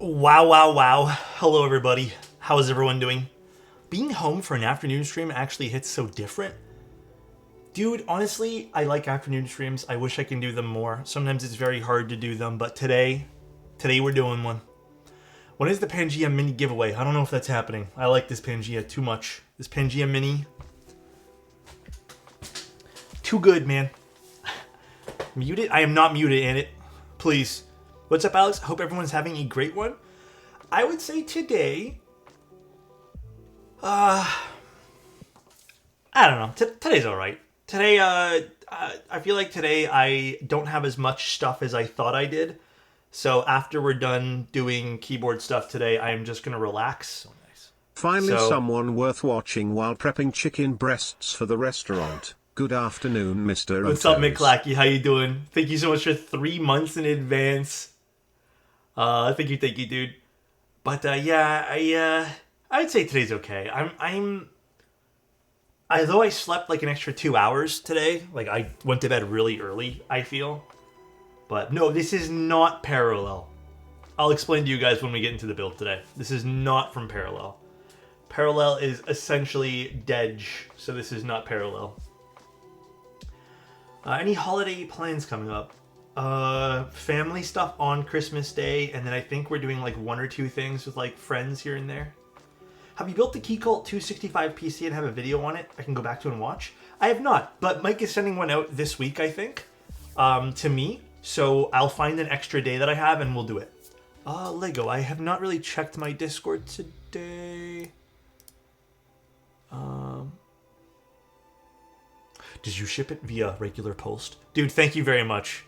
Wow, wow, wow. Hello, everybody. How is everyone doing? Being home for an afternoon stream actually hits so different. Dude, honestly, I like afternoon streams. I wish I can do them more. Sometimes it's very hard to do them, but today we're doing one. When is the Pangea Mini giveaway? I don't know if that's happening. I like this Pangea too much. This Pangea Mini. Too good, man. Muted? I am not muted, in it. Please. What's up, Alex? Hope everyone's having a great one. I would say today... I don't know. Today's alright. Today, I feel like today I don't have as much stuff as I thought I did. So after we're done doing keyboard stuff today, I'm just going to relax. Finally someone worth watching while prepping chicken breasts for the restaurant. Good afternoon, Mr. What's up, McClacky? How you doing? Thank you so much for 3 months in advance. Thank you, dude. But yeah, I'd say today's okay. Although I slept like an extra 2 hours today, like I went to bed really early, I feel. But no, this is not Parallel. I'll explain to you guys when we get into the build today. This is not from Parallel. Parallel is essentially Dedge, so this is not Parallel. Any holiday plans coming up? Family stuff on Christmas Day, and then I think we're doing like 1 or 2 things with like friends here and there. Have you built the KeyCult 265 PC and have a video on it I can go back to and watch? I have not, but Mike is sending one out this week, I think, to me. So I'll find an extra day that I have and we'll do it. Lego, I have not really checked my Discord today. Did you ship it via regular post? Dude, thank you very much.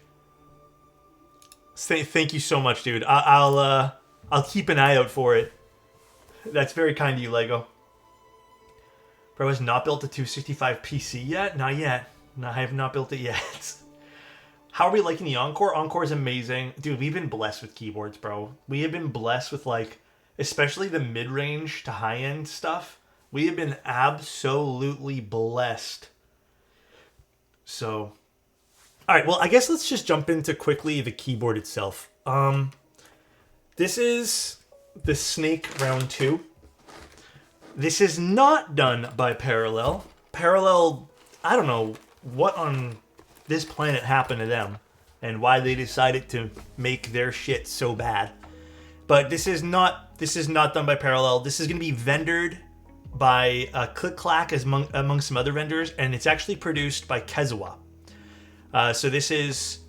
Thank you so much, dude. I'll keep an eye out for it. That's very kind of you, Lego. Bro, has not built a 265 PC yet? Not yet. No, I have not built it yet. How are we liking the Encore? Encore is amazing. Dude, we've been blessed with keyboards, bro. We have been blessed with, like, especially the mid-range to high-end stuff. We have been absolutely blessed. So, alright, well, I guess let's just jump into quickly the keyboard itself. This is the Snake Round 2. This is not done by Parallel. Parallel, I don't know what on this planet happened to them and why they decided to make their shit so bad. But this is not done by Parallel. This is going to be vendored by Click-Clack among some other vendors, and it's actually produced by Kezawa. So this is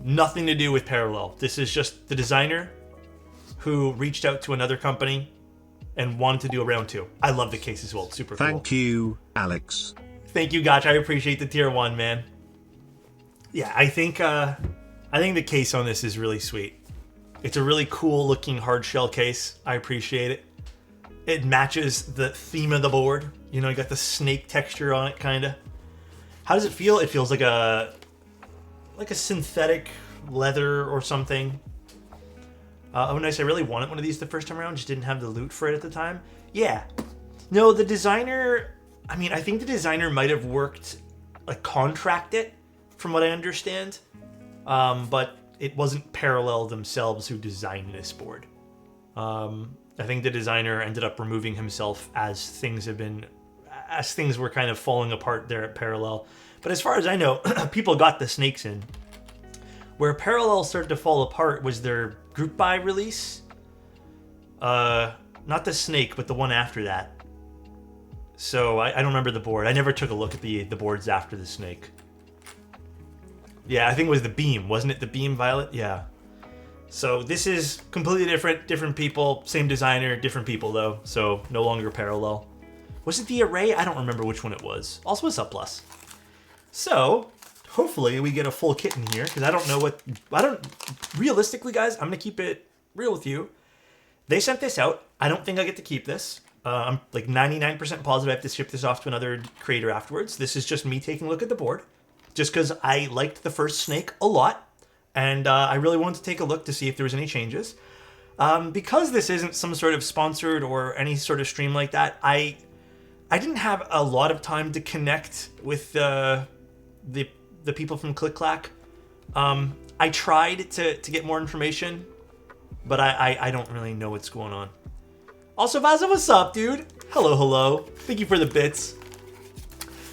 nothing to do with Parallel. This is just the designer who reached out to another company and wanted to do a round 2. I love the case as well. It's super cool. Thank you, Alex. Thank you, Gotch. I appreciate the tier 1, man. Yeah, I think the case on this is really sweet. It's a really cool looking hard shell case. I appreciate it. It matches the theme of the board. You know, you got the snake texture on it, kind of. How does it feel? It feels like a synthetic leather or something. Oh, nice. I really wanted one of these the first time around. Just didn't have the loot for it at the time. Yeah. No, the designer... I mean, I think the designer might have worked... like, contract it, from what I understand. But it wasn't Parallel themselves who designed this board. I think the designer ended up removing himself as things were kind of falling apart there at Parallel. But as far as I know, people got the snakes in. Where Parallel started to fall apart was their group buy release. Not the snake, but the one after that. So I don't remember the board. I never took a look at the boards after the snake. Yeah, I think it was the Beam. Wasn't it the Beam Violet? Yeah. So this is completely different people, same designer, different people though, so no longer Parallel. Was it the Array? I don't remember which one it was. Also a Subplus. So, hopefully we get a full kit in here, because realistically guys, I'm going to keep it real with you. They sent this out. I don't think I get to keep this. I'm like 99% positive I have to ship this off to another creator afterwards. This is just me taking a look at the board, just because I liked the first Snake a lot. And I really wanted to take a look to see if there was any changes. Because this isn't some sort of sponsored or any sort of stream like that, I didn't have a lot of time to connect with the people from Click-Clack. I tried to get more information, But I don't really know what's going on. Also, Vaza, what's up, dude? Hello, hello. Thank you for the bits.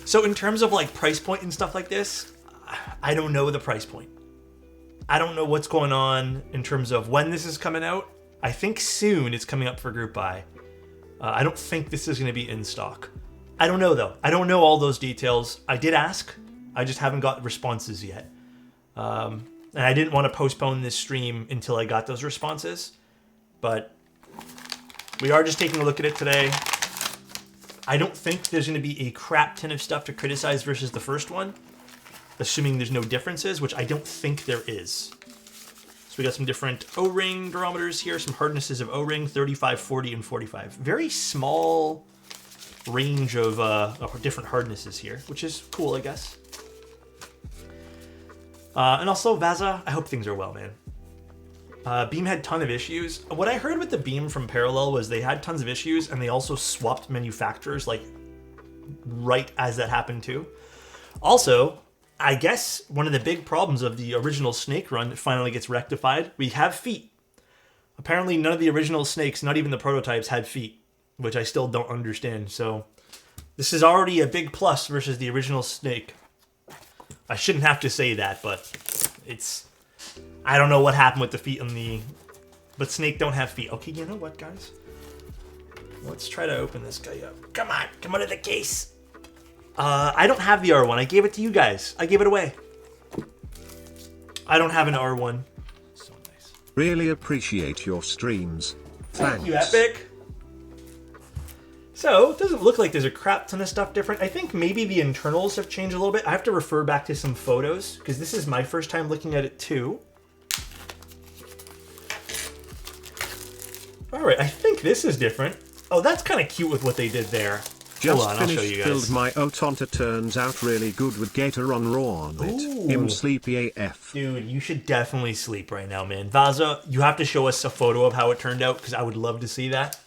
So in terms of like price point and stuff like this, I don't know the price point. I don't know what's going on in terms of when this is coming out. I think soon it's coming up for group buy. I don't think this is going to be in stock. I don't know though. I don't know all those details. I did ask. I just haven't got responses yet. And I didn't want to postpone this stream until I got those responses. But we are just taking a look at it today. I don't think there's going to be a crap ton of stuff to criticize versus the first one, assuming there's no differences, which I don't think there is. So we got some different O-ring barometers here, some hardnesses of O-ring, 35, 40, and 45. Very small range of different hardnesses here, which is cool, I guess. And also, Vaza, I hope things are well, man. Beam had a ton of issues. What I heard with the Beam from Parallel was they had tons of issues, and they also swapped manufacturers, like, right as that happened too. Also, I guess one of the big problems of the original Snake run finally gets rectified. We have feet. Apparently none of the original Snakes, not even the prototypes, had feet, which I still don't understand. So this is already a big plus versus the original Snake. I shouldn't have to say that, but it's... I don't know what happened with the feet on the... But Snake don't have feet. Okay, you know what, guys? Let's try to open this guy up. Come on, come out of the case. I don't have the R1. I gave it to you guys. I gave it away. I don't have an R1. So nice. Really appreciate your streams. Thanks. Thank you, Epic. So, it doesn't look like there's a crap ton of stuff different. I think maybe the internals have changed a little bit. I have to refer back to some photos, because this is my first time looking at it too. Alright, I think this is different. Oh, that's kind of cute with what they did there. Just Hold on, I'll show finished you guys. filled my Otonta turns out really good with Gator on raw on it. Ooh. Him sleepy AF. Dude, you should definitely sleep right now, man. Vaza, you have to show us a photo of how it turned out, because I would love to see that.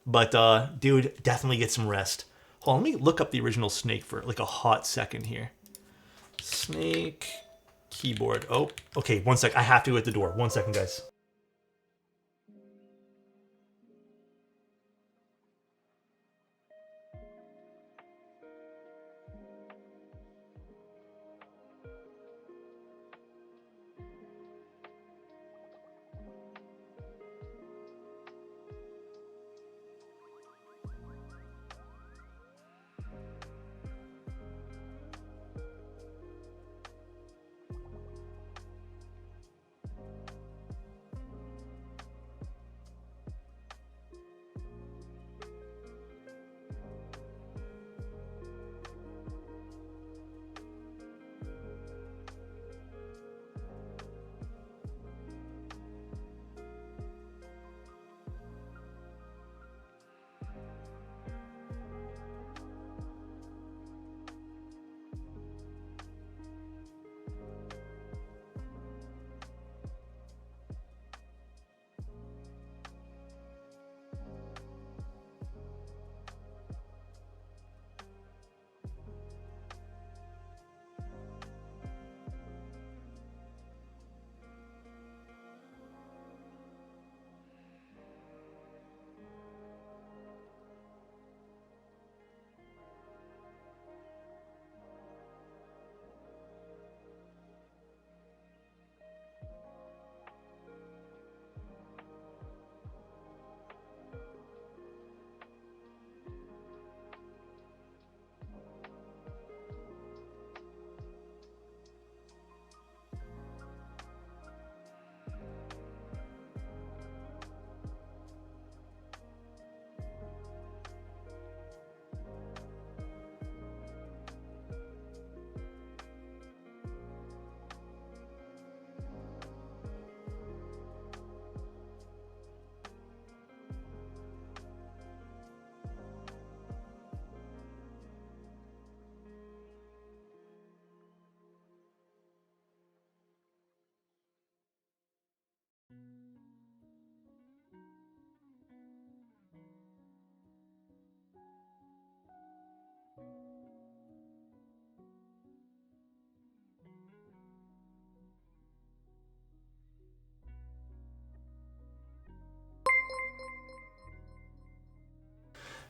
But, dude, definitely get some rest. Hold on, let me look up the original Snake for, like, a hot second here. Snake keyboard. Oh, okay, one sec. I have to go at the door. 1 second, guys.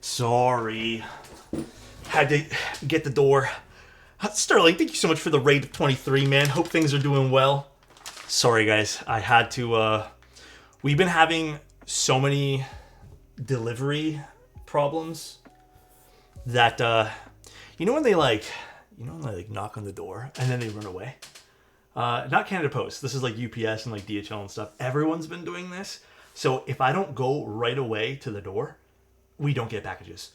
Sorry. Had to get the door. Sterling, thank you so much for the raid of 23, man. Hope things are doing well. Sorry, guys. I had to... We've been having so many delivery problems that... you know when they knock on the door and then they run away? Not Canada Post. This is like UPS and like DHL and stuff. Everyone's been doing this. So if I don't go right away to the door, we don't get packages.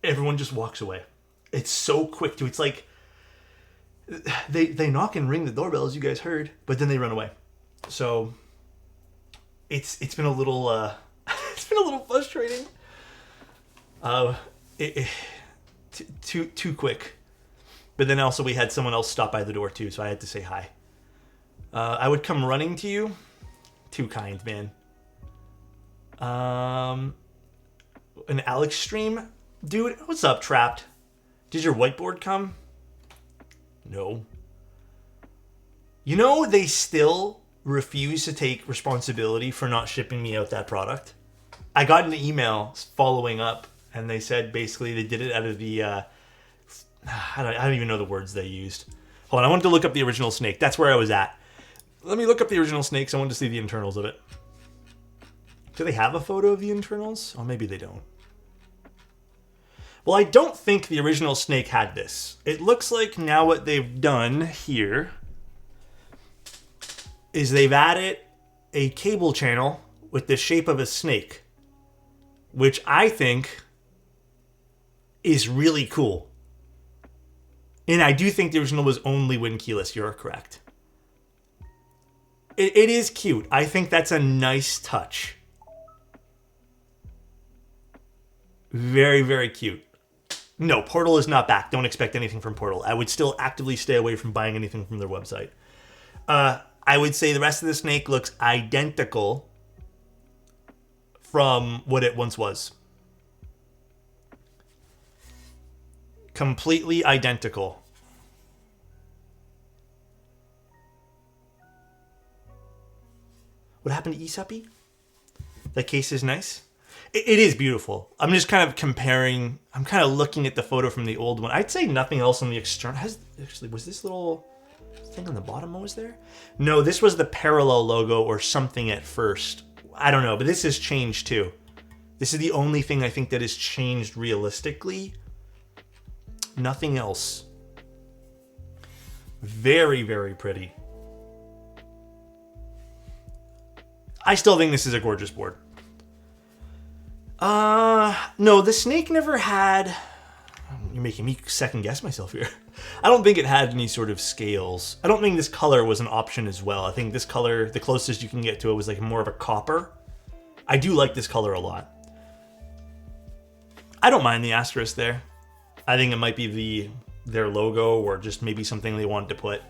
Everyone just walks away. It's so quick too. It's like they knock and ring the doorbell, as you guys heard, but then they run away. So it's been a little it's been a little frustrating. Too quick. But then also we had someone else stop by the door too, so I had to say hi. I would come running to you. Too kind, man. An Alex stream? Dude, what's up, Trapped? Did your whiteboard come? No. You know, they still refuse to take responsibility for not shipping me out that product. I got an email following up, and they said basically they did it out of the... I don't even know the words they used. Hold on, I wanted to look up the original snake. That's where I was at. Let me look up the original snakes. I wanted to see the internals of it. Do they have a photo of the internals? Oh, maybe they don't. Well, I don't think the original snake had this. It looks like now what they've done here is they've added a cable channel with the shape of a snake, which I think is really cool. And I do think the original was only wind keyless. You're correct. It is cute. I think that's a nice touch. Very, very cute. No, Portal is not back. Don't expect anything from Portal. I would still actively stay away from buying anything from their website. I would say the rest of the snake looks identical from what it once was. Completely identical. What happened to Isapi? That case is nice. It is beautiful. I'm just kind of comparing. I'm kind of looking at the photo from the old one. I'd say nothing else on the external. Actually, was this little thing on the bottom always there? No, this was the parallel logo or something at first. I don't know, but this has changed too. This is the only thing I think that has changed realistically. Nothing else. Very, very pretty. I still think this is a gorgeous board. No, the snake never had... You're making me second guess myself here. I don't think it had any sort of scales. I don't think this color was an option as well. I think this color, the closest you can get to it was like more of a copper. I do like this color a lot. I don't mind the asterisk there. I think it might be their logo or just maybe something they wanted to put.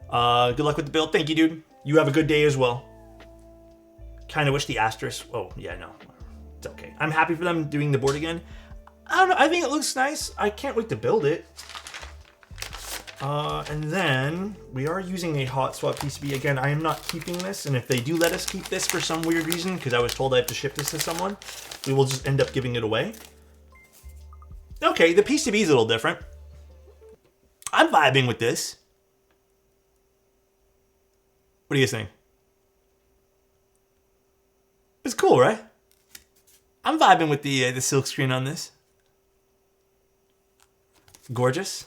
Good luck with the build. Thank you, dude. You have a good day as well. Kind of wish the asterisk... Oh, yeah, no. It's okay. I'm happy for them doing the board again. I don't know. I think it looks nice. I can't wait to build it. And then we are using a hot swap PCB. Again, I am not keeping this. And if they do let us keep this for some weird reason, because I was told I have to ship this to someone, we will just end up giving it away. Okay, the PCB is a little different. I'm vibing with this. What do you think? It's cool, right? I'm vibing with the silk screen on this. Gorgeous.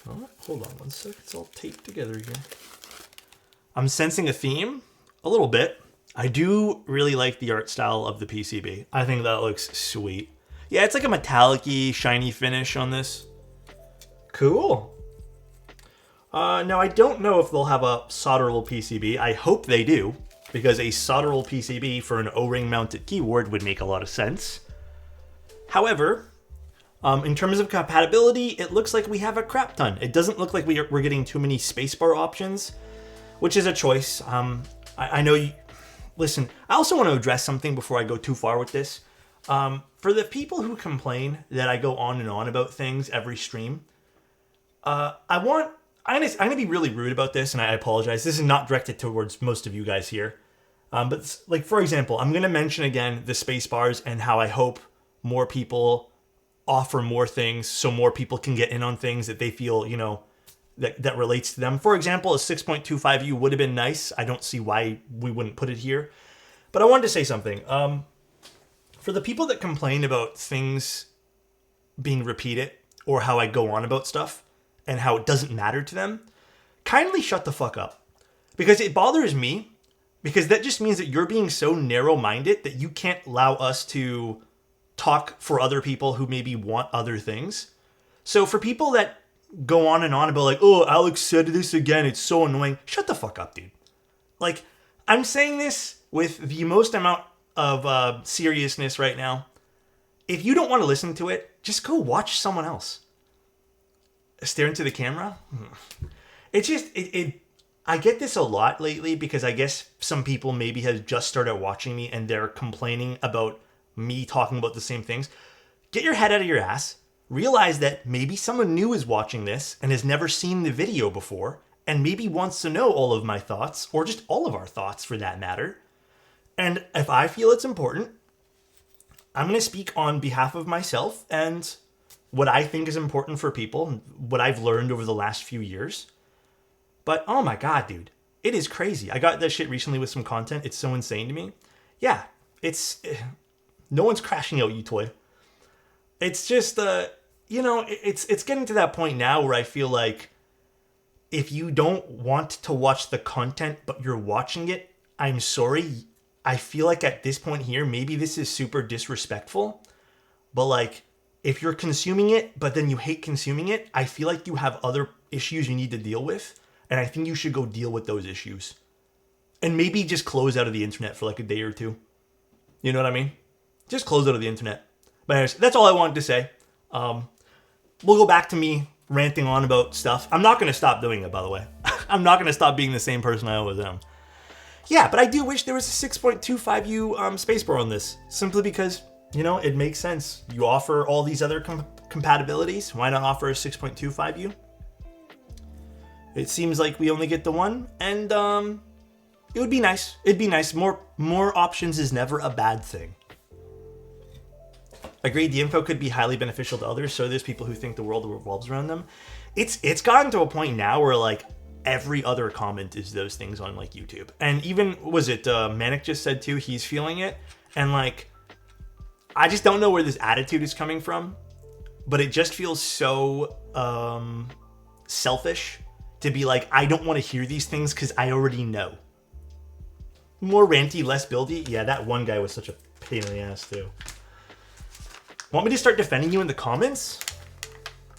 Oh, hold on one sec. It's all taped together again. I'm sensing a theme a little bit. I do really like the art style of the PCB. I think that looks sweet. Yeah, it's like a metallic-y, shiny finish on this. Cool. Now, I don't know if they'll have a solderable PCB. I hope they do, because a solderable PCB for an O-ring mounted keyboard would make a lot of sense. However, in terms of compatibility, it looks like we have a crap ton. It doesn't look like we're getting too many spacebar options, which is a choice. I know you... Listen, I also want to address something before I go too far with this. For the people who complain that I go on and on about things every stream, I'm going to be really rude about this, and I apologize. This is not directed towards most of you guys here. But like, for example, I'm going to mention again the space bars and how I hope more people offer more things so more people can get in on things that they feel, you know, that relates to them. For example, a 6.25U would have been nice. I don't see why we wouldn't put it here. But I wanted to say something. For the people that complain about things being repeated or how I go on about stuff and how it doesn't matter to them, kindly shut the fuck up. Because it bothers me, because that just means that you're being so narrow-minded that you can't allow us to talk for other people who maybe want other things. So for people that go on and on about like, oh, Alex said this again, it's so annoying. Shut the fuck up, dude. Like, I'm saying this with the most amount of seriousness right now. If you don't want to listen to it, just go watch someone else. Stare into the camera? It's just, I get this a lot lately because I guess some people maybe have just started watching me and they're complaining about me talking about the same things. Get your head out of your ass. Realize that maybe someone new is watching this and has never seen the video before and maybe wants to know all of my thoughts or just all of our thoughts for that matter. And if I feel it's important, I'm going to speak on behalf of myself and what I think is important for people, what I've learned over the last few years. But oh my God, dude, it is crazy. I got that shit recently with some content. It's so insane to me. Yeah, no one's crashing out, you toy. It's just, it's getting to that point now where I feel like if you don't want to watch the content, but you're watching it, I'm sorry. I feel like at this point here, maybe this is super disrespectful, but like, if you're consuming it, but then you hate consuming it, I feel like you have other issues you need to deal with. And I think you should go deal with those issues. And maybe just close out of the internet for like a day or two. You know what I mean? Just close out of the internet. But anyways, that's all I wanted to say. We'll go back to me ranting on about stuff. I'm not going to stop doing it, by the way. I'm not going to stop being the same person I always am. Yeah, but I do wish there was a 6.25U spacebar on this. Simply because, it makes sense. You offer all these other compatibilities. Why not offer a 6.25U? It seems like we only get the one, and it would be nice. It'd be nice. More options is never a bad thing. Agreed, the info could be highly beneficial to others, so there's people who think the world revolves around them. It's gotten to a point now where, like, every other comment is those things on, like, YouTube. And even, Manic just said, too, he's feeling it. And, like, I just don't know where this attitude is coming from, but it just feels so selfish to be like, I don't want to hear these things because I already know. More ranty, less buildy? Yeah, that one guy was such a pain in the ass, too. Want me to start defending you in the comments?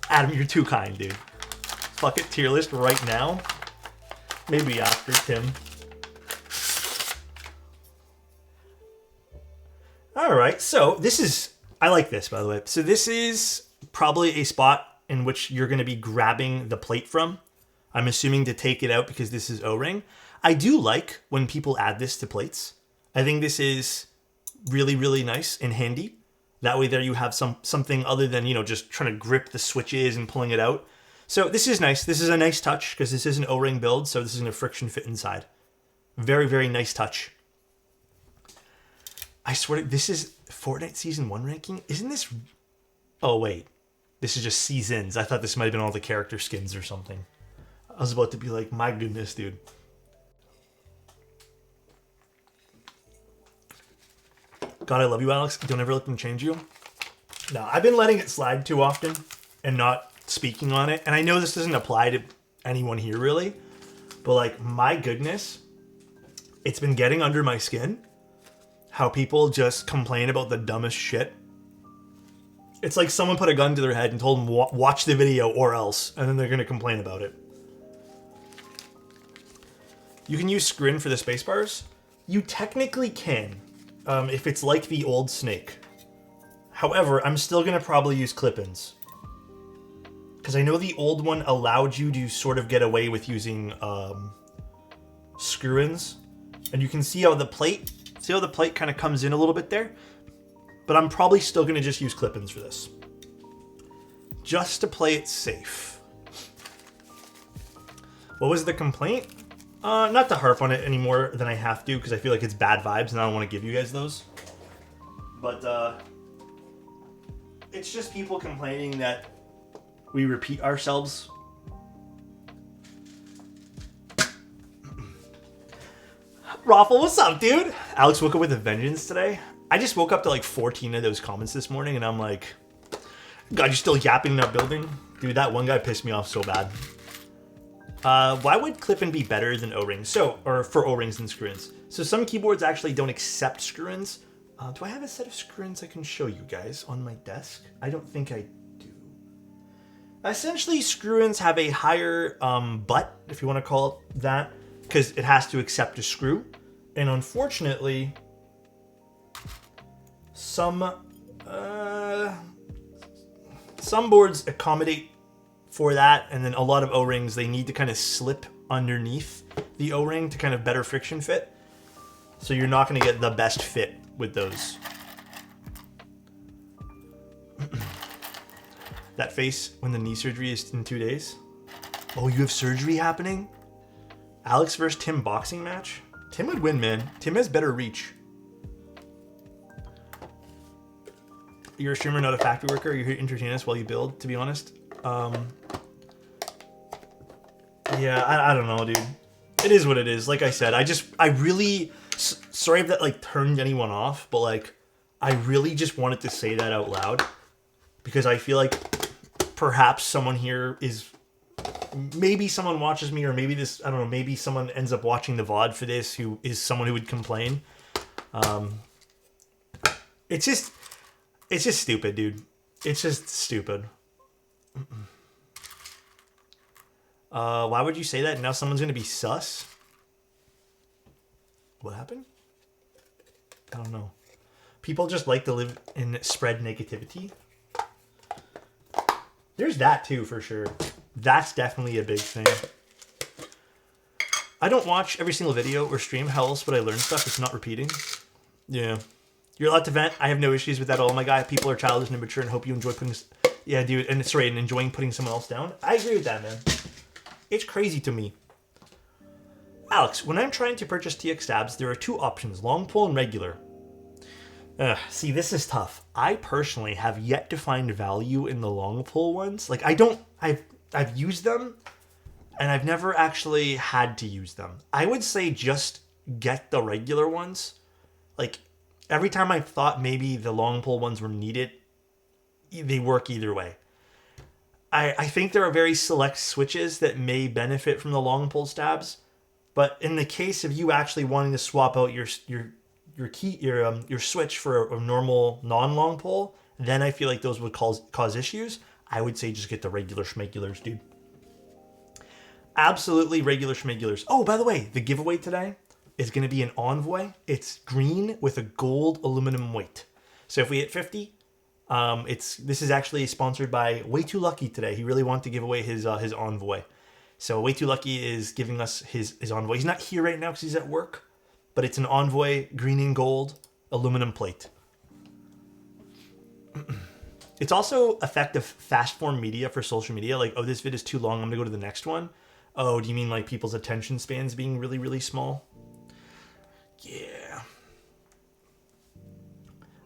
Adam, you're too kind, dude. Fuck it, tier list right now. Maybe after, Tim. Alright, so this is... I like this, by the way. So this is probably a spot in which you're going to be grabbing the plate from. I'm assuming to take it out because this is O-ring. I do like when people add this to plates. I think this is really, really nice and handy. That way there you have something other than, just trying to grip the switches and pulling it out. So this is nice. This is a nice touch because this is an O-ring build, so this is going to friction fit inside. Very, very nice touch. I swear, this is Fortnite Season 1 ranking? Isn't this... Oh, wait. This is just seasons. I thought this might have been all the character skins or something. I was about to be like, my goodness, dude. God, I love you, Alex. Don't ever let them change you. No, I've been letting it slide too often and not speaking on it. And I know this doesn't apply to anyone here, really. But, like, my goodness. It's been getting under my skin. How people just complain about the dumbest shit. It's like someone put a gun to their head and told them, watch the video or else. And then they're going to complain about it. You can use scrin for the spacebars. You technically can, if it's like the old Snake. However, I'm still going to probably use clip-ins. Because I know the old one allowed you to sort of get away with using screw-ins. And you can see how the plate kind of comes in a little bit there. But I'm probably still going to just use clip-ins for this. Just to play it safe. What was the complaint? Not to harp on it any more than I have to, because I feel like it's bad vibes and I don't want to give you guys those. But it's just people complaining that we repeat ourselves. Raffle, what's up, dude? Alex woke up with a vengeance today. I just woke up to like 14 of those comments this morning, and I'm like, God, you're still yapping in that building? Dude, that one guy pissed me off so bad. Why would clip-in be better than O-rings? Or for O-rings than screw-ins. So some keyboards actually don't accept screw-ins. Do I have a set of screw-ins I can show you guys on my desk? I don't think I do. Essentially, screw-ins have a higher butt, if you want to call it that, because it has to accept a screw. And unfortunately, some boards accommodate for that, and then a lot of O-rings, they need to kind of slip underneath the O-ring to kind of better friction fit. So you're not going to get the best fit with those. That face when the knee surgery is in 2 days. Oh, you have surgery happening? Alex versus Tim boxing match? Tim would win, man. Tim has better reach. You're a streamer, not a factory worker. You're here to entertain us while you build, to be honest. Yeah, I don't know, dude. It is what it is. Like I said, I really... Sorry if that, like, turned anyone off, but, like, I really just wanted to say that out loud. Because I feel like perhaps someone here is... Maybe someone watches me, or maybe this... I don't know, maybe someone ends up watching the VOD for this who is someone who would complain. It's just stupid, dude. It's just stupid. Why would you say that? Now someone's gonna be sus? What happened? I don't know. People just like to live and spread negativity. There's that too, for sure. That's definitely a big thing. I don't watch every single video or stream. How else would I learn stuff? It's not repeating. Yeah. You're allowed to vent. I have no issues with that at all, my guy. People are childish and immature and hope you enjoy putting... Yeah, dude. And sorry, and enjoying putting someone else down. I agree with that, man. It's crazy to me. Alex, when I'm trying to purchase TX tabs, there are two options, long pull and regular. See, this is tough. I personally have yet to find value in the long pull ones. Like, I've used them, and I've never actually had to use them. I would say just get the regular ones. Like, every time I thought maybe the long pull ones were needed, they work either way. I think there are very select switches that may benefit from the long pull stabs, but in the case of you actually wanting to swap out your switch for a normal non-long pull, then I feel like those would cause issues. I would say just get the regular schmegulars, dude. Absolutely regular schmegulars. Oh, by the way, the giveaway today is going to be an Envoy. It's green with a gold aluminum weight. So if we hit 50, this is actually sponsored by Way Too Lucky today. He really wanted to give away his Envoy. So Way Too Lucky is giving us his Envoy. He's not here right now because he's at work, but it's an Envoy green and gold aluminum plate. It's also effective fast form media for social media. Like, oh, this vid is too long, I'm gonna go to the next one. Oh, do you mean like people's attention spans being really, really small? Yeah.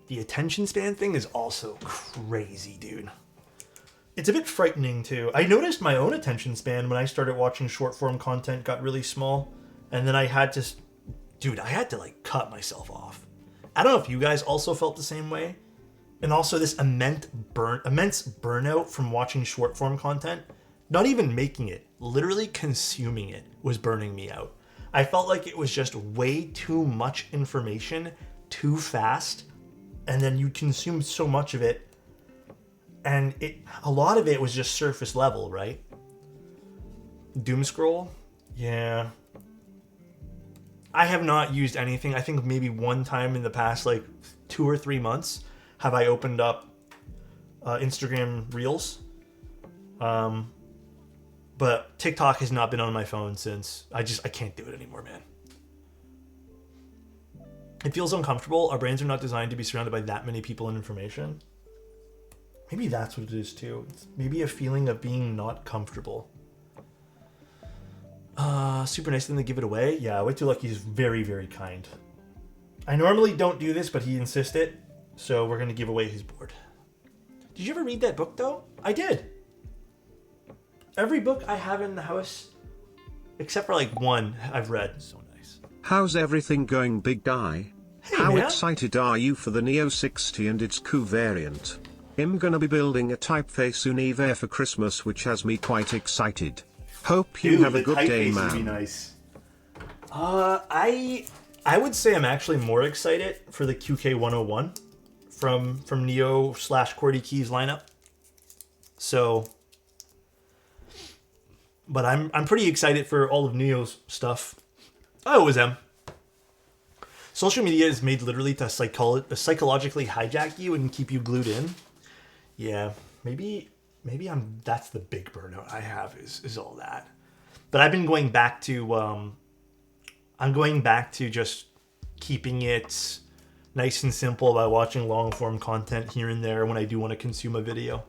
The attention span thing is also crazy, dude. It's a bit frightening, too. I noticed my own attention span when I started watching short-form content got really small. And then I had to... Dude, I had to, like, cut myself off. I don't know if you guys also felt the same way. And also this immense burnout from watching short-form content. Not even making it. Literally consuming it was burning me out. I felt like it was just way too much information, too fast. And then you consume so much of it, and a lot of it was just surface level, right? Doom scroll? Yeah. I have not used anything. I think maybe one time in the past, like 2 or 3 months, have I opened up Instagram Reels. But TikTok has not been on my phone since. I can't do it anymore, man. It feels uncomfortable. Our brains are not designed to be surrounded by that many people and information. Maybe that's what it is too. It's maybe a feeling of being not comfortable. Super nice of them to give it away. Yeah, Way Too Lucky is very, very kind. I normally don't do this, but he insisted, so we're going to give away his board. Did you ever read that book, though? I did. Every book I have in the house, except for like one, I've read. So nice. How's everything going, big guy? Hey, How man. excited are you for the Neo 60 and its Q variant? I'm gonna be building a typeface Univer for Christmas, which has me quite excited. Hope you have a good day, man. Would be nice. I would say I'm actually more excited for the QK101 from Neo / QWERTY Keys lineup. So, but I'm pretty excited for all of Neo's stuff. I always am. Social media is made literally to psychologically hijack you and keep you glued in. Yeah, maybe that's the big burnout I have is all that. But I've been going back to I'm going back to just keeping it nice and simple by watching long form content here and there when I do want to consume a video.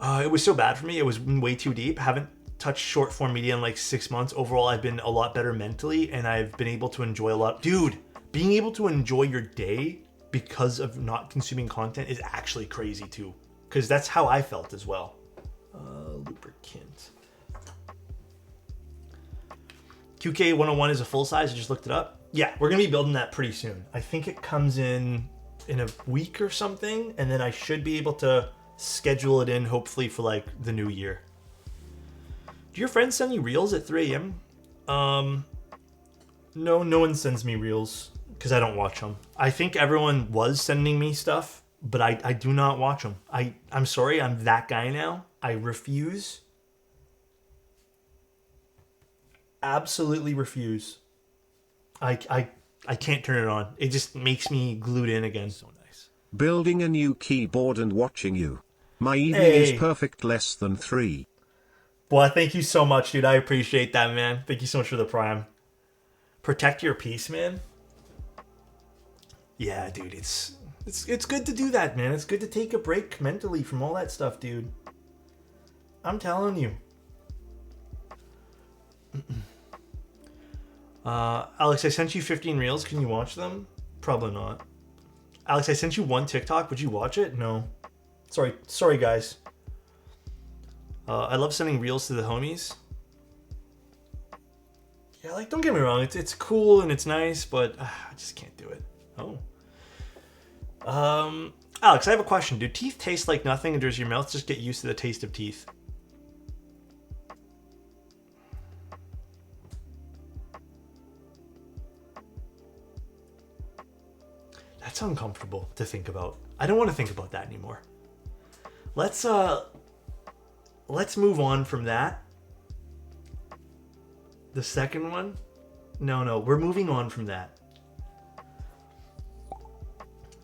It was so bad for me. It was way too deep. I haven't touched short form media in like 6 months. Overall, I've been a lot better mentally, and I've been able to enjoy a lot. Dude, being able to enjoy your day because of not consuming content is actually crazy too. Because that's how I felt as well. Lubricant. QK101 is a full size. I just looked it up. Yeah, we're going to be building that pretty soon. I think it comes in a week or something, and then I should be able to schedule it in hopefully for like the new year. Do your friends send you reels at 3 a.m.? No one sends me reels because I don't watch them. I think everyone was sending me stuff, but I do not watch them. I'm sorry, I'm that guy now. I refuse. Absolutely refuse. I can't turn it on. It just makes me glued in again. So nice. Building a new keyboard and watching you. My evening is perfect, less than 3. Well, thank you so much, dude. I appreciate that, man. Thank you so much for the prime. Protect your peace, man. Yeah, dude, it's good to do that, man. It's good to take a break mentally from all that stuff, dude. I'm telling you. Alex, I sent you 15 reels. Can you watch them? Probably not. Alex, I sent you one TikTok. Would you watch it? No. Sorry, guys. I love sending reels to the homies. Yeah, like, don't get me wrong. It's cool and it's nice, but I just can't do it. Oh. Alex, I have a question. Do teeth taste like nothing, or does your mouth just get used to the taste of teeth? That's uncomfortable to think about. I don't want to think about that anymore. Let's move on from that. The second one? No, we're moving on from that.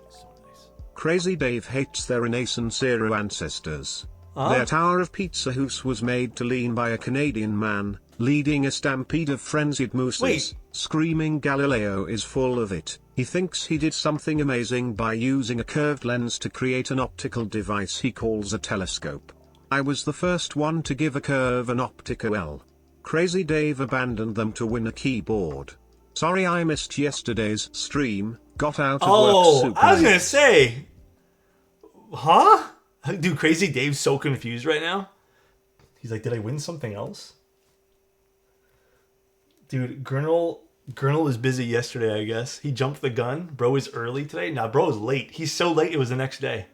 So nice. Crazy Dave hates their Renaissance era ancestors. Their Tower of Pizza House was made to lean by a Canadian man, leading a stampede of frenzied mooses. Wait. Screaming Galileo is full of it. He thinks he did something amazing by using a curved lens to create an optical device he calls a telescope. I was the first one to give a curve an optical L. Crazy Dave abandoned them to win a keyboard. Sorry I missed yesterday's stream, got out of work super I was late. gonna say, huh? Dude, Crazy Dave's so confused right now. He's like, did I win something else? Dude, Gurnal was busy yesterday, I guess. He jumped the gun. Bro is early today. Nah, bro is late. He's so late it was the next day.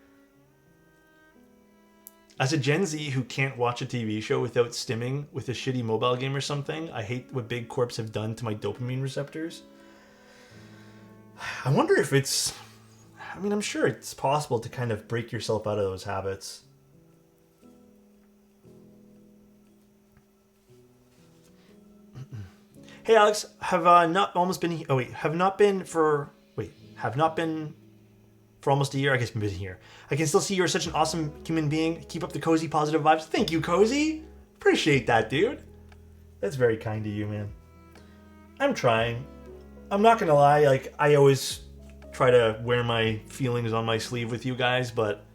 As a Gen Z who can't watch a TV show without stimming with a shitty mobile game or something, I hate what big corps have done to my dopamine receptors. I wonder if it's... I mean, I'm sure it's possible to kind of break yourself out of those habits. Hey Alex, have not been for almost a year. I guess I've been here. I can still see you're such an awesome human being. Keep up the cozy, positive vibes. Thank you, Cozy. Appreciate that, dude. That's very kind of you, man. I'm trying. I'm not gonna lie. Like, I always try to wear my feelings on my sleeve with you guys, but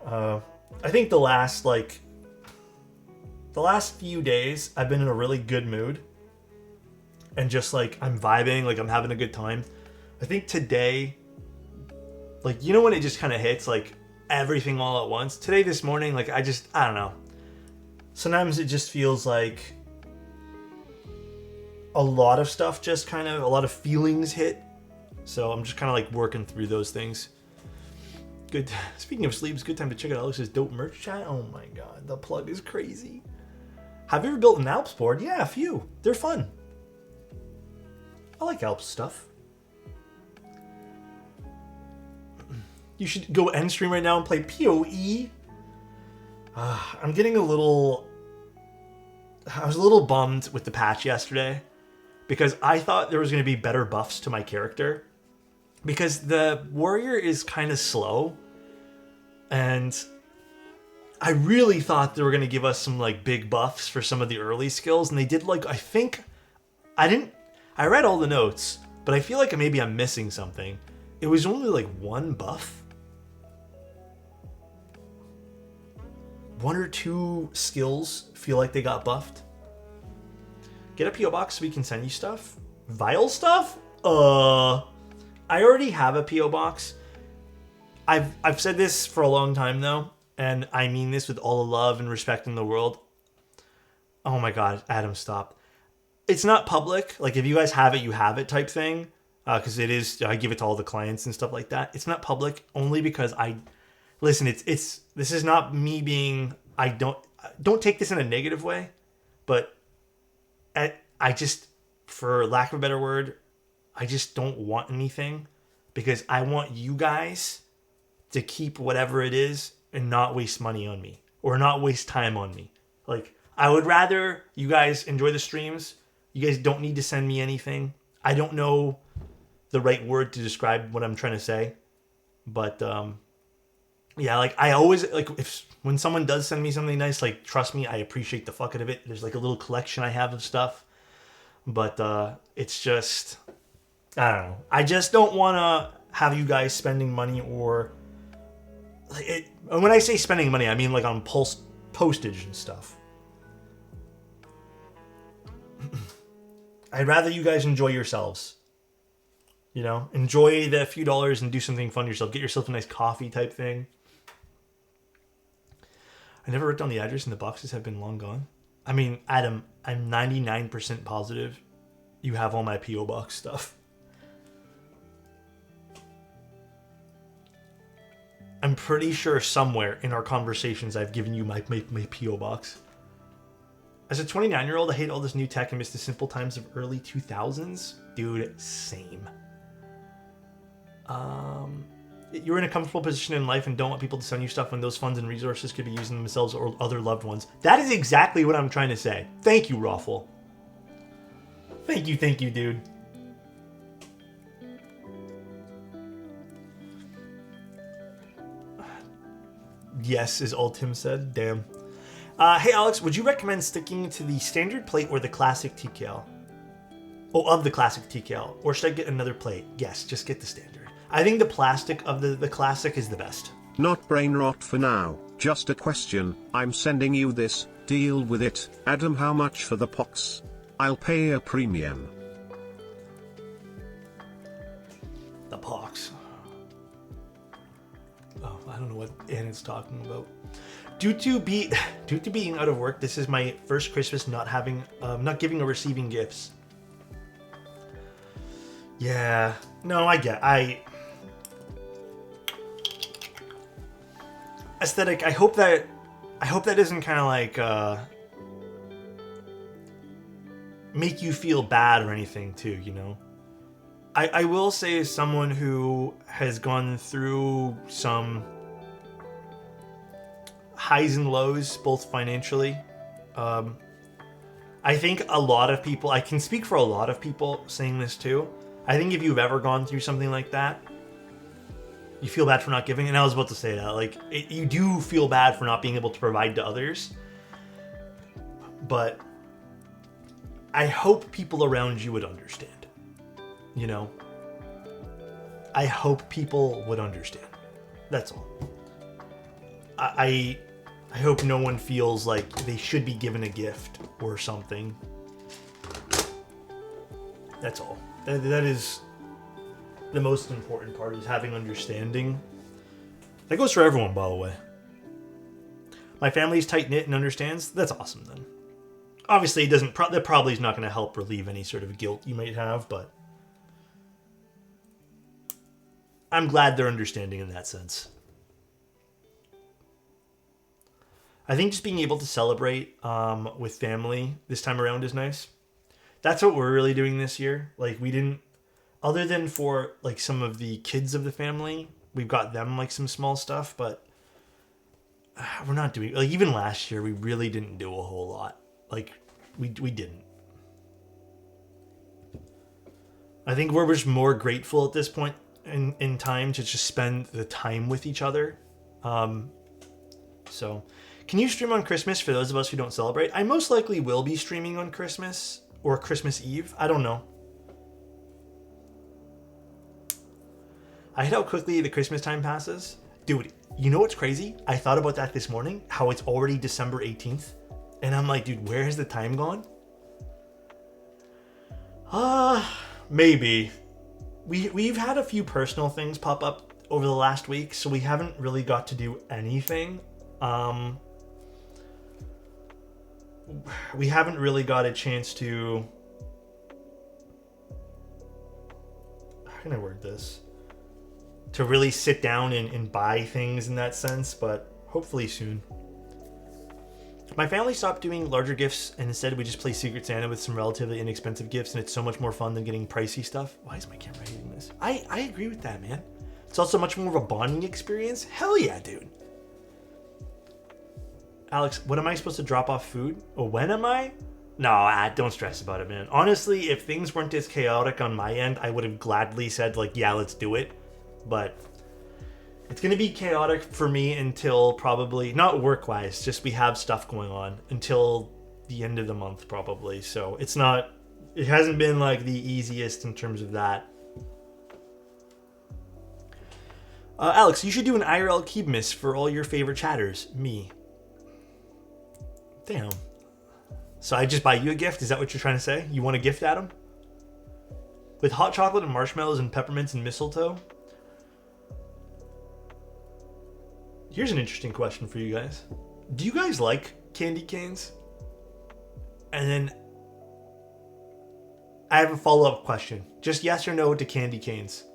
I think the last the last few days, I've been in a really good mood. And just, like, I'm vibing, like, I'm having a good time. I think today, like, you know when it just kind of hits, like, everything all at once? Today, this morning, like, I don't know. Sometimes it just feels like a lot of stuff just kind of, a lot of feelings hit. So I'm just kind of, like, working through those things. Good. Speaking of sleeps, good time to check out Alex's dope merch chat. Oh my god, the plug is crazy. Have you ever built an Alps board? Yeah, a few. They're fun. I like Alps stuff. You should go end stream right now and play PoE. I'm getting a little... I was a little bummed with the patch yesterday because I thought there was going to be better buffs to my character. Because the warrior is kind of slow. And I really thought they were going to give us some, like, big buffs for some of the early skills. And they did, like, I think... I read all the notes, but I feel like maybe I'm missing something. It was only, like, one buff? One or two skills feel like they got buffed. Get a P.O. box so we can send you stuff? Vile stuff? I already have a P.O. box. I've said this for a long time, though, and I mean this with all the love and respect in the world. Oh my god, Adam, stop. It's not public. Like, if you guys have it, you have it type thing. Because it is, I give it to all the clients and stuff like that. It's not public only because listen, this is not me being, don't take this in a negative way, but I just, for lack of a better word, I just don't want anything because I want you guys to keep whatever it is and not waste money on me or not waste time on me. Like, I would rather you guys enjoy the streams. You guys don't need to send me anything. I don't know the right word to describe what I'm trying to say, but yeah, like, I always, like, when someone does send me something nice, like, trust me, I appreciate the fuck out of it. There's, like, a little collection I have of stuff, but it's just, I don't know. I just don't want to have you guys spending money or, like, when I say spending money, I mean, like, on postage and stuff. I'd rather you guys enjoy yourselves. You know, enjoy the few dollars and do something fun yourself. Get yourself a nice coffee type thing. I never wrote down the address and the boxes have been long gone. I mean, Adam, I'm 99% positive you have all my P.O. box stuff. I'm pretty sure somewhere in our conversations I've given you my P.O. box. As a 29-year-old, I hate all this new tech and miss the simple times of early 2000s. Dude, same. You're in a comfortable position in life and don't want people to send you stuff when those funds and resources could be using themselves or other loved ones. That is exactly what I'm trying to say. Thank you, Raffle. Thank you, dude. Yes, is all Tim said. Damn. Hey, Alex, would you recommend sticking to the standard plate or the classic TKL? Oh, of the classic TKL. Or should I get another plate? Yes, just get the standard. I think the plastic of the classic is the best. Not brain rot for now, just a question. I'm sending you this, deal with it. Adam, how much for the pox? I'll pay a premium. The pox. Oh, I don't know what Anna's talking about. Due to being out of work, this is my first Christmas not giving or receiving gifts. Yeah, no, aesthetic. I hope that doesn't kind of like make you feel bad or anything too, you know. I will say, as someone who has gone through some highs and lows, both financially, I think a lot of people, I can speak for a lot of people saying this too, I think if you've ever gone through something like that, you feel bad for not giving. And I was about to say that, like, you do feel bad for not being able to provide to others. But I hope people around you would understand. You know? I hope people would understand. That's all. I hope no one feels like they should be given a gift or something. That's all. That is the most important part, is having understanding. That goes for everyone, by the way. My family's tight-knit and understands. That's awesome, then. Obviously, it doesn't. That probably is not going to help relieve any sort of guilt you might have, but I'm glad they're understanding in that sense. I think just being able to celebrate with family this time around is nice. That's what we're really doing this year. Like, we didn't, other than for like some of the kids of the family, we've got them like some small stuff, but we're not doing, like, even last year we really didn't do a whole lot. Like, we didn't. I think we're just more grateful at this point in time to just spend the time with each other. So, can you stream on Christmas for those of us who don't celebrate? I most likely will be streaming on Christmas or Christmas Eve. I don't know. I hate how quickly the Christmas time passes. Dude, you know what's crazy? I thought about that this morning, how it's already December 18th. And I'm like, dude, where has the time gone? Maybe. We've had a few personal things pop up over the last week, so we haven't really got to do anything. We haven't really got a chance to... How can I word this? To really sit down and buy things in that sense, but hopefully soon. My family stopped doing larger gifts, and instead we just play Secret Santa with some relatively inexpensive gifts, and it's so much more fun than getting pricey stuff. Why is my camera hating this? I agree with that, man. It's also much more of a bonding experience. Hell yeah, dude. Alex, when am I supposed to drop off food? Or when am I? No, don't stress about it, man. Honestly, if things weren't as chaotic on my end, I would have gladly said, like, yeah, let's do it. But it's going to be chaotic for me until probably, not work-wise, just we have stuff going on until the end of the month, probably. So it's not, it hasn't been, like, the easiest in terms of that. Alex, you should do an IRL Keybmas for all your favorite chatters. Me. Damn. So I just buy you a gift? Is that what you're trying to say? You want a gift, Adam? With hot chocolate and marshmallows and peppermints and mistletoe? Here's an interesting question for you guys. Do you guys like candy canes? And then I have a follow-up question. Just yes or no to candy canes.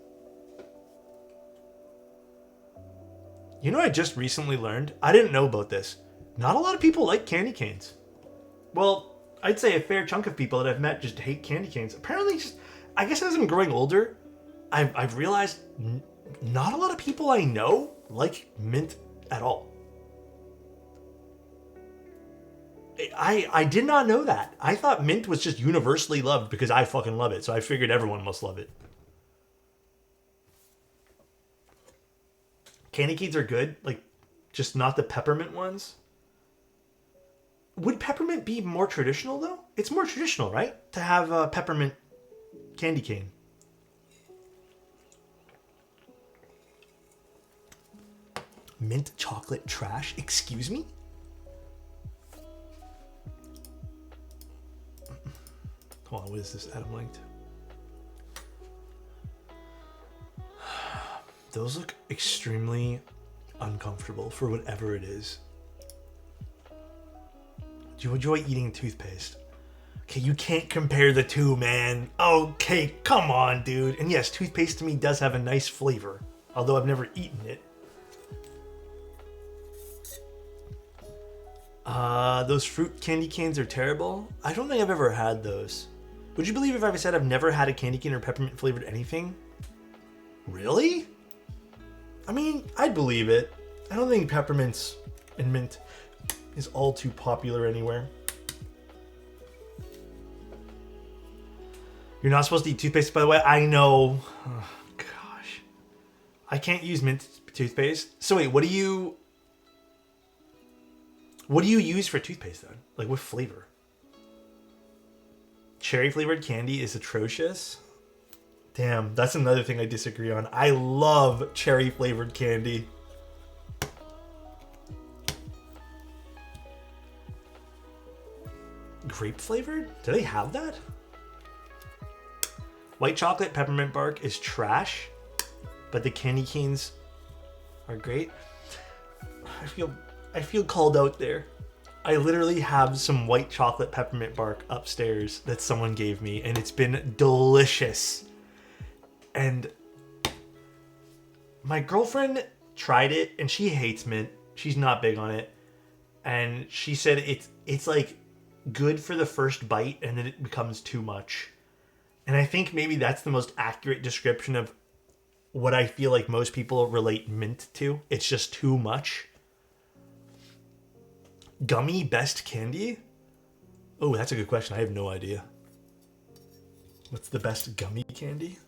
You know, I just recently learned, I didn't know about this. Not a lot of people like candy canes. Well, I'd say a fair chunk of people that I've met just hate candy canes. Apparently, just, I guess as I'm growing older, I've realized not a lot of people I know like mint at all. I did not know that. I thought mint was just universally loved because I fucking love it, so I figured everyone must love it. Candy canes are good, like, just not the peppermint ones. Would peppermint be more traditional, though? It's more traditional, right? To have a peppermint candy cane. Mint chocolate trash? Excuse me? Hold on, what is this? Adam linked. Those look extremely uncomfortable for whatever it is. Do you enjoy eating toothpaste? Okay, you can't compare the two, man. Okay, come on, dude. And yes, toothpaste to me does have a nice flavor, although I've never eaten it. Those fruit candy canes are terrible. I don't think I've ever had those. Would you believe if I said I've never had a candy cane or peppermint flavored anything? Really? I mean, I'd believe it. I don't think peppermints and mint is all too popular anywhere. You're not supposed to eat toothpaste, by the way. I know. Oh, gosh. I can't use mint toothpaste. So wait, what do you use for toothpaste then? Like, what flavor? Cherry flavored candy is atrocious. Damn, that's another thing I disagree on. I love cherry flavored candy. grape flavored? Do they have that? White chocolate peppermint bark is trash, but the candy canes are great. I feel called out there. I literally have some white chocolate peppermint bark upstairs that someone gave me, and it's been delicious. And my girlfriend tried it, and she hates mint. She's not big on it. And she said it's like good for the first bite, and then it becomes too much. And I think maybe that's the most accurate description of what I feel like most people relate mint to. It's just too much. Gummy best candy? Oh, that's a good question. I have no idea. What's the best gummy candy?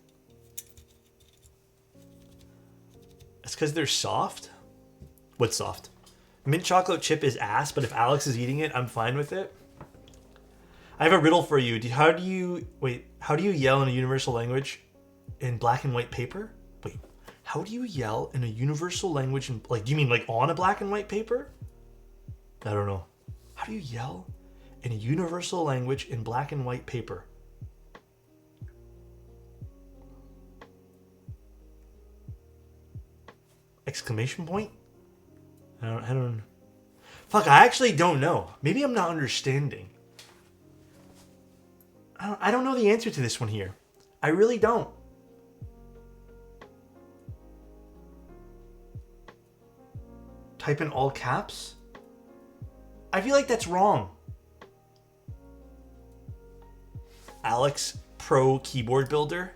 It's because they're soft? What's soft? Mint chocolate chip is ass, but if Alex is eating it, I'm fine with it. I have a riddle for you. How do you yell in a universal language in black and white paper? Wait, how do you yell in a universal language in, like, do you mean like on a black and white paper? I don't know. How do you yell in a universal language in black and white paper? Exclamation point? I don't. Fuck, I actually don't know. Maybe I'm not understanding. I don't know the answer to this one here. I really don't. Type in all caps? I feel like that's wrong. Alex, pro keyboard builder.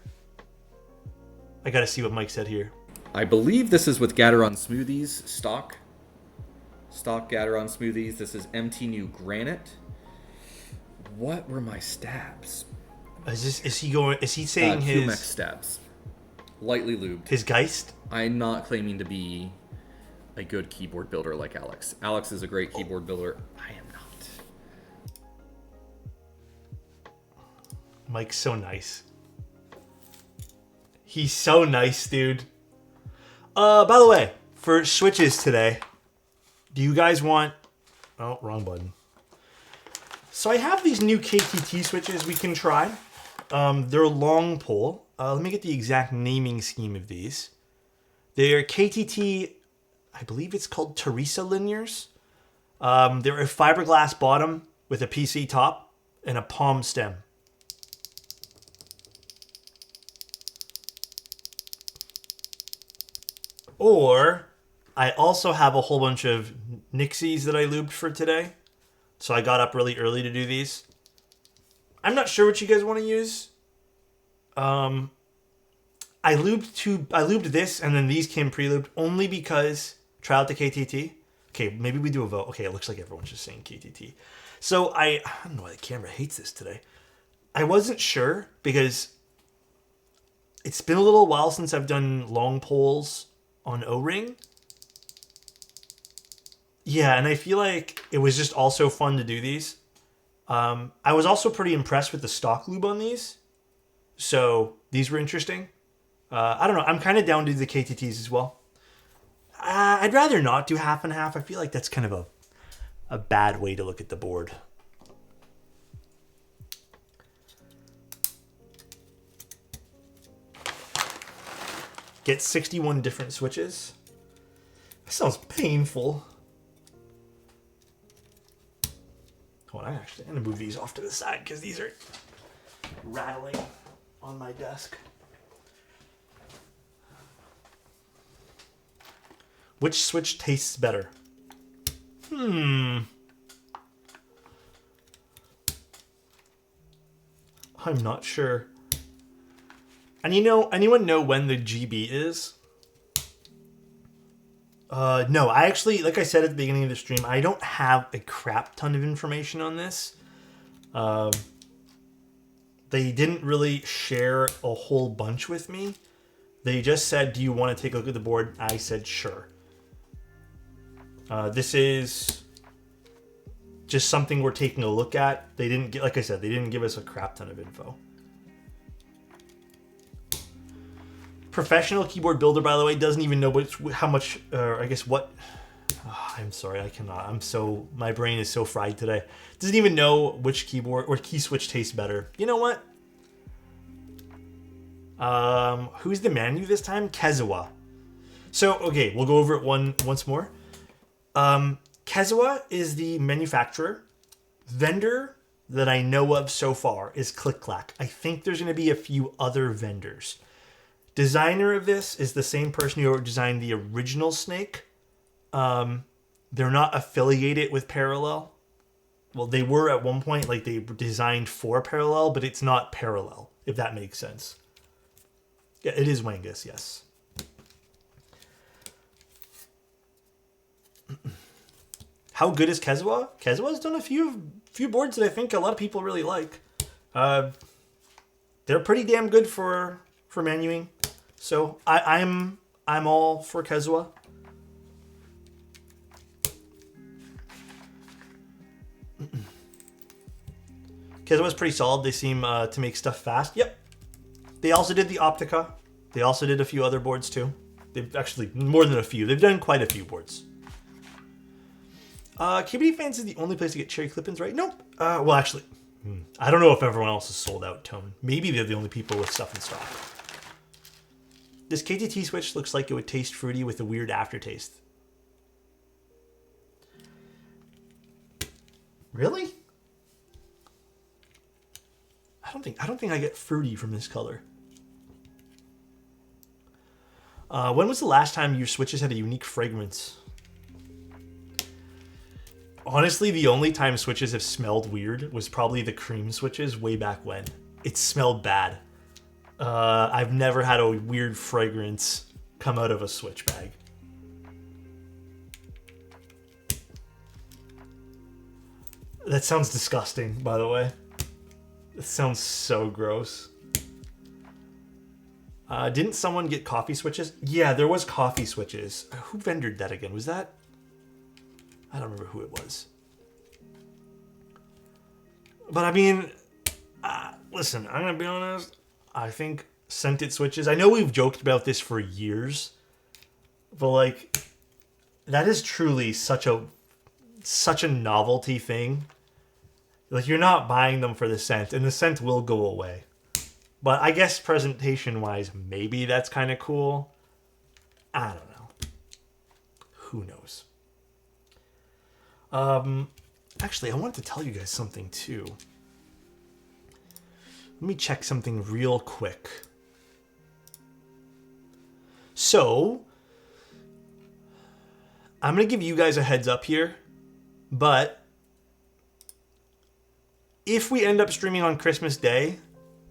I gotta see what Mike said here. I believe this is with Gateron Smoothies, stock Gateron Smoothies. This is MT New Granite. What were my stabs? Is he saying his... QMX stabs. Lightly lubed. His Geist? I'm not claiming to be a good keyboard builder like Alex. Alex is a great keyboard builder. I am not. Mike's so nice. He's so nice, dude. By the way, for switches today, do you guys want... Oh, wrong button. So I have these new KTT switches we can try. They're long pole. Let me get the exact naming scheme of these. They're KTT, I believe it's called Teresa linears. They're a fiberglass bottom with a PC top and a palm stem. Or I also have a whole bunch of Nixies that I lubed for today. So I got up really early to do these. I'm not sure what you guys want to use. I lubed this, and then these came pre-lubed only because try out the KTT. Okay, maybe we do a vote. Okay, it looks like everyone's just saying KTT. So I don't know why the camera hates this today. I wasn't sure because it's been a little while since I've done long poles on O-ring. Yeah, and I feel like it was just also fun to do these. I was also pretty impressed with the stock lube on these. So these were interesting. I don't know. I'm kind of down to do the KTTs as well. I'd rather not do half and half. I feel like that's kind of a bad way to look at the board. Get 61 different switches. That sounds painful. Hold on, I'm going to move these off to the side because these are rattling on my desk. Which switch tastes better? I'm not sure. And anyone know when the GB is? No, I actually, like I said at the beginning of the stream, I don't have a crap ton of information on this. They didn't really share a whole bunch with me. They just said, do you want to take a look at the board? I said, sure. This is just something we're taking a look at. They didn't get, like I said, they didn't give us a crap ton of info. Professional keyboard builder, by the way, doesn't even know how much, I guess what I'm sorry, I cannot. My brain is so fried today. Doesn't even know which keyboard or key switch tastes better. You know what? Who's the menu this time? Kazuwa. So, okay, we'll go over it once more. Kazuwa is the manufacturer. Vendor that I know of so far is Click Clack. I think there's going to be a few other vendors. Designer of this is the same person who designed the original Snake. They're not affiliated with Parallel. Well, they were at one point, like they were designed for Parallel, but it's not Parallel, if that makes sense. Yeah, it is Wangus, yes. How good is Kazuwa? Kazuwa's done a few boards that I think a lot of people really like. They're pretty damn good for manuing. So I'm all for Kazuwa. Kazua's pretty solid. They seem to make stuff fast. Yep. They also did the Optica. They also did a few other boards too. They've actually more than a few. They've done quite a few boards. KBD Fans is the only place to get cherry clip-ins, right? Nope. Well, actually, I don't know if everyone else is sold out, Tone. Maybe they're the only people with stuff in stock. This KTT switch looks like it would taste fruity with a weird aftertaste. Really? I don't think I get fruity from this color. When was the last time your switches had a unique fragrance? Honestly, the only time switches have smelled weird was probably the cream switches way back when. It smelled bad. I've never had a weird fragrance come out of a switch bag. That sounds disgusting, by the way. It sounds so gross. Didn't someone get coffee switches? Yeah, there was coffee switches. Who vendored that again? Was that... I don't remember who it was. But I mean, listen, I'm going to be honest. I think scented switches... I know we've joked about this for years. But like, that is truly such a novelty thing. Like, you're not buying them for the scent, and the scent will go away. But I guess presentation-wise, maybe that's kind of cool. I don't know. Who knows? Actually, I wanted to tell you guys something, too. Let me check something real quick. So, I'm going to give you guys a heads up here, but if we end up streaming on Christmas Day,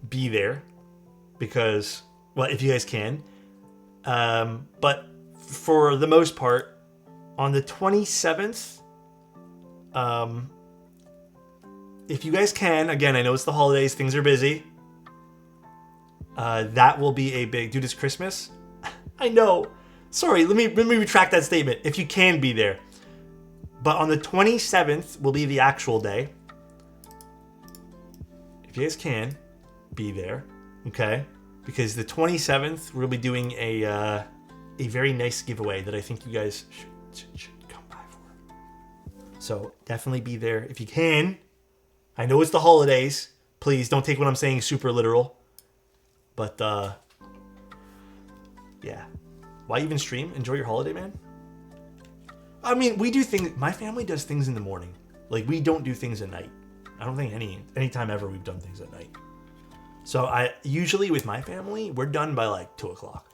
be there, because, well, if you guys can. But for the most part, on the 27th, if you guys can, again, I know it's the holidays, things are busy. That will be a big... Dude, it's Christmas? I know. Sorry, let me retract that statement. If you can be there. But on the 27th will be the actual day. If you guys can, be there, okay? Because the 27th, we'll be doing a very nice giveaway that I think you guys should come by for. So definitely be there if you can. I know it's the holidays. Please don't take what I'm saying super literal. But, yeah. Why even stream? Enjoy your holiday, man. I mean, we do things... My family does things in the morning. Like, we don't do things at night. I don't think any time ever we've done things at night. So I usually with my family, we're done by like 2 o'clock.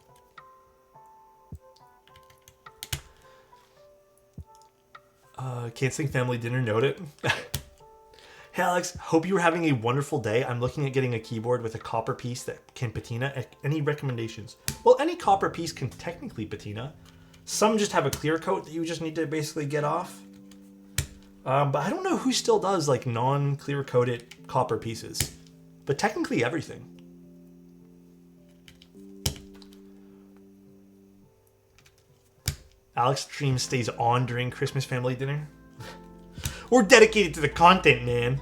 Canceling family dinner, noted. Hey Alex, hope you were having a wonderful day. I'm looking at getting a keyboard with a copper piece that can patina. Any recommendations? Well, any copper piece can technically patina. Some just have a clear coat that you just need to basically get off. But I don't know who still does like non-clear coated copper pieces. But technically everything. Alex stream stays on during Christmas family dinner. We're dedicated to the content, man.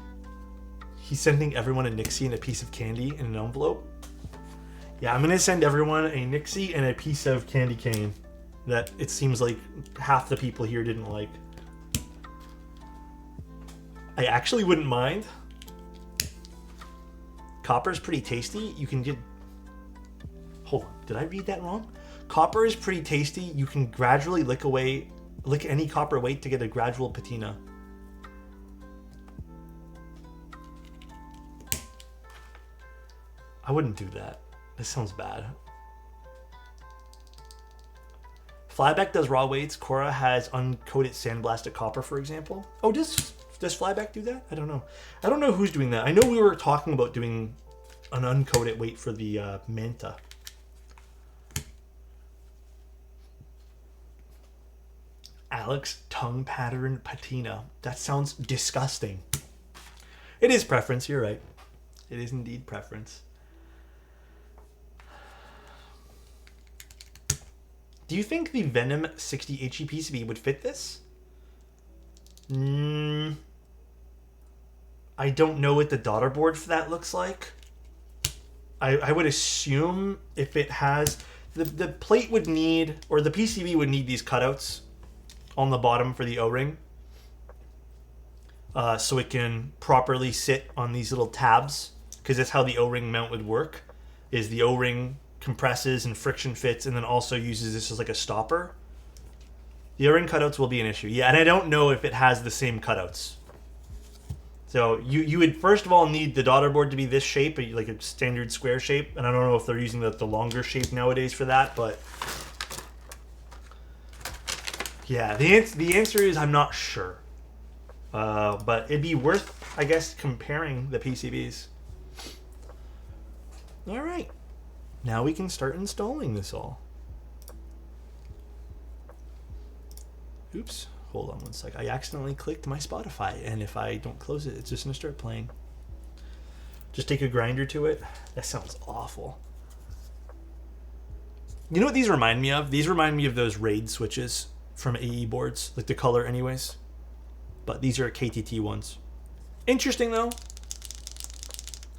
He's sending everyone a Nixie and a piece of candy in an envelope. Yeah, I'm going to send everyone a Nixie and a piece of candy cane. that it seems like half the people here didn't like. I actually wouldn't mind. Copper is pretty tasty. You can get... Hold on, did I read that wrong? Copper is pretty tasty. You can gradually lick any copper weight to get a gradual patina. I wouldn't do that. This sounds bad. Flyback does raw weights. Cora has uncoated sandblasted copper, for example. Oh, does Flyback do that? I don't know. I don't know who's doing that. I know we were talking about doing an uncoated weight for the Manta. Alex, tongue pattern patina. That sounds disgusting. It is preference, you're right. It is indeed preference. Do you think the Venom 60 HE PCB would fit this? I don't know what the daughter board for that looks like. I would assume if it has... The plate would need, or the PCB would need these cutouts on the bottom for the O-ring. So it can properly sit on these little tabs. Because that's how the O-ring mount would work. Is the O-ring compresses and friction fits and then also uses this as like a stopper. The O-ring cutouts will be an issue. Yeah, and I don't know if it has the same cutouts. So you would first of all need the daughter board to be this shape, like a standard square shape. And I don't know if they're using the longer shape nowadays for that, but yeah, the answer is I'm not sure. But it'd be worth, I guess, comparing the PCBs. All right. Now we can start installing this all. Oops, hold on one sec. I accidentally clicked my Spotify, and if I don't close it, it's just gonna start playing. Just take a grinder to it. That sounds awful. You know what these remind me of? These remind me of those RAID switches from AE boards, like the color anyways. But these are KTT ones. Interesting though.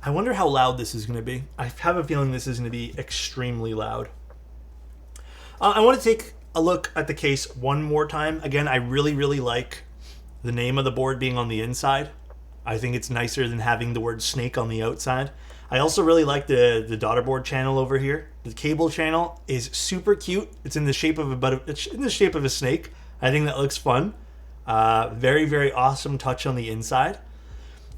I wonder how loud this is going to be. I have a feeling this is going to be extremely loud. I want to take a look at the case one more time. Again, I really, really like the name of the board being on the inside. I think it's nicer than having the word snake on the outside. I also really like the daughter board channel over here. The cable channel is super cute. It's in the shape of a snake. I think that looks fun. Very, very awesome touch on the inside.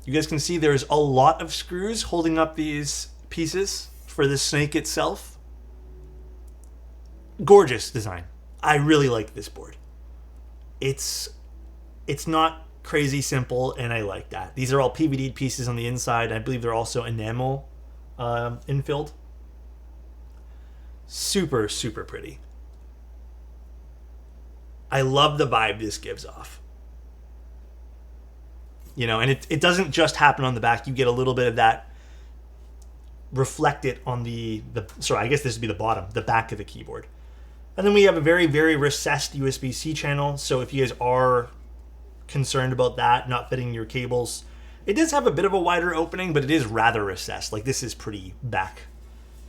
You guys can see there's a lot of screws holding up these pieces for the snake itself. Gorgeous design. I really like this board. It's not crazy simple, and I like that. These are all PVD'd pieces on the inside. I believe they're also enamel infilled. Super, super pretty. I love the vibe this gives off. You know, and it doesn't just happen on the back. You get a little bit of that reflected on sorry, I guess this would be the bottom, the back of the keyboard. And then we have a very, very recessed USB-C channel. So if you guys are concerned about that not fitting your cables, it does have a bit of a wider opening, but it is rather recessed. Like this is pretty back.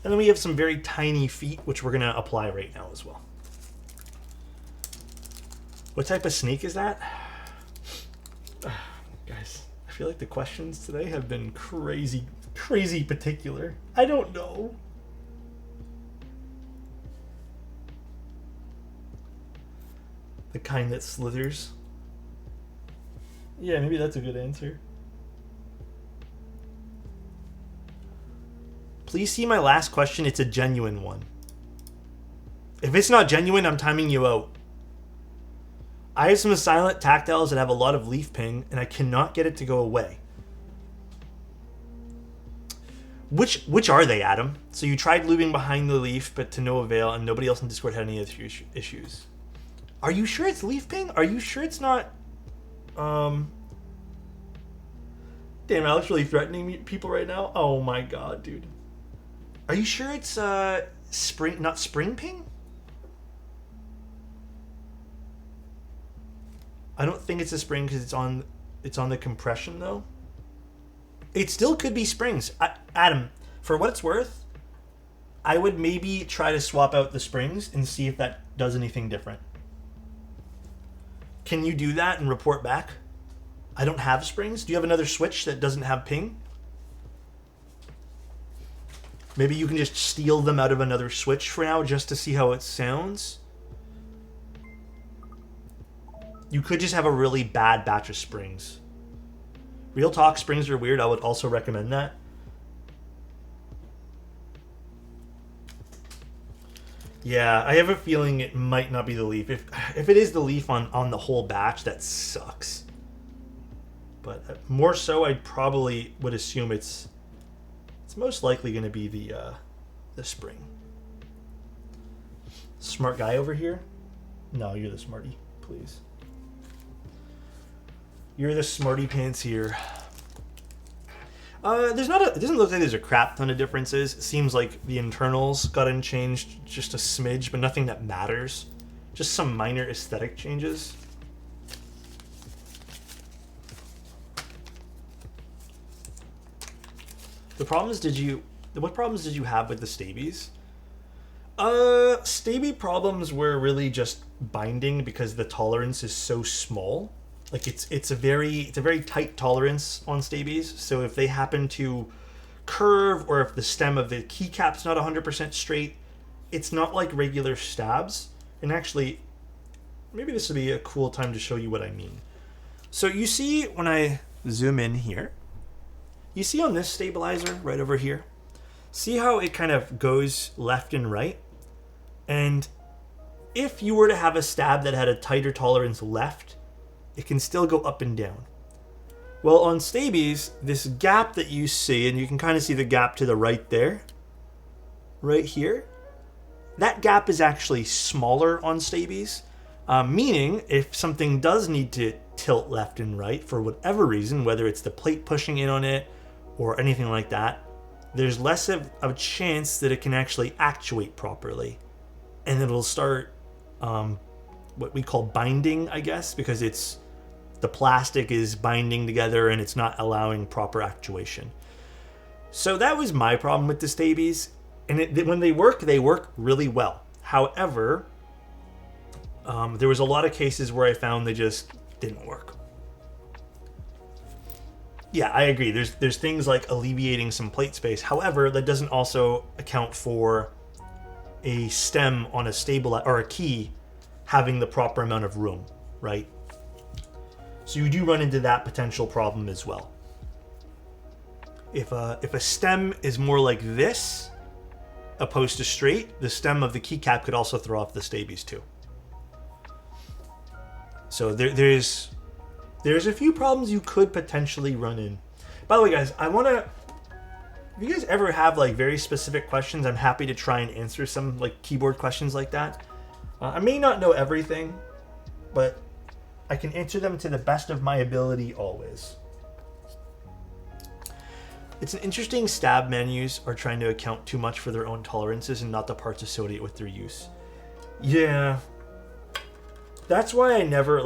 And then we have some very tiny feet, which we're going to apply right now as well. What type of snake is that? Guys, I feel like the questions today have been crazy, crazy particular. I don't know. The kind that slithers. Yeah, maybe that's a good answer. Please see my last question. It's a genuine one. If it's not genuine, I'm timing you out. I have some silent tactiles that have a lot of leaf ping, and I cannot get it to go away. Which are they, Adam? So you tried lubing behind the leaf, but to no avail, and nobody else in Discord had any issues. Are you sure it's leaf ping? Are you sure it's not... Damn, Alex really threatening people right now? Oh my god, dude. Are you sure it's not spring ping? I don't think it's a spring because it's on the compression though. It still could be springs. Adam, for what it's worth, I would maybe try to swap out the springs and see if that does anything different. Can you do that and report back? I don't have springs. Do you have another switch that doesn't have ping? Maybe you can just steal them out of another switch for now just to see how it sounds. You could just have a really bad batch of springs. Real talk, springs are weird. I would also recommend that. Yeah, I have a feeling it might not be the leaf. If it is the leaf on the whole batch, that sucks. But more so, I probably would assume it's most likely going to be the spring. Smart guy over here? No, you're the smarty, please. You're the smarty pants here. It doesn't look like there's a crap ton of differences. It seems like the internals got unchanged just a smidge, but nothing that matters. Just some minor aesthetic changes. What problems did you have with the stabies? Stabie problems were really just binding because the tolerance is so small. Like it's a very tight tolerance on stabies. So if they happen to curve, or if the stem of the keycap's not 100% straight, it's not like regular stabs. And actually, maybe this would be a cool time to show you what I mean. So you see when I zoom in here, you see on this stabilizer right over here, see how it kind of goes left and right? And if you were to have a stab that had a tighter tolerance left, it can still go up and down. Well, on stabies, this gap that you see, and you can kind of see the gap to the right there, right here, that gap is actually smaller on stabies, meaning if something does need to tilt left and right for whatever reason, whether it's the plate pushing in on it or anything like that, there's less of a chance that it can actually actuate properly. And it'll start what we call binding, I guess, because the plastic is binding together and it's not allowing proper actuation. So that was my problem with the stabies. And when they work really well. However, there was a lot of cases where I found they just didn't work. Yeah, I agree. There's things like alleviating some plate space. However, that doesn't also account for a stem on a stabilizer or a key having the proper amount of room, right? So you do run into that potential problem as well. If a stem is more like this, opposed to straight, the stem of the keycap could also throw off the stabies too. So there's a few problems you could potentially run in. By the way, guys, if you guys ever have like very specific questions, I'm happy to try and answer some like keyboard questions like that. I may not know everything, but I can answer them to the best of my ability always. It's an interesting stab menus are trying to account too much for their own tolerances and not the parts associated with their use. Yeah. That's why I never,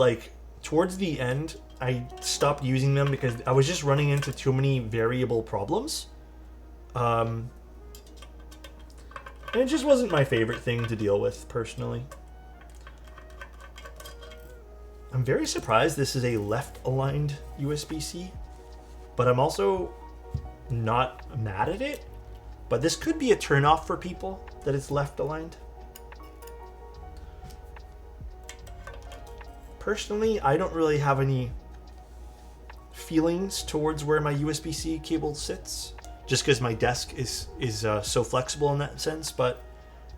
towards the end, I stopped using them because I was just running into too many variable problems. And it just wasn't my favorite thing to deal with, personally. I'm very surprised this is a left-aligned USB-C, but I'm also not mad at it. But this could be a turn-off for people, that it's left-aligned. Personally, I don't really have any feelings towards where my USB-C cable sits, just because my desk is so flexible in that sense, but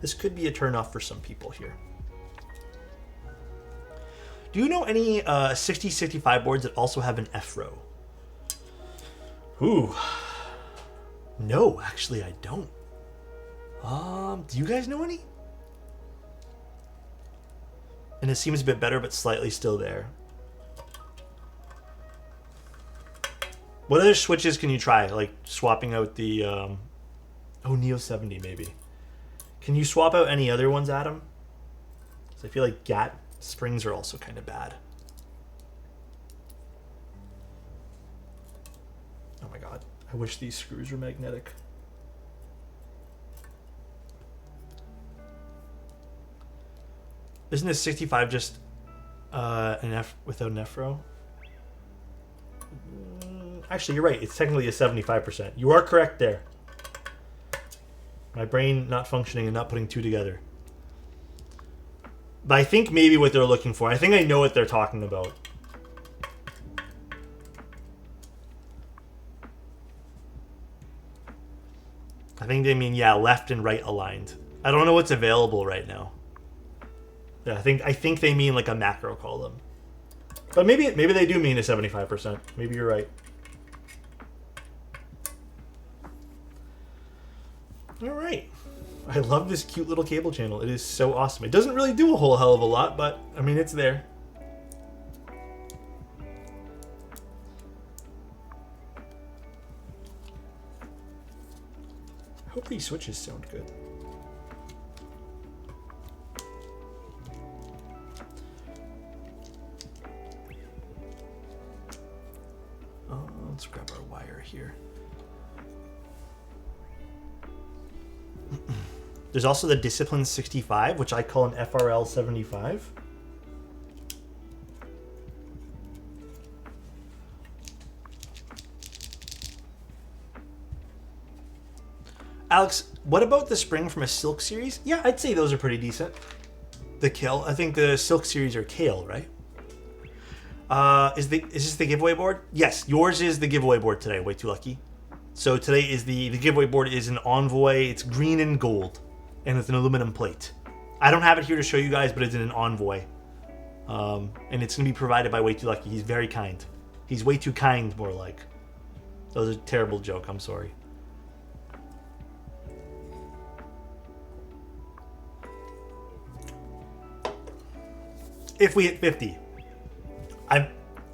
this could be a turn-off for some people here. Do you know any 6065 boards that also have an F-row? Ooh. No, actually I don't. Do you guys know any? And it seems a bit better, but slightly still there. What other switches can you try? Like swapping out the Neo 70 maybe. Can you swap out any other ones, Adam? Because I feel like GAT springs are also kind of bad. Oh my god. I wish these screws were magnetic. Isn't this 65 just an F without an F row? Actually, you're right. It's technically a 75%. You are correct there. My brain not functioning and not putting two together. But I think maybe what they're looking for. I think I know what they're talking about. I think they mean, yeah, left and right aligned. I don't know what's available right now. Yeah, I think they mean like a macro column. But maybe they do mean a 75%. Maybe you're right. All right. I love this cute little cable channel. It is so awesome. It doesn't really do a whole hell of a lot, but I mean, it's there. I hope these switches sound good. Let's grab our wire here. There's also the Discipline 65, which I call an FRL 75. Alex, what about the spring from a Silk series? Yeah, I'd say those are pretty decent. The Kill. I think the Silk series are Kale, right? Is this the giveaway board? Yes, yours is the giveaway board today. Way too lucky. So today is the giveaway board is an Envoy. It's green and gold, and it's an aluminum plate. I don't have it here to show you guys, but it's in an Envoy, and it's gonna be provided by Way Too Lucky. He's very kind. He's way too kind, more like. That was a terrible joke. I'm sorry. If we hit 50,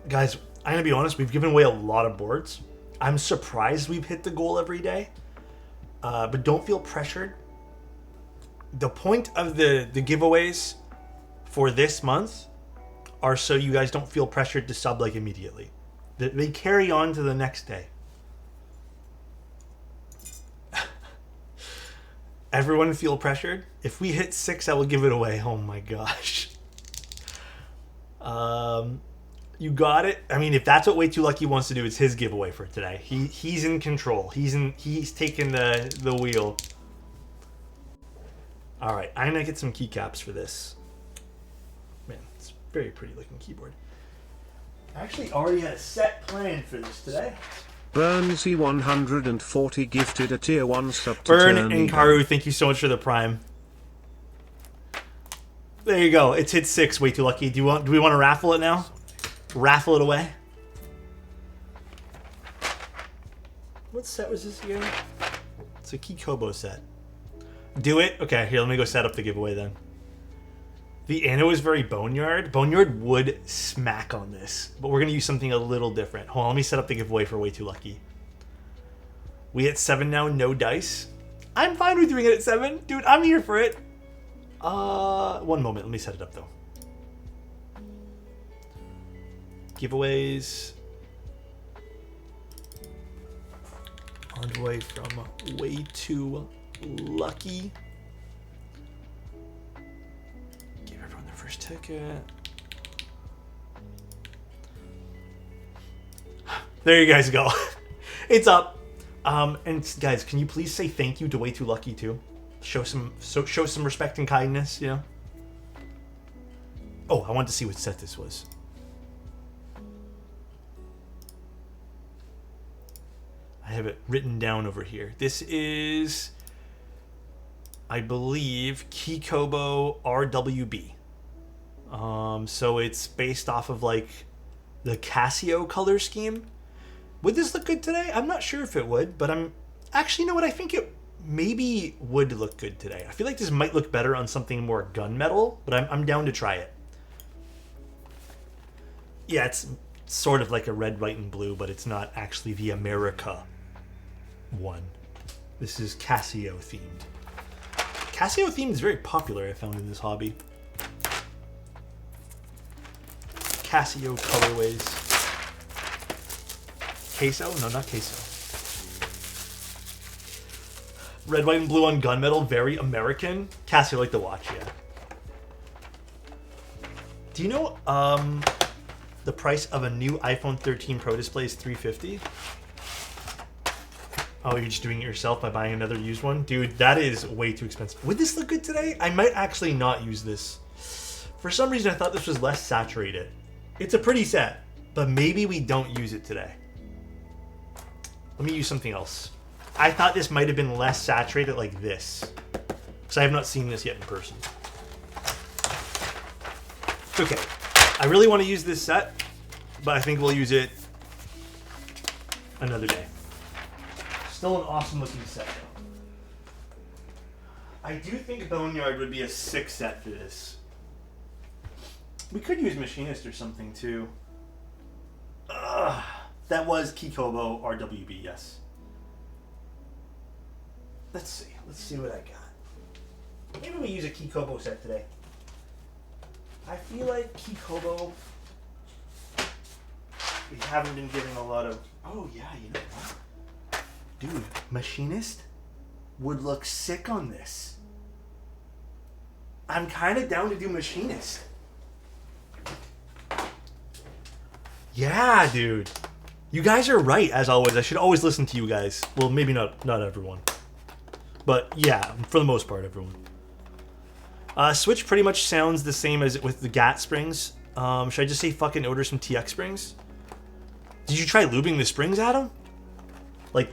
guys, I'm gonna be honest. We've given away a lot of boards. I'm surprised we've hit the goal every day, but don't feel pressured. The point of the giveaways for this month are so you guys don't feel pressured to sub like immediately. They carry on to the next day. Everyone feel pressured? If we hit 6, I will give it away. Oh my gosh. You got it. I mean, if that's what Way Too Lucky wants to do, it's his giveaway for today. He's in control. He's taking the wheel. All right, I'm gonna get some keycaps for this. Man, it's a very pretty looking keyboard. I actually already had a set plan for this today. Burnsy 140 gifted a tier 1 sub to Burn Turn and Karu, thank you so much for the prime. There you go. It's hit 6. Way Too Lucky. Do we want to raffle it now? Raffle it away. What set was this again? It's a Kikobo set. Do it? Okay, here, let me go set up the giveaway then. The Anno is very Boneyard. Boneyard would smack on this, but we're going to use something a little different. Hold on, let me set up the giveaway for Way Too Lucky. We hit 7 now, no dice. I'm fine with doing it at 7. Dude, I'm here for it. One moment, let me set it up though. Giveaways. Envoy from Way Too Lucky. Give everyone their first ticket. There you guys go. It's up. And guys, can you please say thank you to Way Too Lucky too? Show some respect and kindness, you know? Oh, I wanted to see what set this was. I have it written down over here. This is, I believe, Kikobo RWB. So it's based off of like the Casio color scheme. Would this look good today? I'm not sure if it would, but I'm actually, you know what? I think it maybe would look good today. I feel like this might look better on something more gunmetal, but I'm down to try it. Yeah, it's sort of like a red, white, and blue, but it's not actually the America one. This is Casio themed. Casio themed is very popular, I found, in this hobby. Casio colorways. Queso? No, not queso. Red, white, and blue on gunmetal, very American. Casio like the watch, yeah. Do you know the price of a new iPhone 13 Pro display is $350? Oh, you're just doing it yourself by buying another used one? Dude, that is way too expensive. Would this look good today? I might actually not use this. For some reason, I thought this was less saturated. It's a pretty set, but maybe we don't use it today. Let me use something else. I thought this might have been less saturated like this, because I have not seen this yet in person. Okay, I really want to use this set, but I think we'll use it another day. Still an awesome looking set though. I do think Boneyard would be a 6 set for this. We could use Machinist or something too. That was Kikobo RWB, yes. Let's see what I got. Maybe we use a Kikobo set today. I feel like Kikobo, we haven't been getting a lot of, oh yeah, you know what? Dude, Machinist would look sick on this. I'm kind of down to do Machinist. Yeah, dude. You guys are right, as always. I should always listen to you guys. Well, maybe not everyone. But yeah, for the most part, everyone. Switch pretty much sounds the same as with the GAT springs. Should I just say fucking order some TX springs? Did you try lubing the springs, Adam? Like,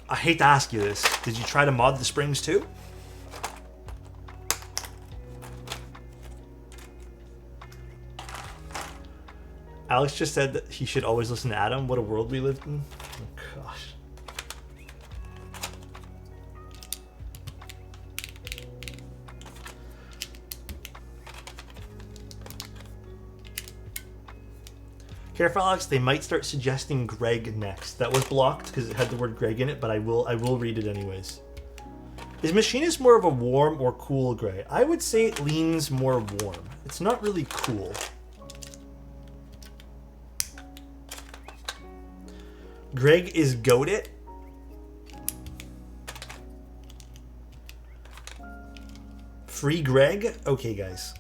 I hate to ask you this. Did you try to mod the springs too? Alex just said that he should always listen to Adam. What a world we lived in. Oh, gosh. Careful, Alex. They might start suggesting Greg next. That was blocked because it had the word Greg in it, but I will read it anyways. Is Machinist more of a warm or cool gray? I would say it leans more warm. It's not really cool. Greg is goated. Free Greg? Okay, guys.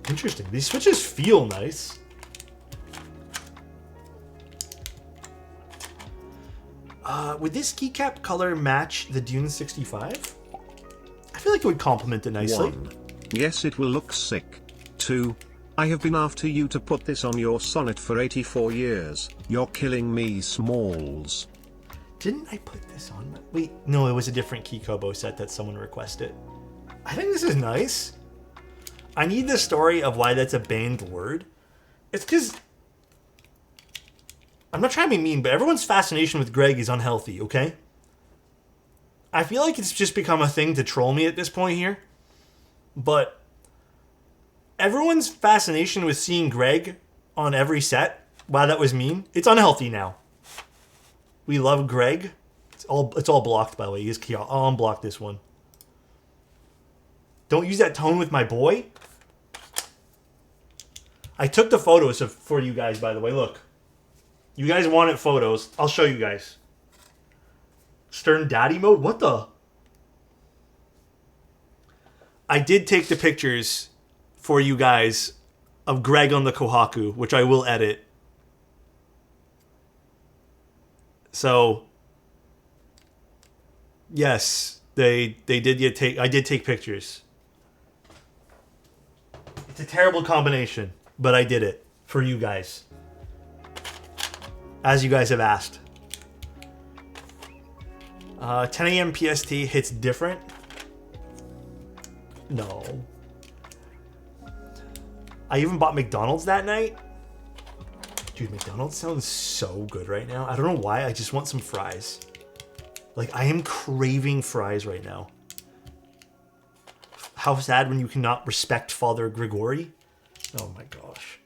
Interesting. These switches feel nice. Would this keycap color match the Dune 65? I feel like it would complement it nicely. 1. Yes, it will look sick. 2. I have been after you to put this on your Sonnet for 84 years. You're killing me, Smalls. Didn't I put this on? Wait, no, it was a different Kikobo set that someone requested. I think this is nice. I need the story of why that's a banned word. It's because... I'm not trying to be mean, but everyone's fascination with Greg is unhealthy, okay? I feel like it's just become a thing to troll me at this point here. But everyone's fascination with seeing Greg on every set, wow, that was mean. It's unhealthy now. We love Greg. It's all blocked, by the way. I'll unblock this one. Don't use that tone with my boy. I took the photos for you guys, by the way. Look. You guys wanted photos. I'll show you guys. Stern Daddy mode? What the? I did take the pictures for you guys of Greg on the Kohaku, which I will edit. So, yes, I did take pictures. It's a terrible combination, but I did it for you guys. As you guys have asked. 10 a.m. PST hits different. No. I even bought McDonald's that night. Dude, McDonald's sounds so good right now. I don't know why. I just want some fries. Like, I am craving fries right now. How sad when you cannot respect Father Grigori. Oh my gosh.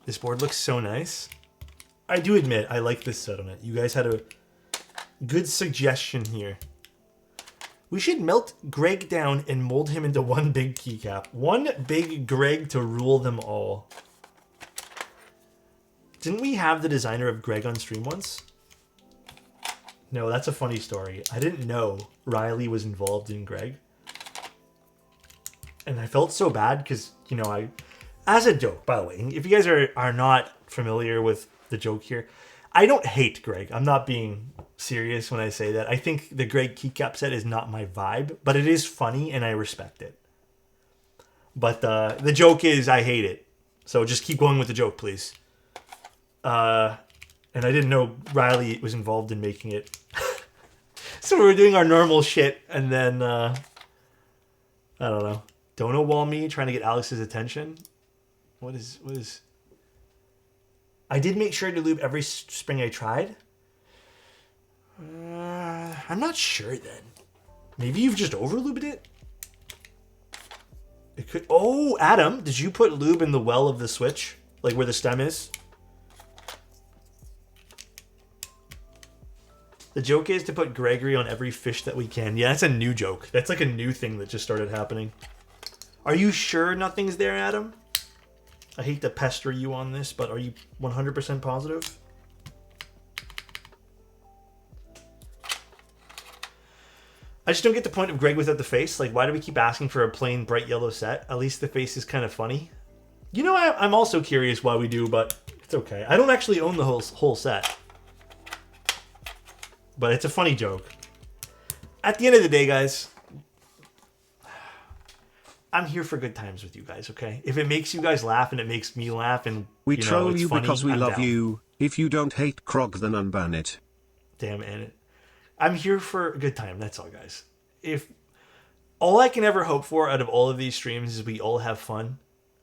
This board looks so nice. I do admit I like this settlement. You guys had a good suggestion here. We should melt Greg down and mold him into one big keycap. One big Greg to rule them all. Didn't we have the designer of Greg on stream once? No, that's a funny story. I didn't know Riley was involved in Greg. And I felt so bad because, you know, as a joke, by the way, if you guys are not familiar with the joke here, I don't hate Greg. I'm not being serious when I say that. I think the Greg keycap set is not my vibe, but it is funny and I respect it. But the joke is I hate it. So just keep going with the joke, please. And I didn't know Riley was involved in making it. So we were doing our normal shit, and then, I don't know. Dono wall me, trying to get Alex's attention. What is... I did make sure to lube every spring I tried. I'm not sure then. Maybe you've just over-lubed it? It could... Oh, Adam, did you put lube in the well of the switch? Like where the stem is? The joke is to put Gregory on every fish that we can. Yeah, that's a new joke. That's like a new thing that just started happening. Are you sure nothing's there, Adam? I hate to pester you on this, but are you 100% positive? I just don't get the point of Greg without the face. Like, why do we keep asking for a plain bright yellow set? At least the face is kind of funny. You know, I'm also curious why we do, but it's okay. I don't actually own the whole set. But it's a funny joke. At the end of the day, guys, I'm here for good times with you guys, okay? If it makes you guys laugh and it makes me laugh and we troll you funny, because we I'm love down. you. If you don't hate Krog, then unban it. Damn it. I'm here for a good time. That's all, guys. If all I can ever hope for out of all of these streams is we all have fun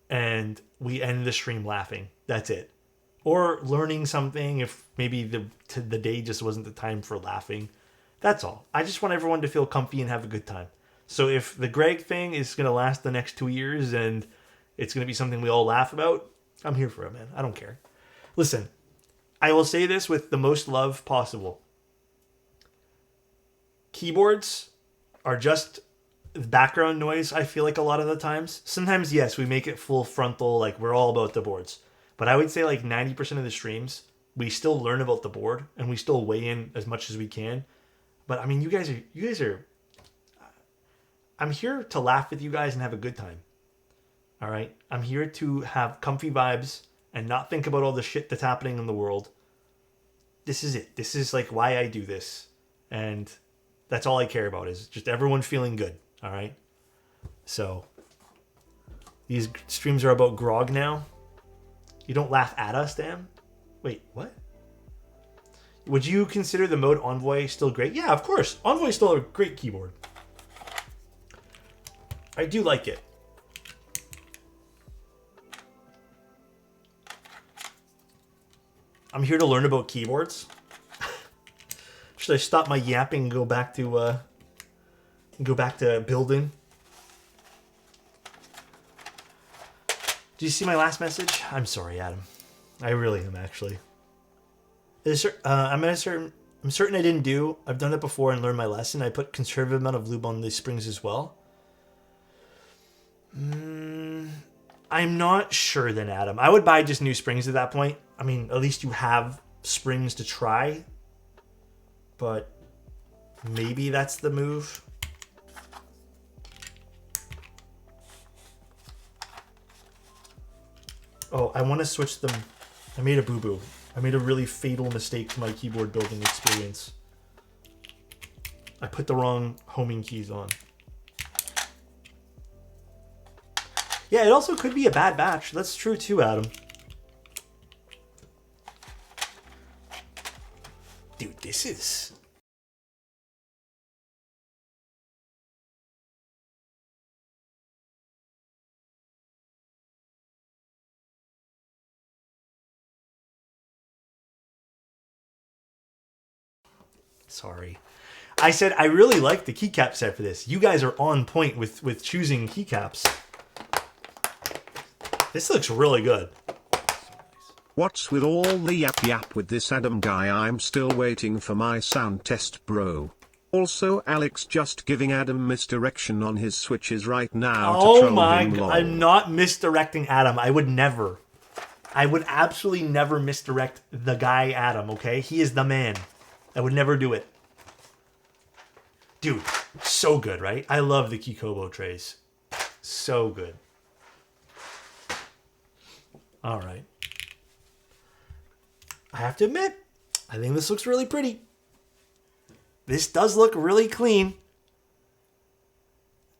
and we end the stream laughing. That's it. Or learning something if maybe the day just wasn't the time for laughing. That's all. I just want everyone to feel comfy and have a good time. So if the Greg thing is going to last the next 2 years and it's going to be something we all laugh about, I'm here for it, man. I don't care. Listen, I will say this with the most love possible. Keyboards are just background noise, I feel like a lot of the times. Sometimes, yes, we make it full frontal, like we're all about the boards. But I would say like 90% of the streams, we still learn about the board and we still weigh in as much as we can. But I mean, you guys are, I'm here to laugh with you guys and have a good time. All right. I'm here to have comfy vibes and not think about all the shit that's happening in the world. This is it. This is like why I do this. And that's all I care about is just everyone feeling good. All right. So these streams are about grog now. You don't laugh at us, damn? Wait, what? Would you consider the mode Envoy still great? Yeah, of course. Envoy's still a great keyboard. I do like it. I'm here to learn about keyboards. Should I stop my yapping and go back to building? Do you see my last message? I'm sorry, Adam. I really am, actually. I'm certain I didn't do. I've done it before and learned my lesson. I put conservative amount of lube on the springs as well. I'm not sure then, Adam. I would buy just new springs at that point. I mean, at least you have springs to try. But maybe that's the move. Oh, I want to switch them. I made a boo-boo. I made a really fatal mistake to my keyboard building experience. I put the wrong homing keys on. Yeah, it also could be a bad batch. That's true too, Adam. Dude, this is... Sorry. I said I really like the keycap set for this. You guys are on point with choosing keycaps. This looks really good. What's with all the yap with this Adam guy? I'm still waiting for my sound test, bro. Also, Alex just giving Adam misdirection on his switches right now to troll him. God. I'm not misdirecting Adam. I would never. I would absolutely never misdirect the guy Adam, okay? He is the man. I would never do it. Dude, so good, right? I love the Kikobo trays. So good. All right. I have to admit, I think this looks really pretty. This does look really clean.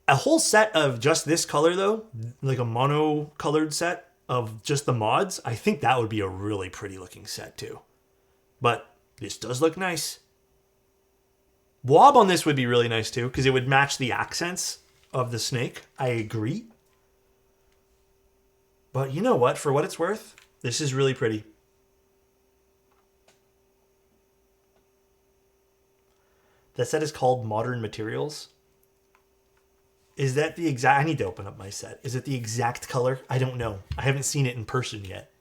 A whole set of just this color, though, like a mono-colored set of just the mods, I think that would be a really pretty looking set, too. But this does look nice. Wob on this would be really nice, too, because it would match the accents of the snake. I agree. But you know what? For what it's worth, this is really pretty. That set is called Modern Materials. Is that the exact... I need to open up my set. Is it the exact color? I don't know. I haven't seen it in person yet.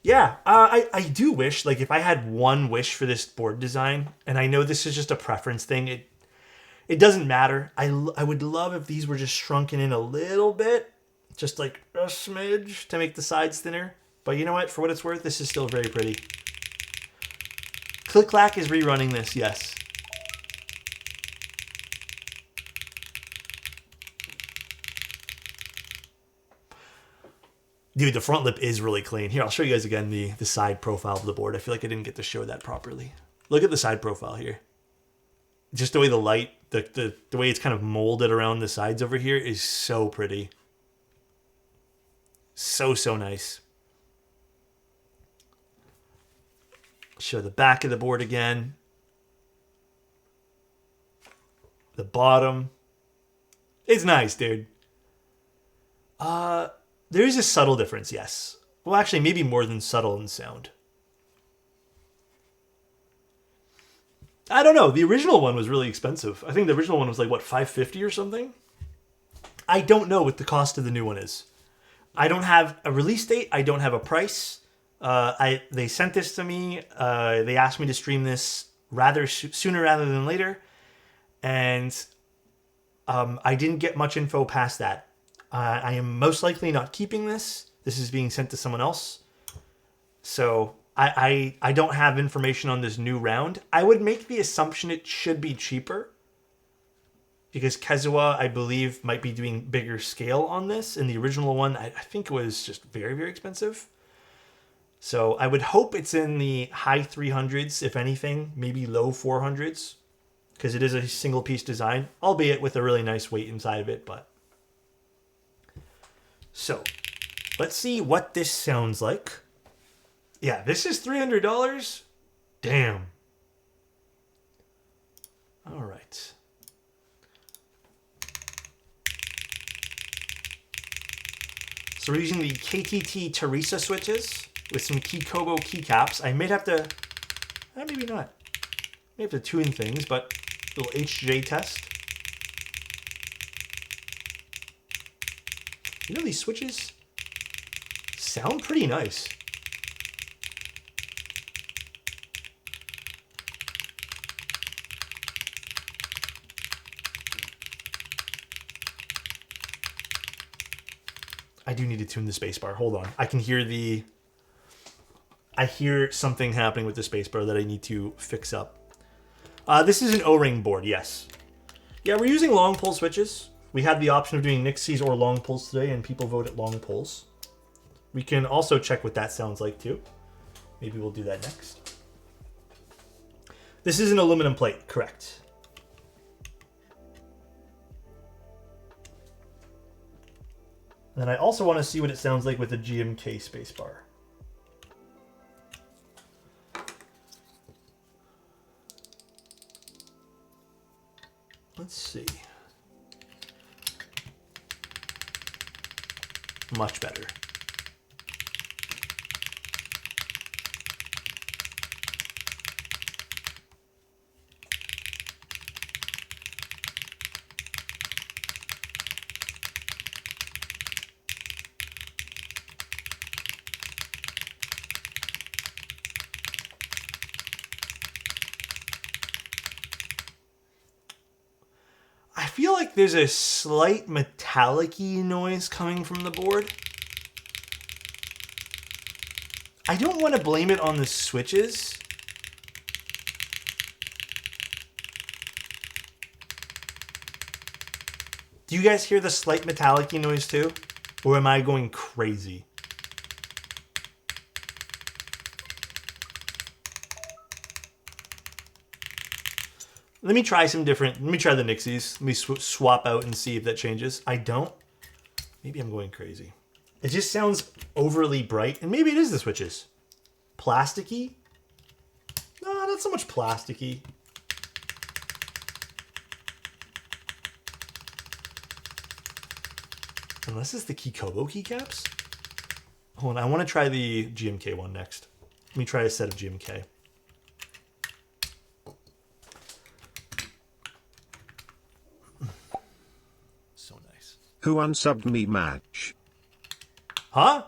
Yeah, I do wish, like, if I had one wish for this board design, and I know this is just a preference thing, it doesn't matter. I would love if these were just shrunken in a little bit, just like a smidge to make the sides thinner. But you know what? For what it's worth, this is still very pretty. Click Clack is rerunning this, yes. Dude, the front lip is really clean. Here, I'll show you guys again the side profile of the board. I feel like I didn't get to show that properly. Look at the side profile here. Just the way the light, the way it's kind of molded around the sides over here is so pretty. So nice. Show the back of the board again. The bottom. It's nice, dude. There is a subtle difference, yes. Well, actually, maybe more than subtle in sound. I don't know. The original one was really expensive. I think the original one was like, what, $550 or something? I don't know what the cost of the new one is. I don't have a release date. I don't have a price. They sent this to me. They asked me to stream this sooner rather than later. And I didn't get much info past that. I am most likely not keeping this. This is being sent to someone else. So I don't have information on this new round. I would make the assumption it should be cheaper. Because Kazuha, I believe, might be doing bigger scale on this. And the original one, I think it was just very, very expensive. So I would hope it's in the high 300s, if anything. Maybe low 400s. Because it is a single piece design. Albeit with a really nice weight inside of it, but... So, let's see what this sounds like. Yeah, this is $300? Damn. All right. So we're using the KTT Teresa switches with some Kikobo keycaps. I may have to... maybe not. May have to tune things, but a little HJ test. You know, these switches sound pretty nice. I do need to tune the spacebar. Hold on. I can hear I hear something happening with the spacebar that I need to fix up. This is an O-ring board, yes. Yeah, we're using long pull switches. We had the option of doing Nixies or long pulls today, and people voted long pulls. We can also check what that sounds like, too. Maybe we'll do that next. This is an aluminum plate, correct. And I also want to see what it sounds like with the GMK spacebar. Let's see. Much better. feel like there's a slight metallic-y noise coming from the board. I don't want to blame it on the switches. Do you guys hear the slight metallic-y noise too? Or am I going crazy? Let me try some different... Let me try the Nixies. Let me swap out and see if that changes. I don't. Maybe I'm going crazy. It just sounds overly bright. And maybe it is the switches. Plasticky? No, not so much plasticky. Unless it's the Kikobo keycaps? Hold on, I want to try the GMK one next. Let me try a set of GMK. So nice. Who unsubbed me match? Huh?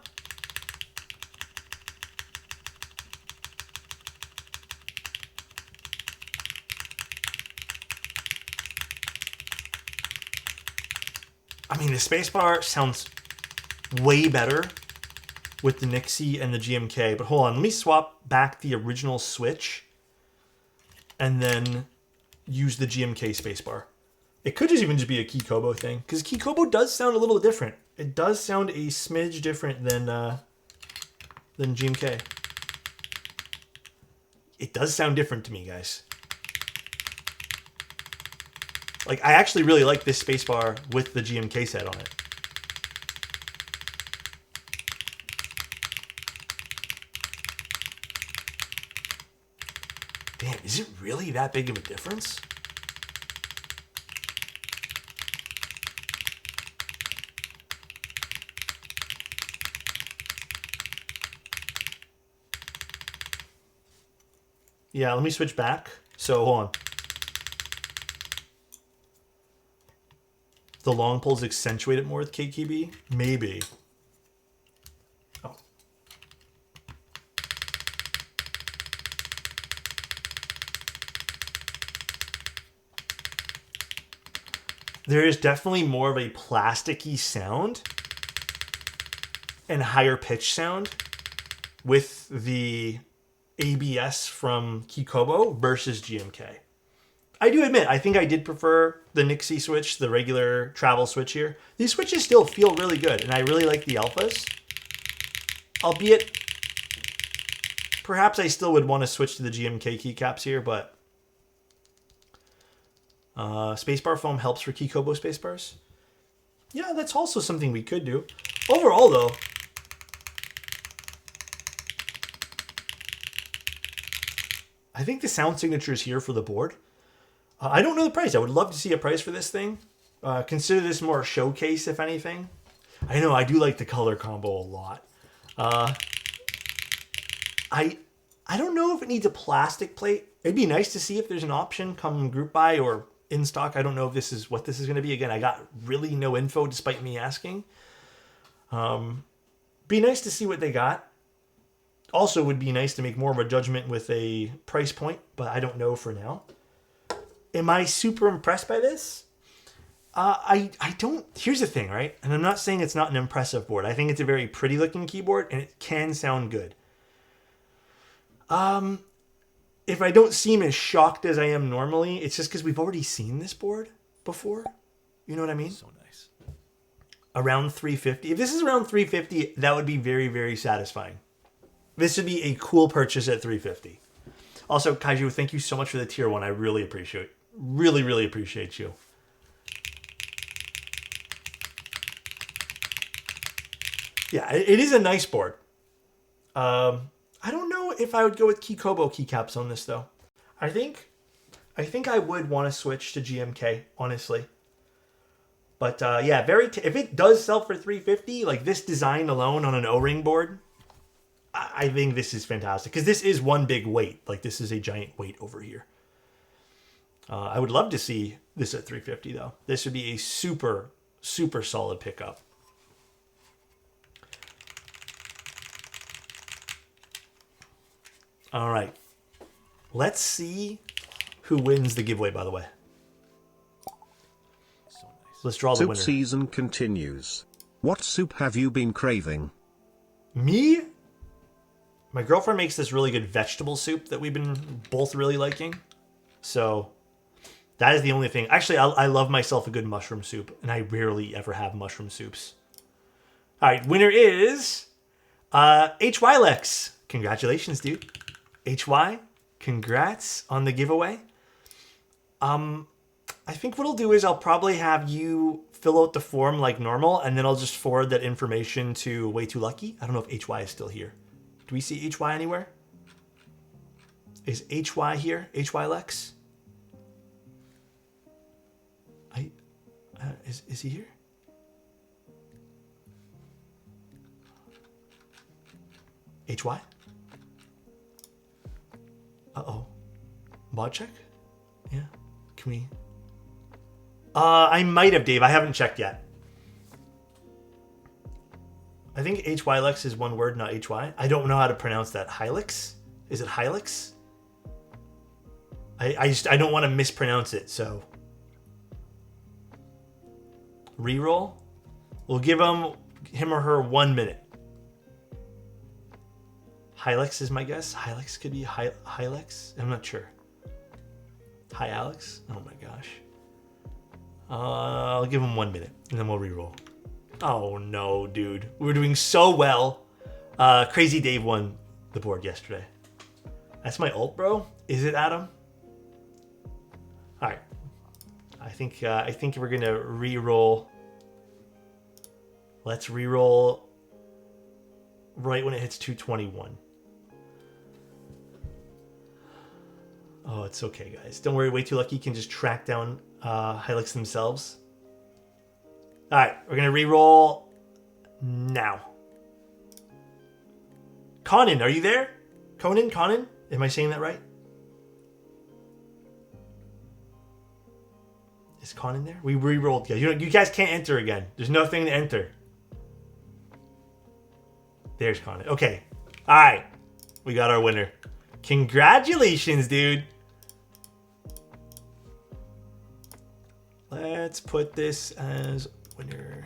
I mean, the spacebar sounds way better with the Nixie and the GMK. But hold on, let me swap back the original Switch and then use the GMK spacebar. It could just even be a Kikobo thing, because Kikobo does sound a little different. It does sound a smidge different than GMK. It does sound different to me, guys. Like, I actually really like this spacebar with the GMK set on it. Damn, is it really that big of a difference? Yeah, let me switch back. So, hold on. The long pulls accentuate it more with KKB? Maybe. Oh. There is definitely more of a plasticky sound and higher pitch sound with the ABS from Kikobo versus GMK. I do admit, I think I did prefer the Nixie switch, the regular travel switch here. These switches still feel really good, and I really like the alphas. Albeit, perhaps I still would want to switch to the GMK keycaps here, but spacebar foam helps for Kikobo spacebars. Yeah, that's also something we could do. Overall, though, I think the sound signature is here for the board. I don't know the price. I would love to see a price for this thing. Consider this more a showcase, if anything. I know, I do like the color combo a lot. I don't know if it needs a plastic plate. It'd be nice to see if there's an option come group buy or in stock. I don't know if this is what this is going to be. Again, I got really no info despite me asking. Be nice to see what they got. Also would be nice to make more of a judgment with a price point, but I don't know for now. Am I super impressed by this? I don't... Here's the thing, right? And I'm not saying it's not an impressive board. I think it's a very pretty looking keyboard, and it can sound good. If I don't seem as shocked as I am normally, it's just because we've already seen this board before. You know what I mean? So nice. Around 350. If this is around 350, that would be very, very satisfying. This would be a cool purchase at 350. Also, Kaiju, thank you so much for the tier 1. I really appreciate it. Really, really appreciate you. Yeah, it is a nice board. I don't know if I would go with Kikobo keycaps on this, though. I think I would want to switch to GMK, honestly. But yeah, if it does sell for 350, like this design alone on an O-ring board, I think this is fantastic. Because this is one big weight. Like, this is a giant weight over here. I would love to see this at 350, though. This would be a super, super solid pickup. All right. Let's see who wins the giveaway, by the way. let's draw the Soup winner. season continues. What soup have you been craving? Me? My girlfriend makes this really good vegetable soup that we've been both really liking. So that is the only thing. Actually, I love myself a good mushroom soup, and I rarely ever have mushroom soups. All right, winner is HYLEX. Congratulations, dude. HY, congrats on the giveaway. I think what I'll do is I'll probably have you fill out the form like normal, and then I'll just forward that information to Way Too Lucky. I don't know if HY is still here. Do we see HY anywhere? Is HY here? HYLEX? Is he here? HY? Uh-oh. Mod check? Yeah. Can we... I might have, Dave. I haven't checked yet. I think HYLEX is one word, not HY. I don't know how to pronounce that. Hylix? Is it Hylix? I don't want to mispronounce it, so... Reroll? We'll give him or her 1 minute. Hylix is my guess. Hylix could be Hylix. I'm not sure. Hi, Alex. Oh my gosh. I'll give him 1 minute, and then we'll reroll. Oh no, dude. We were doing so well. Crazy Dave won the board yesterday. That's my ult, bro? Is it, Adam? Alright. I think we're gonna reroll. Let's reroll right when it hits 221. Oh, it's okay, guys. Don't worry, Way Too Lucky can just track down Hylix themselves. Alright, we're gonna reroll now. Conan, are you there? Conan? Am I saying that right? Is Conan there? We re-rolled, guys. You guys can't enter again. There's nothing to enter. There's Conan. Okay. Alright. We got our winner. Congratulations, dude. Let's put this as winner.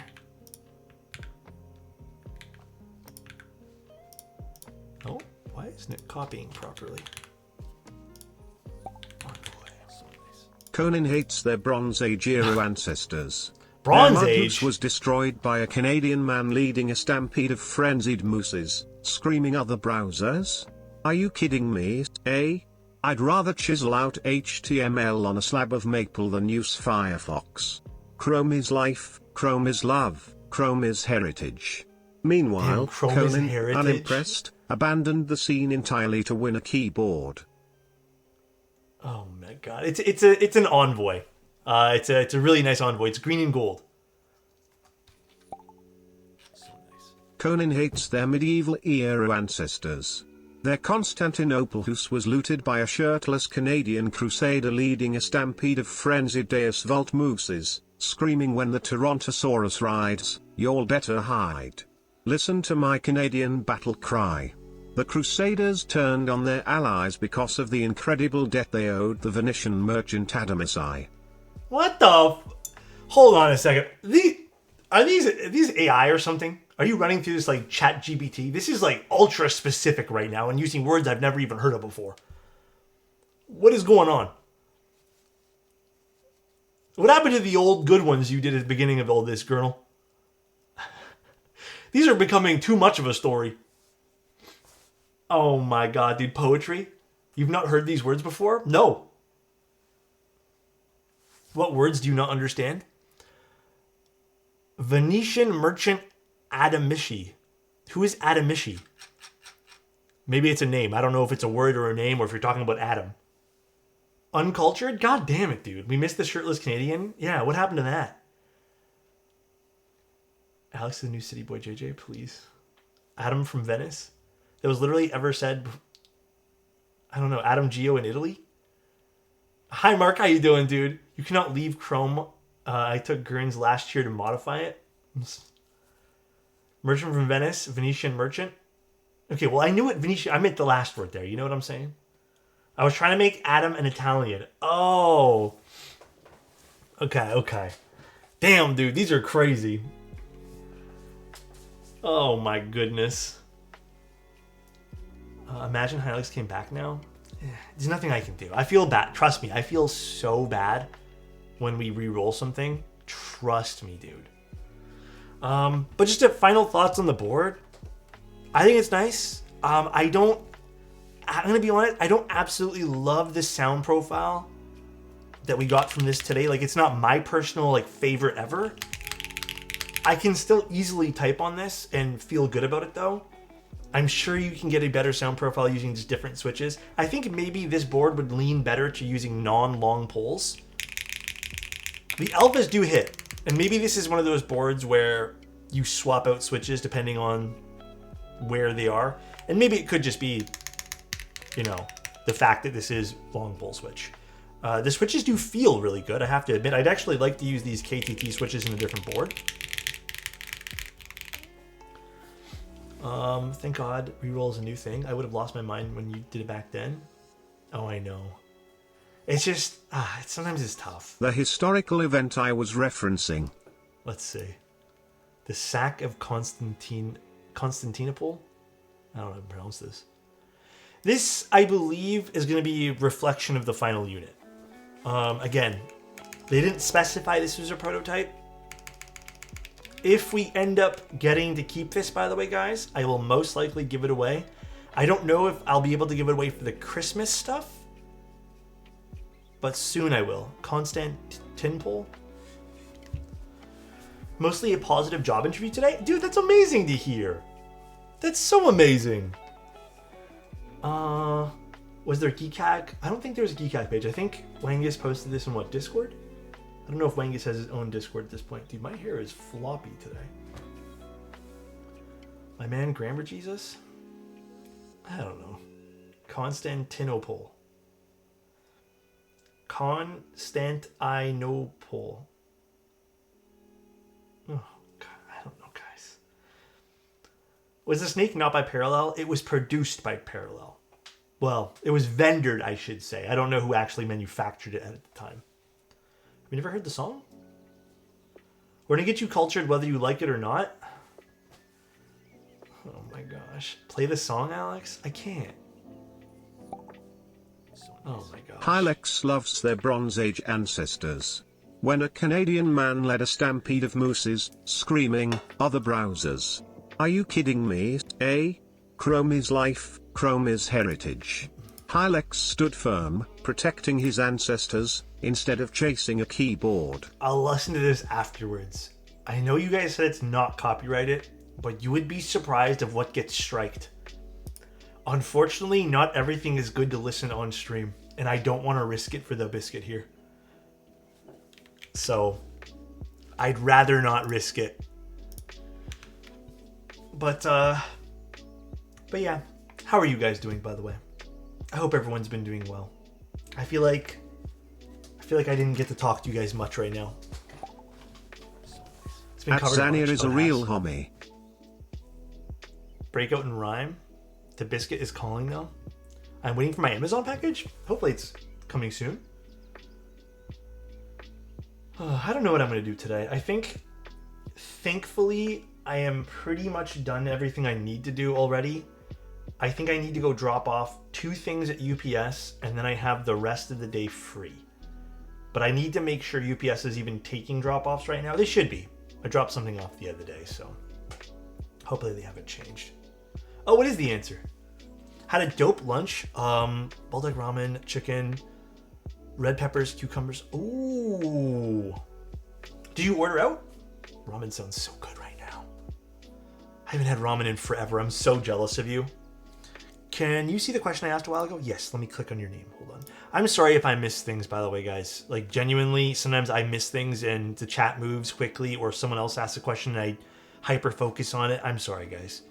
Oh, why isn't it copying properly? Conan hates their Bronze Age era ancestors. Bronze Their Age Mudhouse was destroyed by a Canadian man leading a stampede of frenzied mooses, screaming other browsers? Are you kidding me? I'd rather chisel out HTML on a slab of maple than use Firefox. Chrome is life, Chrome is love, Chrome is heritage. Meanwhile, Conan, unimpressed, abandoned the scene entirely to win a keyboard. Oh my god. It's an envoy. It's a really nice envoy. It's green and gold. So nice. Conan hates their medieval era ancestors. Their Constantinople house was looted by a shirtless Canadian crusader leading a stampede of frenzied Deus Vult mooses, screaming when the Tyrannosaurus rides, "Y'all better hide." Listen to my Canadian battle cry. The Crusaders turned on their allies because of the incredible debt they owed the Venetian merchant Adamisai. What the Hold on a second. Are these AI or something? Are you running through this like chat GPT? This is like ultra specific right now and using words I've never even heard of before. What is going on? What happened to the old good ones you did at the beginning of all this, Gurnal? These are becoming too much of a story. Oh my god, dude, poetry? You've not heard these words before? No. What words do you not understand? Venetian merchant Adamishi. Who is Adamishi? Maybe it's a name. I don't know if it's a word or a name or if you're talking about Adam. Uncultured? God damn it, dude. We missed the shirtless Canadian? Yeah, what happened to that? Alex, the new city boy JJ, please. Adam from Venice? That was literally ever said... I don't know, Adam Gio in Italy? Hi, Mark. How you doing, dude? You cannot leave Chrome. I took Gurn's last year to modify it. Merchant from Venice, Venetian merchant. Okay, well, I knew it. Venetian. I meant the last word there. You know what I'm saying? I was trying to make Adam an Italian. Oh. Okay. Damn, dude, these are crazy. Oh my goodness. Imagine Hilux came back now. There's nothing I can do. I feel bad. Trust me, I feel so bad when we re-roll something. Trust me, dude. But just final thoughts on the board. I think it's nice. I'm gonna be honest, I don't absolutely love the sound profile that we got from this today. Like, it's not my personal favorite ever. I can still easily type on this and feel good about it though. I'm sure you can get a better sound profile using just different switches. I think maybe this board would lean better to using non-long poles. The alphas do hit, and maybe this is one of those boards where you swap out switches depending on where they are. And maybe it could just be, the fact that this is long pole switch. The switches do feel really good, I have to admit. I'd actually like to use these KTT switches in a different board. Thank God reroll is a new thing. I would have lost my mind when you did it back then. Oh, I know. It's just, sometimes it's tough. The historical event I was referencing. Let's see. The sack of Constantinople? I don't know how to pronounce this. This, I believe, is going to be a reflection of the final unit. Again, they didn't specify this was a prototype. If we end up getting to keep this, by the way, guys, I will most likely give it away. I don't know if I'll be able to give it away for the Christmas stuff, but soon I will. Constantinople. Mostly a positive job interview today? Dude, that's amazing to hear. That's so amazing. Was there a keycap? I don't think there was a keycap page. I think Wangus posted this in Discord? I don't know if Wangus has his own Discord at this point. Dude, my hair is floppy today. My man Grammar Jesus? I don't know. Constantinople. Constantinople. Oh, God, I don't know, guys. Was the Snake not by Parallel? It was produced by Parallel. Well, it was vendored, I should say. I don't know who actually manufactured it at the time. Have you never heard the song? We're going to get you cultured whether you like it or not. Oh my gosh. Play the song, Alex? I can't. Oh my gosh. Hilux loves their Bronze Age ancestors. When a Canadian man led a stampede of mooses, screaming, "Other browsers. Are you kidding me? Chrome is life, Chrome is heritage." Hilux stood firm, protecting his ancestors, instead of chasing a keyboard. I'll listen to this afterwards. I know you guys said it's not copyrighted, but you would be surprised of what gets striked. Unfortunately, not everything is good to listen on stream, and I don't want to risk it for the biscuit here. So, I'd rather not risk it. But yeah. How are you guys doing, by the way? I hope everyone's been doing well. I feel like I didn't get to talk to you guys much right now. It's been covered Atzania much, is so a it real has. homie. Breakout and rhyme. The biscuit is calling though. I'm waiting for my Amazon package. Hopefully it's coming soon. I don't know what I'm going to do today. I think, thankfully, I am pretty much done everything I need to do already. I think I need to go drop off 2 things at UPS, and then I have the rest of the day free. But I need to make sure UPS is even taking drop-offs right now. They should be. I dropped something off the other day, so hopefully they haven't changed. Oh, what is the answer? Had a dope lunch. Bulldog ramen, chicken, red peppers, cucumbers. Ooh. Did you order out? Ramen sounds so good right now. I haven't had ramen in forever. I'm so jealous of you. Can you see the question I asked a while ago? Yes, let me click on your name. Hold on. I'm sorry if I miss things, by the way, guys. Like, genuinely, sometimes I miss things and the chat moves quickly, or someone else asks a question and I hyper-focus on it. I'm sorry, guys.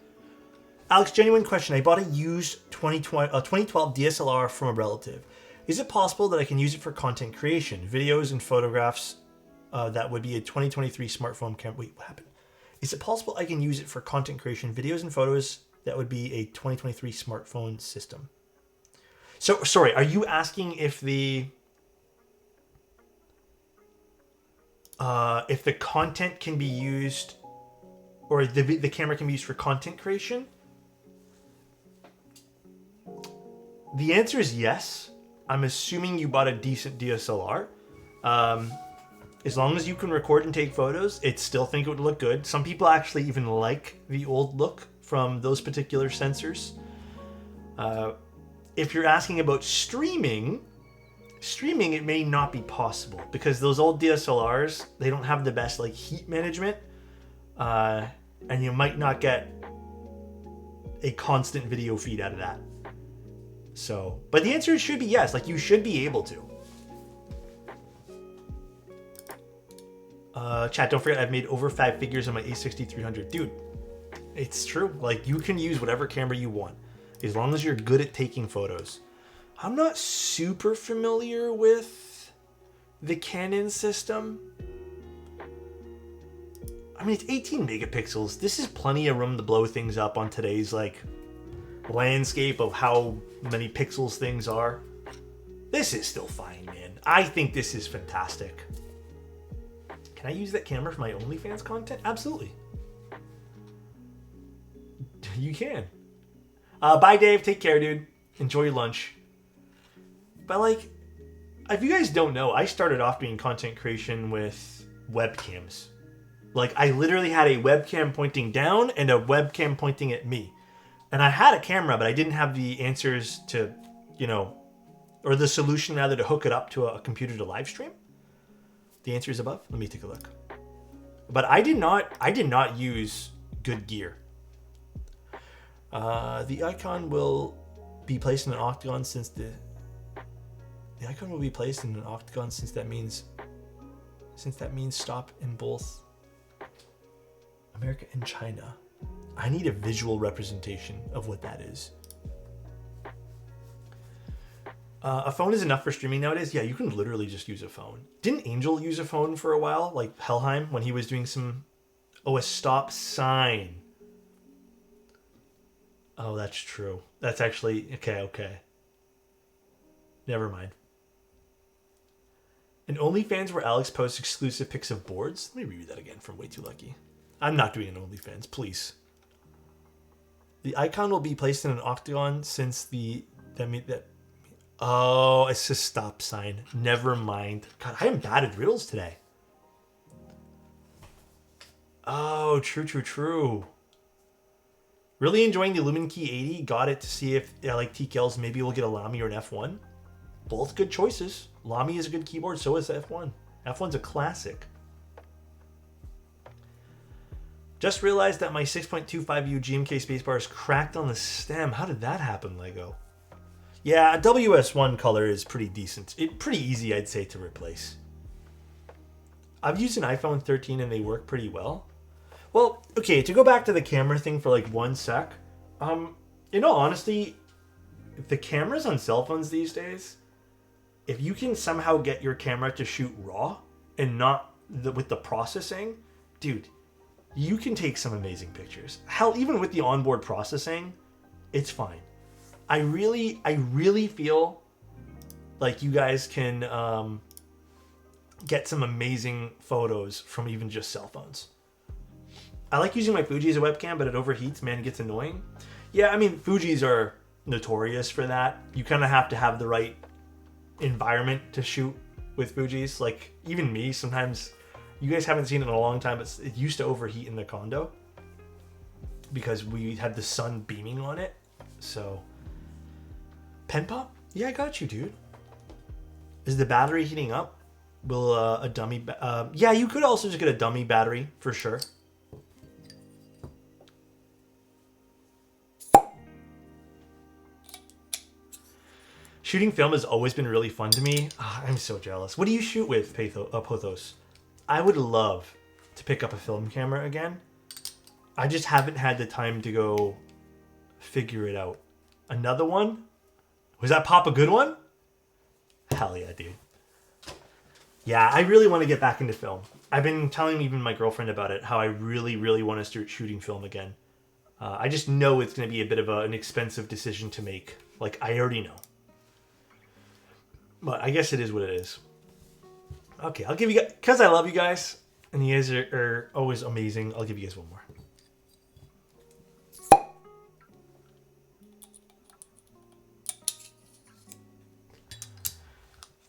Alex, genuine question. I bought a used 2012 DSLR from a relative. Is it possible that I can use it for content creation, videos and photographs? That would be a 2023 smartphone camera. Wait, what happened? Is it possible I can use it for content creation, videos and photos? That would be a 2023 smartphone system. So, sorry, are you asking if the... if the content can be used, or the camera can be used for content creation. The answer is yes. I'm assuming you bought a decent DSLR. As long as you can record and take photos, it still think it would look good. Some people actually even like the old look from those particular sensors. If you're asking about streaming, it may not be possible because those old DSLRs, they don't have the best like heat management, and you might not get a constant video feed out of that. So, but the answer should be yes. Like, you should be able to. Chat, don't forget I've made over 5 figures on my A6300. Dude, it's true. Like, you can use whatever camera you want as long as you're good at taking photos. I'm not super familiar with the Canon system. I mean, it's 18 megapixels. This is plenty of room to blow things up on today's, like, landscape of how many pixels things are. This is still fine, man. I think this is fantastic. Can I use that camera for my OnlyFans content? Absolutely. You can. Bye, Dave. Take care, dude. Enjoy your lunch. But, like, if you guys don't know, I started off doing content creation with webcams. Like, I literally had a webcam pointing down and a webcam pointing at me. And I had a camera, but I didn't have the answers to, you know, or the solution rather to hook it up to a computer to live stream. The answer is above. Let me take a look. But I did not use good gear. The icon will be placed in an octagon since the icon will be placed in an octagon since that means stop in both America and China. I need a visual representation of what that is. A phone is enough for streaming nowadays? Yeah, you can literally just use a phone. Didn't Angel use a phone for a while? Like Helheim, when he was doing some... Oh, a stop sign. Oh, that's true. That's actually... Okay. Never mind. And OnlyFans where Alex posts exclusive pics of boards? Let me read that again from Way Too Lucky. I'm not doing an OnlyFans, please. The icon will be placed in an octagon since oh, it's a stop sign. Never mind. God, I am bad at riddles today. Oh, true. Really enjoying the Lumen Key 80. Got it to see if I like TKLs. Maybe we'll get a Lamy or an F1. Both good choices. Lamy is a good keyboard, so is F1. F1's a classic. Just realized that my 6.25U GMK spacebar is cracked on the stem. How did that happen, Lego? Yeah, a WS1 color is pretty decent. Pretty easy, I'd say, to replace. I've used an iPhone 13 and they work pretty well. Well, okay, to go back to the camera thing for like 1 sec. In all honesty, the cameras on cell phones these days, if you can somehow get your camera to shoot RAW and not with the processing, dude, you can take some amazing pictures. Hell, even with the onboard processing, it's fine. I really feel like you guys can get some amazing photos from even just cell phones. I like using my Fuji as a webcam, but it overheats, man, it gets annoying. Yeah, I mean, Fujis are notorious for that. You kind of have to have the right environment to shoot with Fujis. Like, even me, sometimes... You guys haven't seen it in a long time, but it used to overheat in the condo because we had the sun beaming on it. So, pen pop? Yeah, I got you, dude. Is the battery heating up? Will a dummy... yeah, you could also just get a dummy battery, for sure. Shooting film has always been really fun to me. Oh, I'm so jealous. What do you shoot with, Pothos? I would love to pick up a film camera again. I just haven't had the time to go figure it out. Another one? Was that Pop a good one? Hell yeah, dude. Yeah, I really want to get back into film. I've been telling even my girlfriend about it, how I really want to start shooting film again. I just know it's going to be a bit of an expensive decision to make. Like, I already know. But I guess it is what it is. Okay, I'll give you guys, because I love you guys, and you guys are always amazing, I'll give you guys one more.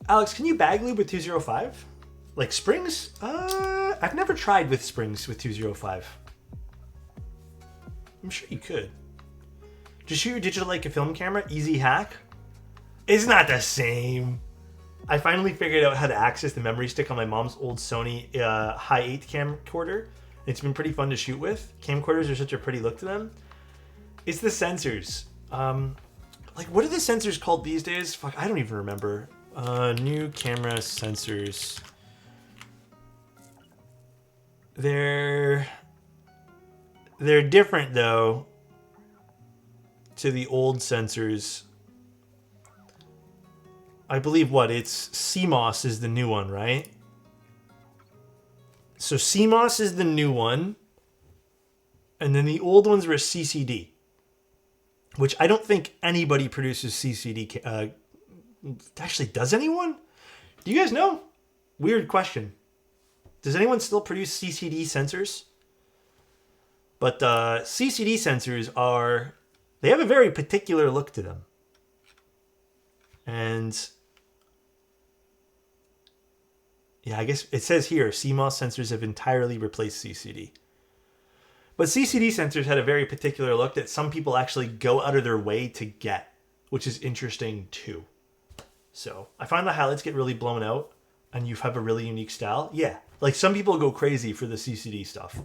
Alex, can you bag lube with 205? Like springs? I've never tried with springs with 205. I'm sure you could. Just shoot your digital like a film camera, easy hack. It's not the same. I finally figured out how to access the memory stick on my mom's old Sony High 8 camcorder. It's been pretty fun to shoot with. Camcorders are such a pretty look to them. It's the sensors. Like, what are the sensors called these days? Fuck, I don't even remember. New camera sensors. They're different though to the old sensors. I believe it's CMOS is the new one, right? So CMOS is the new one, and then the old ones were CCD, which I don't think anybody produces CCD. Actually, does anyone? Do you guys know? Weird question. Does anyone still produce CCD sensors? But CCD sensors they have a very particular look to them. And yeah, I guess it says here, CMOS sensors have entirely replaced CCD. But CCD sensors had a very particular look that some people actually go out of their way to get, which is interesting too. So I find the highlights get really blown out and you have a really unique style. Yeah, like some people go crazy for the CCD stuff.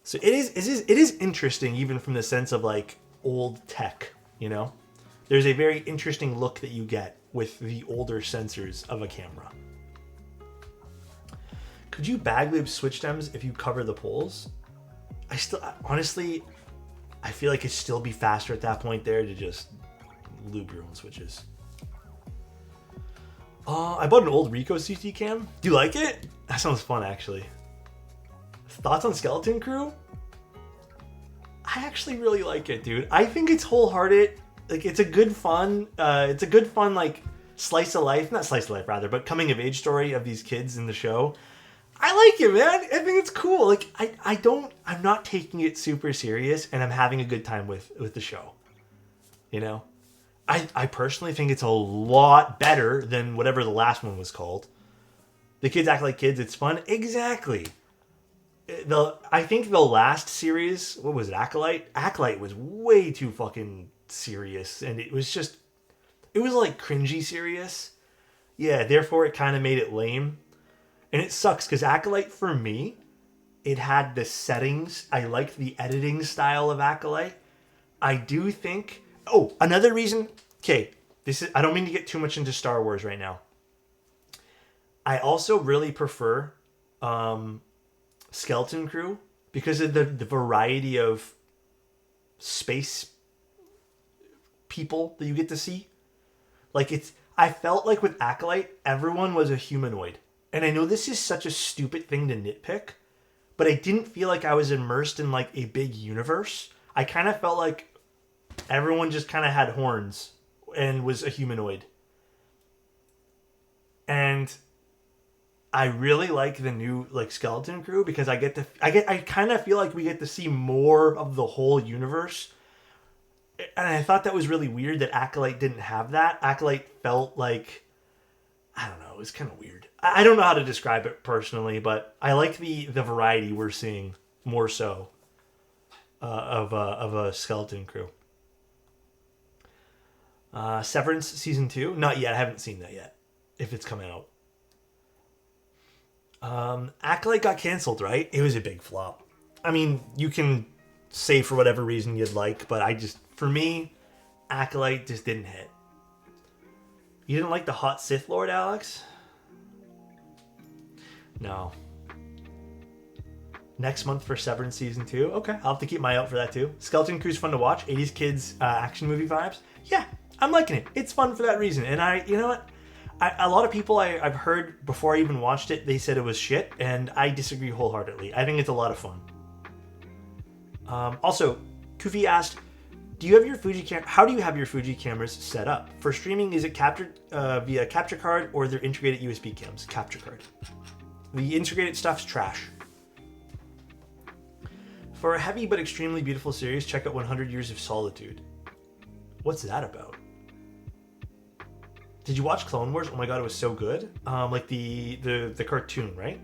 So it is interesting even from the sense of like old tech, you know? There's a very interesting look that you get with the older sensors of a camera. Could you bag lube switch stems if you cover the poles? Honestly, I feel like it'd still be faster at that point there to just lube your own switches. I bought an old Ricoh CT cam. Do you like it? That sounds fun, actually. Thoughts on Skeleton Crew? I actually really like it, dude. I think it's wholehearted. Like, it's a good fun, like, slice of life, not slice of life, rather, but coming of age story of these kids in the show. I like it, man. I think it's cool. Like, I'm not taking it super serious, and I'm having a good time with the show. You know? I personally think it's a lot better than whatever the last one was called. The Kids Act Like Kids, it's fun. Exactly. I think the last series, what was it, Acolyte? Acolyte was way too fucking serious, and it was like cringy serious. Yeah, therefore it kind of made it lame. And it sucks, because Acolyte, for me, it had the settings. I liked the editing style of Acolyte. I do think... Oh, another reason... Okay, I don't mean to get too much into Star Wars right now. I also really prefer Skeleton Crew because of the variety of space people that you get to see. Like, I felt like with Acolyte, everyone was a humanoid. And I know this is such a stupid thing to nitpick, but I didn't feel like I was immersed in like a big universe. I kind of felt like everyone just kind of had horns and was a humanoid. And I really like the new like Skeleton Crew because I kind of feel like we get to see more of the whole universe. And I thought that was really weird that Acolyte didn't have that. Acolyte felt like, I don't know, it was kind of weird. I don't know how to describe it personally, but I like the variety we're seeing more so of a Skeleton Crew. Severance season 2? Not yet. I haven't seen that yet. If it's coming out. Acolyte got canceled, right? It was a big flop. I mean, you can say for whatever reason you'd like, but for me, Acolyte just didn't hit. You didn't like the hot Sith Lord, Alex? No. Next month for Severance season 2? Okay, I'll have to keep my eye out for that too. Skeleton Crew's fun to watch. 80s kids action movie vibes. Yeah, I'm liking it. It's fun for that reason. And you know what? A lot of people I've heard before I even watched it, they said it was shit, and I disagree wholeheartedly. I think it's a lot of fun. Also, Kufi asked, Do you have your Fuji cam? How do you have your Fuji cameras set up for streaming? Is it captured via capture card or they're integrated USB cams? Capture card. The integrated stuff's trash. For a heavy but extremely beautiful series, check out 100 Years of Solitude. What's that about? Did you watch Clone Wars? Oh my god, it was so good. Like the cartoon, right?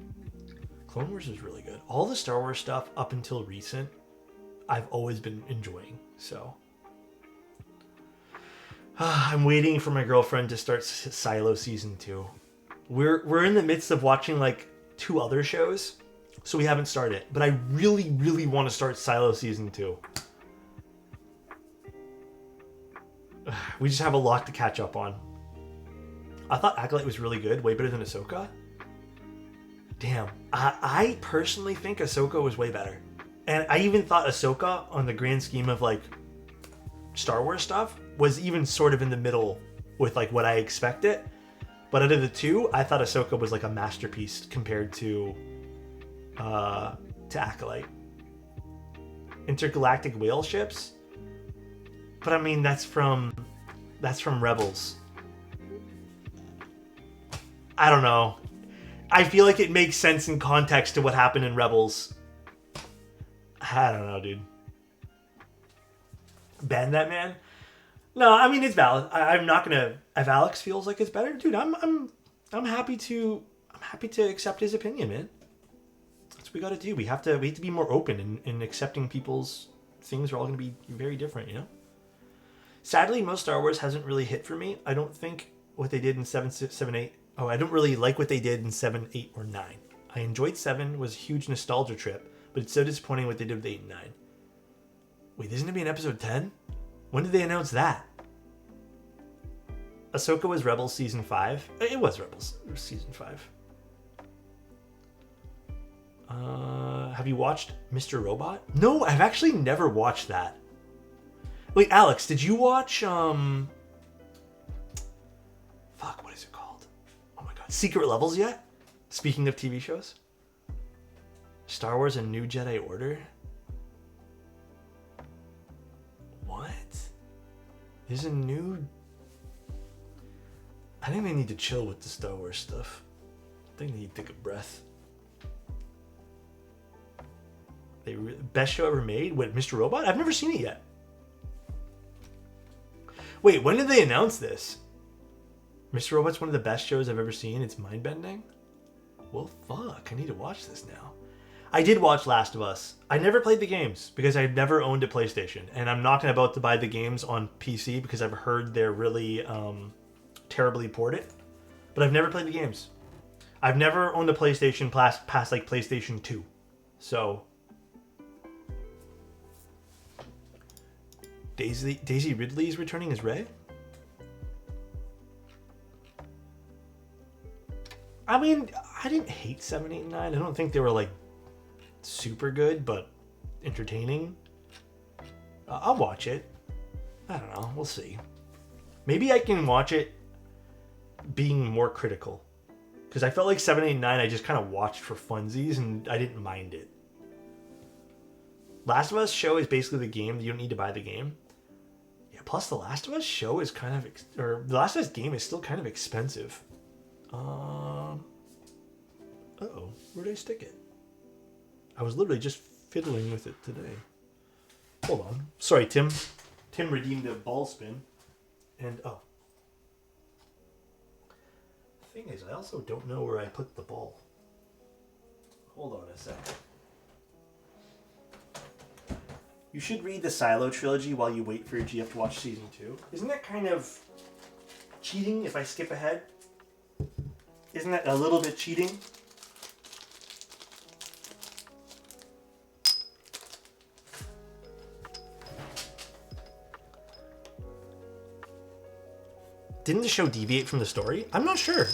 Clone Wars was really good. All the Star Wars stuff up until recent, I've always been enjoying. So I'm waiting for my girlfriend to start Silo season 2. We're in the midst of watching like 2 other shows, so we haven't started. But I really, really want to start Silo season 2. We just have a lot to catch up on. I thought Acolyte was really good, way better than Ahsoka. Damn, I personally think Ahsoka was way better. And I even thought Ahsoka, on the grand scheme of like Star Wars stuff, was even sort of in the middle with like what I expected. But out of the 2, I thought Ahsoka was like a masterpiece compared to Acolyte. Intergalactic whale ships, but I mean that's from Rebels. I don't know. I feel like it makes sense in context to what happened in Rebels. I don't know, dude. Ban that man? No, I mean it's valid. I'm not gonna. If Alex feels like it's better, dude, I'm happy to accept his opinion, man. That's what we gotta do. We have to be more open in accepting people's things are all gonna be very different, you know. Sadly, most Star Wars hasn't really hit for me. I don't think what they did in 7, 8. Oh, I don't really like what they did in 7, 8, or 9. I enjoyed 7. Was a huge nostalgia trip, but it's so disappointing what they did with 8 and 9. Wait, isn't it be in episode 10? When did they announce that? Ahsoka was Rebels season 5. It was Rebels season 5. Have you watched Mr. Robot? No, I've actually never watched that. Wait, Alex, did you watch fuck, what is it called? Oh my god, Secret Levels yet? Speaking of TV shows. Star Wars: A New Jedi Order? What? There's a new... I think they need to chill with the Star Wars stuff. I think they need to take a breath. Best show ever made? What, Mr. Robot? I've never seen it yet. Wait, when did they announce this? Mr. Robot's one of the best shows I've ever seen. It's mind-bending. Well, fuck. I need to watch this now. I did watch Last of Us. I never played the games because I've never owned a PlayStation. And I'm not about to buy the games on PC because I've heard they're really terribly ported. But I've never played the games. I've never owned a PlayStation past like PlayStation 2. So... Daisy Ridley is returning as Rey? I mean, I didn't hate 7, 8, and 9. I don't think they were like super good, but entertaining. I'll watch it. I don't know. We'll see. Maybe I can watch it being more critical. Because I felt like 7, 8, and 9 I just kind of watched for funsies and I didn't mind it. Last of Us show is basically the game. You don't need to buy the game. Yeah, plus the Last of Us show is kind of... or the Last of Us game is still kind of expensive. Uh-oh. Where did I stick it? I was literally just fiddling with it today. Hold on. Sorry, Tim. Tim redeemed a ball spin. And, oh. The thing is, I also don't know where I put the ball. Hold on a second. You should read the Silo trilogy while you wait for your GF to watch season 2. Isn't that kind of cheating if I skip ahead? Isn't that a little bit cheating? Didn't the show deviate from the story? I'm not sure.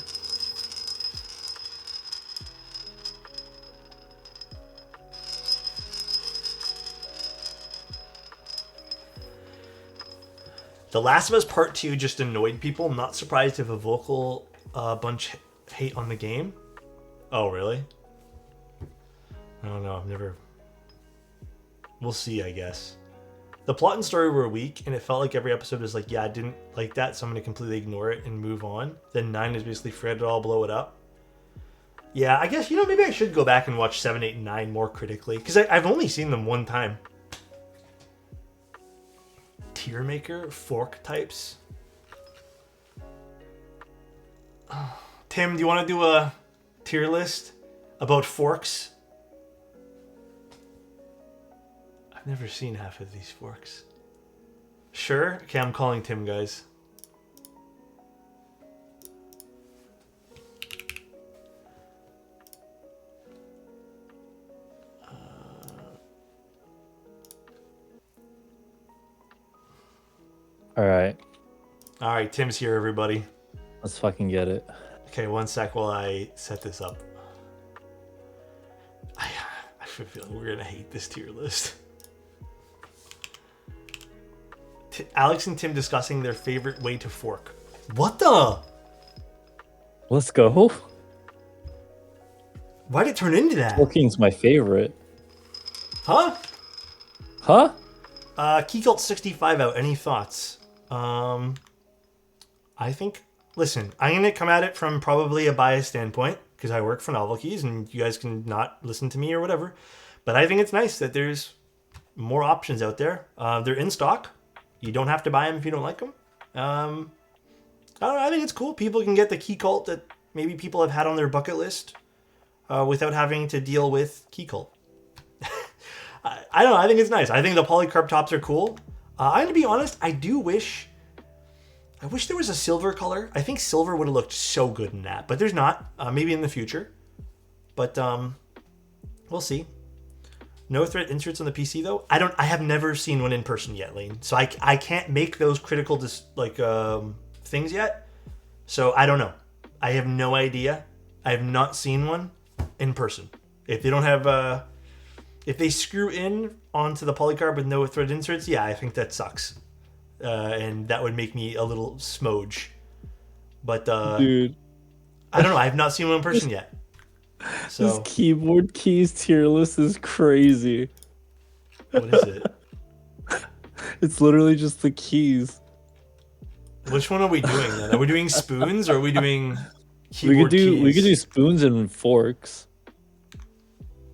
The Last of Us Part 2 just annoyed people. I'm not surprised if a vocal bunch hate on the game. Oh, really? I don't know. I've never... We'll see, I guess. The plot and story were weak, and it felt like every episode was like, yeah, I didn't like that, so I'm going to completely ignore it and move on. Then 9 is basically forget it all, blow it up. Yeah, I guess, maybe I should go back and watch 7, 8, and 9 more critically, because I've only seen them one time. Tier maker, fork types. Tim, do you want to do a tier list about forks? I've never seen half of these forks. Sure? Okay, I'm calling Tim, guys. Alright. Alright, Tim's here, everybody. Let's fucking get it. Okay, one sec while I set this up. I feel like we're gonna hate this tier list. Alex and Tim discussing their favorite way to fork. What the? Let's go. Why'd it turn into that? Forking's my favorite. Huh? Huh? Keycult 65 out. Any thoughts? I think... Listen, I'm going to come at it from probably a biased standpoint, because I work for Novel Keys, and you guys can not listen to me or whatever. But I think it's nice that there's more options out there. They're in stock. You don't have to buy them if you don't like them. I don't know, I think it's cool. People can get the Keycult that maybe people have had on their bucket list without having to deal with Keycult. I don't know. I think it's nice. I think the polycarb tops are cool. I'm going to be honest. I wish there was a silver color. I think silver would have looked so good in that, but there's not. Maybe in the future. But we'll see. No thread inserts on the PC though. I have never seen one in person yet, Lane. So I can't make those critical things yet. So I don't know. I have no idea. I have not seen one in person. If they don't have if they screw in onto the polycarb with no thread inserts, yeah, I think that sucks. And that would make me a little smooge. But dude, I don't know. I have not seen one in person yet. So this keyboard keys tier list is crazy. what is it? It's literally just the keys. Which one are we doing then? Are we doing spoons or are we doing keyboard keys? We could do spoons and forks.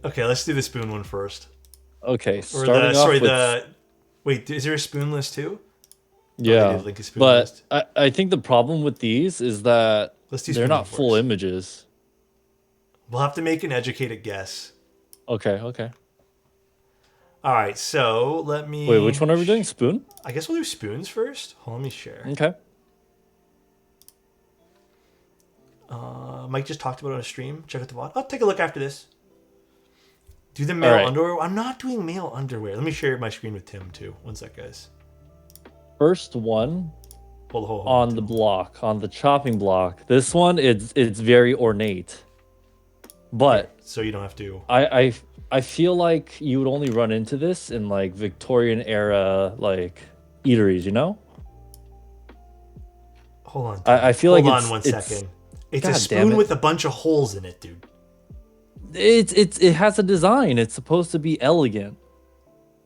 Okay, let's do the spoon one first. Okay, wait, is there a spoon list too? Yeah, they did link a spoon but list. I think the problem with these is that Let's do they're spoon not and full forks. images. We'll have to make an educated guess. Okay. All right, so let me... Wait, which one are we doing? Spoon? I guess we'll do spoons first. Hold on, let me share. Okay. Mike just talked about it on a stream. Check out the VOD. I'll take a look after this. Do the male underwear. I'm not doing male underwear. Let me share my screen with Tim too. One sec, guys. First one Hold on the block, on the chopping block. This one, it's very ornate. But so you don't have to... I feel like you would only run into this in like Victorian era like eateries, you know? Hold on. I feel like Hold on one second. It's a spoon with a bunch of holes in it, dude. It has a design. It's supposed to be elegant.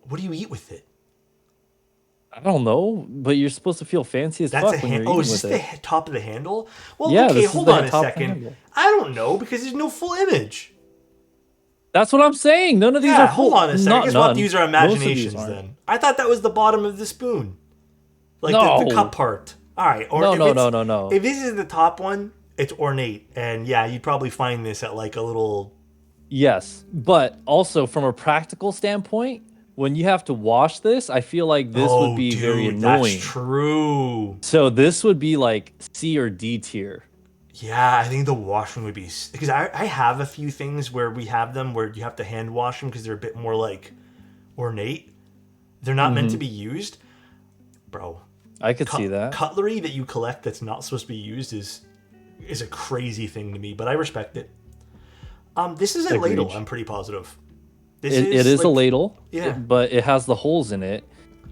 What do you eat with it? I don't know, but you're supposed to feel fancy as fuck when you're eating is with this it. the top of the handle? Well, Yeah, okay, this is hold the on a top of the second. handle. I don't know because there's no full image. That's what I'm saying. None of these are full. Hold on a second. I guess we'll have to use our Most of these imaginations aren't. then. I thought that was the bottom of the spoon. Like the No. cup part. All right. Or No. If this is the top one, it's ornate. And yeah, you'd probably find this at like a little... Yes, but also from a practical standpoint, when you have to wash this, I feel like this would be very annoying. That's true. So this would be like C or D tier. Yeah, I think the washing would be... Because I have a few things where we have them where you have to hand wash them because they're a bit more like ornate. They're not meant to be used. Bro. I could see that. Cutlery that you collect that's not supposed to be used is a crazy thing to me, but I respect it. This is a Agreed. ladle, I'm pretty positive. It is a ladle, Yeah. but it has the holes in it,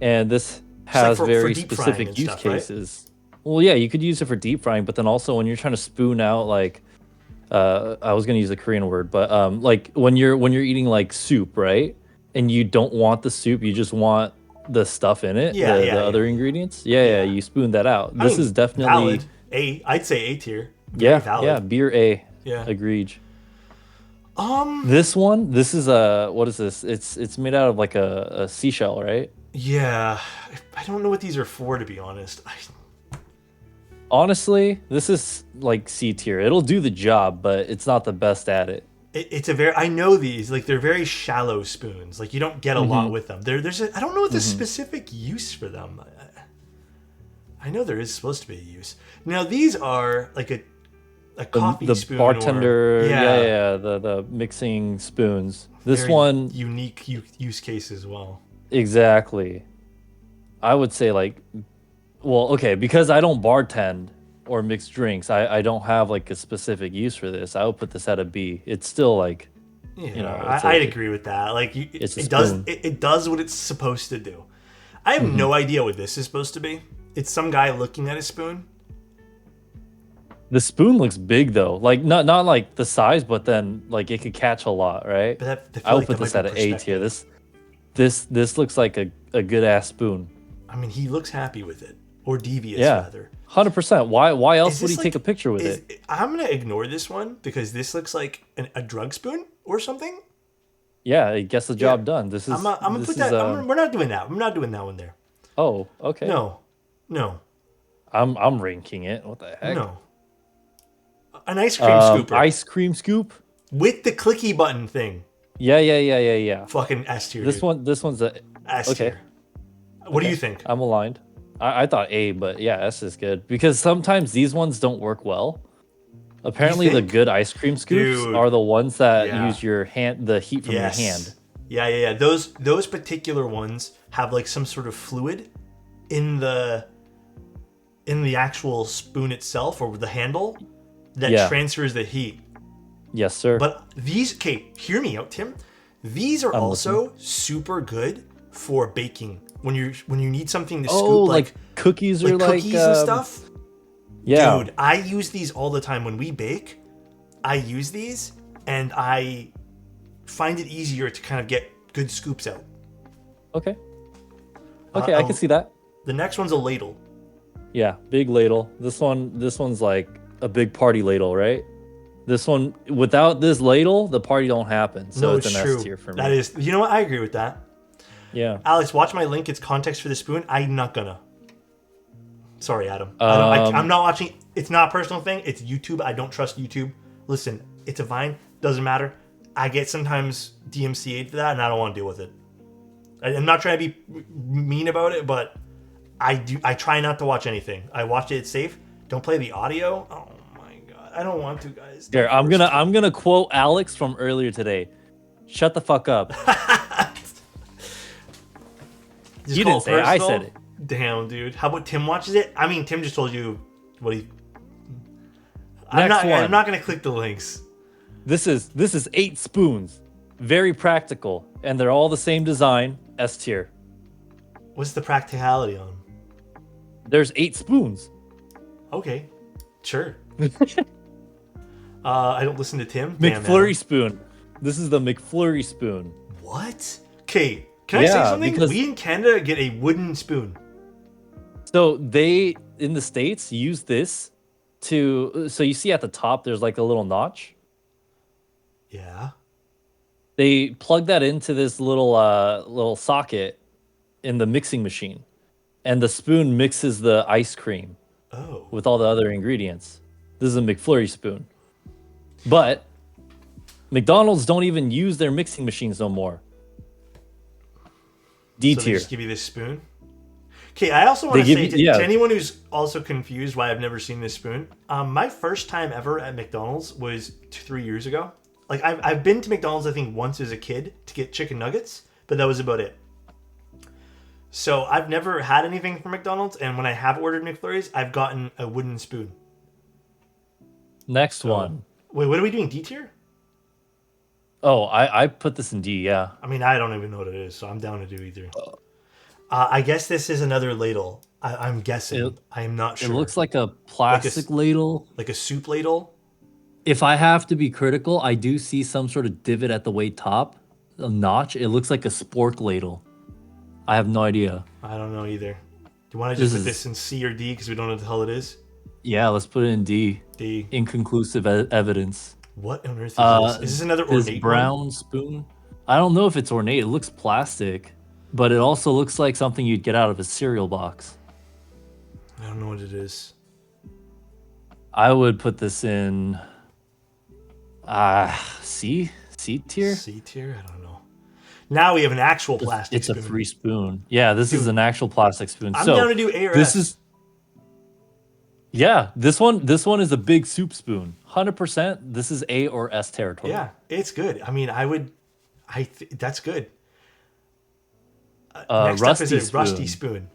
and this has for very deep frying specific and use stuff, right? cases. Well, yeah, you could use it for deep frying, but then also when you're trying to spoon out like, I was gonna use a Korean word, but like when you're eating like soup, right? And you don't want the soup, you just want the stuff in it, Yeah, the yeah, other yeah. ingredients. Yeah, you spoon that out. I This mean, is definitely valid. I'd say A tier. Very valid. beer A. Yeah. Agreed. Um. This is a what is this? It's made out of like a seashell, right? Yeah. I don't know what these are for, to be honest. Honestly, this is like C tier. It'll do the job, but it's not the best at it. It's a very. I know these. Like they're very shallow spoons. Like you don't get a Mm-hmm. lot with them. There's. I don't know what the specific use for them. I know there is supposed to be a use. Now these are like a coffee The spoon. bartender, Or, the mixing spoons. This very one unique use case as well. exactly. I would say like, well, okay, because I don't bartend or mix drinks, I don't have like a specific use for this. I would put this at a B. It's still like, Yeah, you know, I'd agree with that. Like it's a it does spoon. it does what it's supposed to do. I have Mm-hmm. no idea what this is supposed to be. It's some guy looking at a spoon. The spoon looks big though, like not like the size, but then like it could catch a lot, right? But I feel I would like put that this might at be an A tier. perspective. This looks like a good ass spoon. I mean, he looks happy with it, or devious Yeah, rather. 100%. Why else Is would he this take like- a picture with it? I'm gonna ignore this one because this looks like a drug spoon or something. Yeah, it gets the job done. This is. I'm gonna this put is, that. We're not doing that. I'm not doing that one there. Oh, okay. No, I'm ranking it. What the heck? no. An ice cream scooper Ice cream scoop. with the clicky button thing. Yeah. Fucking S tier. This dude. this one's a S okay. tier. What do you think? I'm aligned. I thought A, but yeah, S is good because sometimes these ones don't work well. Apparently, the think? good ice cream scoops Dude, are the ones that yeah. use your hand, the heat from Yes. your hand. Yeah. Those particular ones have like some sort of fluid in the actual spoon itself or the handle that Yeah. transfers the heat. Yes, sir. But these, okay, hear me out, Tim. These are also super good for baking when you need something to oh, scoop like cookies or like cookies and stuff. Yeah, Dude, I use these all the time when we bake. I use these and I find it easier to kind of get good scoops out. okay. Okay, I can see that. The next one's a ladle. Yeah, big ladle. This one's like a big party ladle, right? This one, without this ladle, the party don't happen. So No, it's it's an true. S tier for me. That is, you know what? I agree with that. Yeah. Alex, watch my link. It's context for the spoon. I'm not gonna. Sorry, Adam. I'm not watching. It's not a personal thing. It's YouTube. I don't trust YouTube. Listen, it's a Vine. Doesn't matter. I get sometimes DMCA'd for that, and I don't want to deal with it. I'm not trying to be mean about it, but I try not to watch anything. I watch it. It's safe. Don't play the audio. Oh my god, I don't want to, guys. Here, I'm gonna quote Alex from earlier today. Shut the fuck up. Just You call didn't say it, I personal? said it. Damn, dude. How about Tim watches it? I mean, Tim just told you what he. Next one. I'm not gonna click the links. This is 8 spoons. Very practical. And they're all the same design. S tier. What's the practicality on 'em? There's 8 spoons. Okay, sure. I don't listen to Tim. Damn, McFlurry man. spoon. This is the McFlurry spoon. What? Okay, can I say Yeah, something? because- We in Canada get a wooden spoon. So they in the States use this to so you see at the top there's like a little notch. Yeah. They plug that into this little socket in the mixing machine. And the spoon mixes the ice cream Oh. with all the other ingredients. This is a McFlurry spoon. But McDonald's don't even use their mixing machines no more. D So they tier. just give you this spoon. Okay, I also want to They give say you- to yeah. anyone who's also confused why I've never seen this spoon. My first time ever at McDonald's was 3 years ago. Like I've been to McDonald's I think once as a kid to get chicken nuggets, but that was about it. So I've never had anything from McDonald's, and when I have ordered McFlurries, I've gotten a wooden spoon. Next one. Wait, what are we doing? D tier? Oh, I put this in D, yeah. I mean, I don't even know what it is, so I'm down to do either. I guess this is another ladle. I'm guessing. I am not sure. It looks like a plastic ladle. like a soup ladle. If I have to be critical, I do see some sort of divot at the way top, a notch. It looks like a spork ladle. I have no idea. I don't know either. Do you want to just This put is- this in C or D because we don't know what the hell it is? Yeah, let's put it in D. D. Inconclusive evidence. What on earth is this? Is this another This ornate brown one? spoon. I don't know if it's ornate. It looks plastic, but it also looks like something you'd get out of a cereal box. I don't know what it is. I would put this in C tier. C tier? I don't know. Now we have an actual plastic It's spoon. a free spoon. Yeah, this is an actual plastic spoon. I'm so down to do A or this S. is this one is a big soup spoon. 100%. This is A or S territory. Yeah, it's good. I mean, that's good. Next up is a rusty spoon.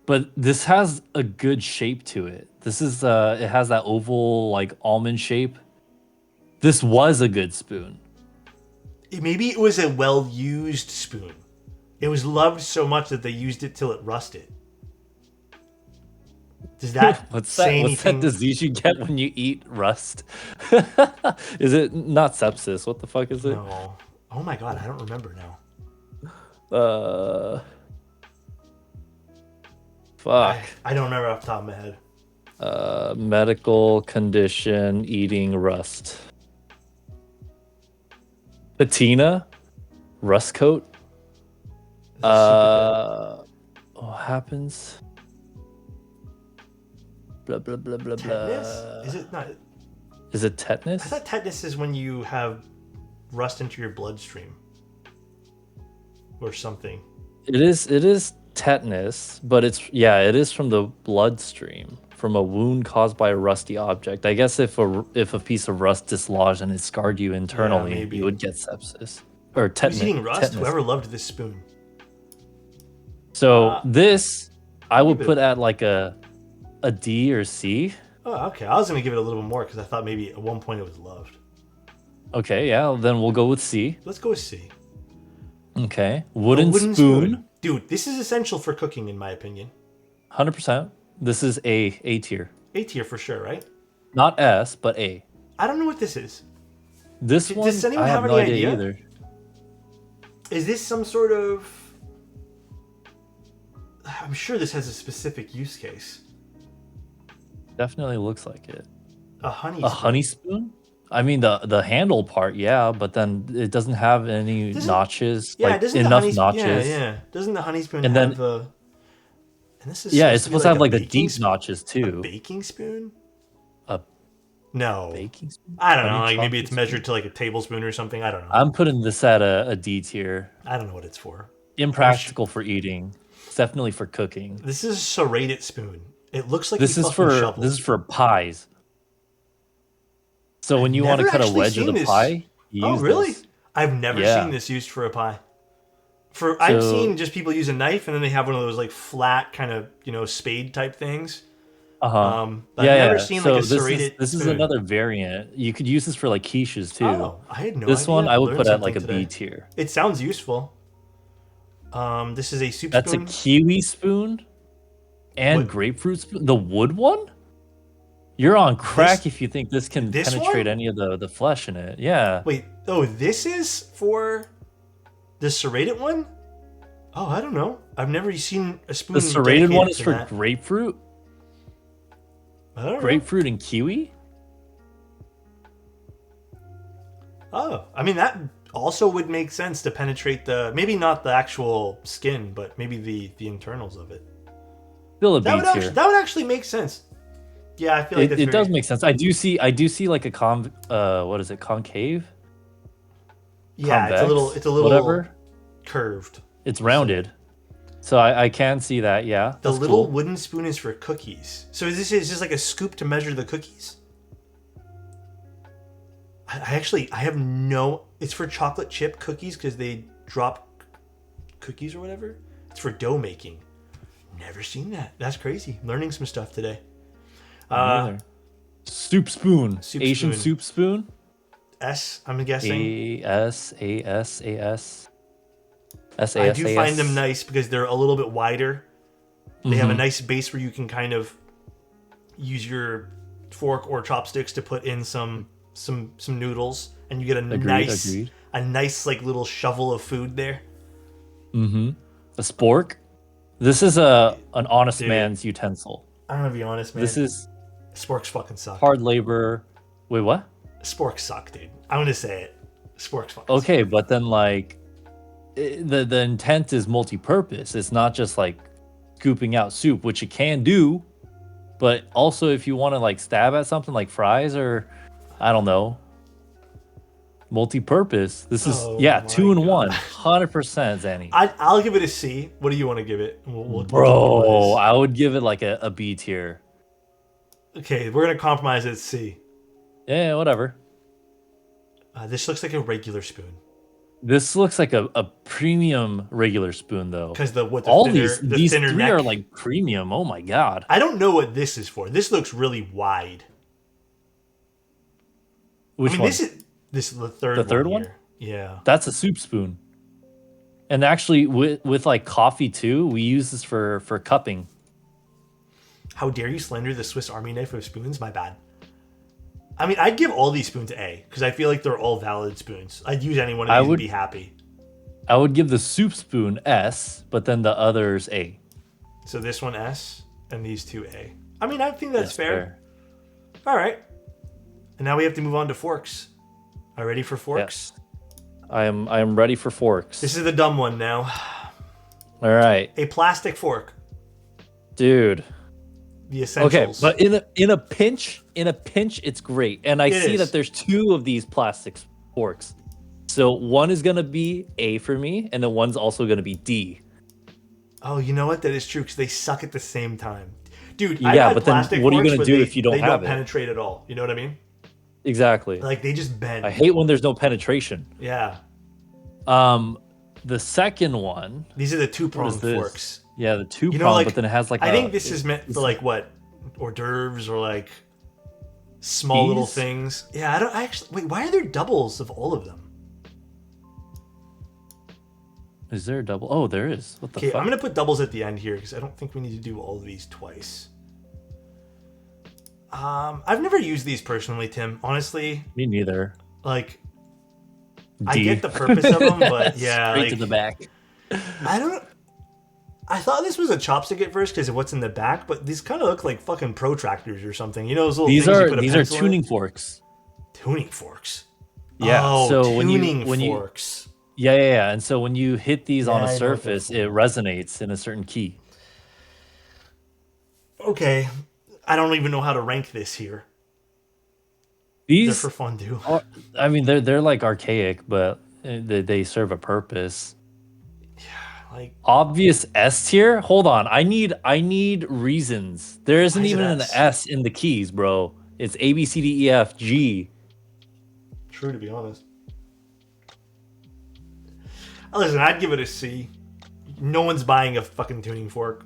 But this has a good shape to it. This is it has that oval like almond shape. This was a good spoon. Maybe it was a well-used spoon. It was loved so much that they used it till it rusted. Does that What's say that? What's anything? that disease you get when you eat rust? Is it not sepsis? What the fuck is it? No. Oh my god, I don't remember now. Fuck. I don't remember off the top of my head. Medical condition, eating rust. Patina, rust coat. What happens? Blah blah blah blah Tetanus? blah. Is it not? Is it I tetanus? thought tetanus is when you have rust into your bloodstream. Or something. It is tetanus, but it is from the bloodstream, from a wound caused by a rusty object. I guess if a piece of rust dislodged and it scarred you internally, maybe. you would get sepsis or Who's tetanus. eating rust? tetanus. Whoever loved this spoon. So this I would give it- put at like a D or C. Oh, okay. I was going to give it a little bit more because I thought maybe at one point it was loved. Okay, yeah, then we'll go with C. Let's go with C. Okay. A Wooden spoon. Dude, this is essential for cooking, in my opinion. 100%. This is A tier. A tier for sure, right? Not S, but A. I don't know what this is. This Does one, anyone I have have any no idea idea? either. Is this some sort of... I'm sure this has a specific use case. Definitely looks like it. A honey A spoon. honey spoon? I mean the handle part, yeah, but then it doesn't have any notches, Yeah, like doesn't enough the honey notches. Yeah. Doesn't the honey spoon And have then- the... And this is Yeah, it's be supposed to have like a the baking deep spoon? notches A too. baking spoon? A No. baking spoon? I don't know. Honey Like maybe chocolate it's measured to like a tablespoon or something. I don't know. I'm putting this at a D tier. I don't know what it's for. Impractical for eating. It's definitely for cooking. This is a serrated spoon. It looks like This a is fucking for shovel. this is for pies. So when you want to never cut a actually wedge of seen the this. pie, you Oh, use really? this. I've never Yeah. seen this used for a pie. I've So- seen just people use a knife and then they have one of those like flat kind of spade type things. Uh-huh. I've yeah, never yeah. seen So like a this serrated is spoon. another variant. You could use this for like quiches too. Oh, I had no This idea. one I would Learned put at like a something B today. tier. It sounds useful. This is a soup That's spoon. a kiwi spoon and What- grapefruit spoon. The wood one? You're on crack if you think this can this penetrate one? any of the flesh in it. Yeah. Wait, this is for the serrated one? Oh, I don't know. I've never seen a spoon. The serrated one dedicated is to for that. grapefruit, I don't know. grapefruit and kiwi. Oh, I mean that also would make sense to penetrate maybe not the actual skin, but maybe the internals of it. Still a B That tier. would actually make sense. Yeah, I feel like It does make sense. I do see like a what is it, concave? Yeah, Convex? it's a little whatever. curved. It's rounded. So I can see that, yeah. The That's little cool. wooden spoon is for cookies. So is this like a scoop to measure the cookies? I have no. It's for chocolate chip cookies because they drop cookies or whatever. It's for dough making. Never seen that. That's crazy. Learning some stuff today. Neither. Soup spoon. Soup Asian spoon. soup spoon. S, I'm guessing. A-S-A-S-A-S. S-A-S-A-S. I do find them nice because they're a little bit wider. They have a Mm-hmm. nice base where you can kind of use your fork or chopsticks to put in some noodles, and you get a Agreed. nice like little shovel of food there. Mm-hmm. A spork. This is an honest Dude. man's utensil. I'm gonna be honest, man. This is Sporks fucking suck. hard labor. Wait, what? Sporks suck, dude. I'm gonna say it. Sporks fucking Okay, but then like the intent is multi-purpose. It's not just like scooping out soup, which it can do, but also if you want to like stab at something like fries or I don't know, multi-purpose. This is Oh yeah, my 2 in God. 1, 100%, Zanny. I'll give it a C. What do you want to give it? We'll Bro, compromise. I would give it like a B tier. Okay, we're gonna compromise at C. Yeah, whatever. This looks like a regular spoon This looks like a premium regular spoon though. because the All thinner, these thinner three neck. are like premium. Oh my god. I don't know what this is for. This looks really wide. Which I mean, one? this is the third. The third one? here. Yeah. That's a soup spoon. And actually, with like coffee too, we use this for cupping. How dare you slander the Swiss Army knife of spoons? My bad. I mean, I'd give all these spoons A because I feel like they're all valid spoons. I'd use any one of these and be happy. I would give the soup spoon S, but then the others A. So this one S and these two A. I mean, I think that's Yes, fair. All right. And now we have to move on to forks. Are you ready for forks? Yes. I am ready for forks. This is the dumb one now. All right, A plastic fork. dude. The Okay, essentials. but in a pinch, it's great. And I It see is. that there's 2 of these plastic forks. So one is gonna be A for me, and then one's also gonna be D. Oh, you know what? That is true because they suck at the same time. Dude, Yeah, I've had but then plastic what are you forks gonna where do they- if you don't they have don't it? penetrate at all. You know what I mean? Exactly. Like they just bend. I hate when there's no penetration. Yeah. The second one, These are the what is two-pronged this? forks. Yeah, the 2 You know, prong, like but then it has like I think this is meant for like what? Hors d'oeuvres or like small little These? things. Yeah, I don't I actually wait, why are there doubles of all of them? Is there a double? Oh, there is. What the Okay, fuck? I'm gonna put doubles at the end here because I don't think we need to do all of these twice. I've never used these personally, Tim. Honestly, Me neither. like D. I get the purpose of them, but yeah, Straight like, to the back. I don't. I thought this was a chopstick at first because of what's in the back, but these kind of look like fucking protractors or something. You know those little These things you are put a these are pencil in? tuning forks. Tuning forks. Yeah. Oh, so tuning when you forks. yeah, and so when you hit these on Yeah, I a know what they're surface, it resonates in a certain key. Okay, I don't even know how to rank this here. They're These, for fondue. I mean, they're like archaic, but they serve a purpose. Like, Obvious S tier. Hold on, I need reasons. There isn't Why is it even an S? S in the keys, bro. It's A B C D E F G. true to be honest. Listen, I'd give it a C. No one's buying a fucking tuning fork.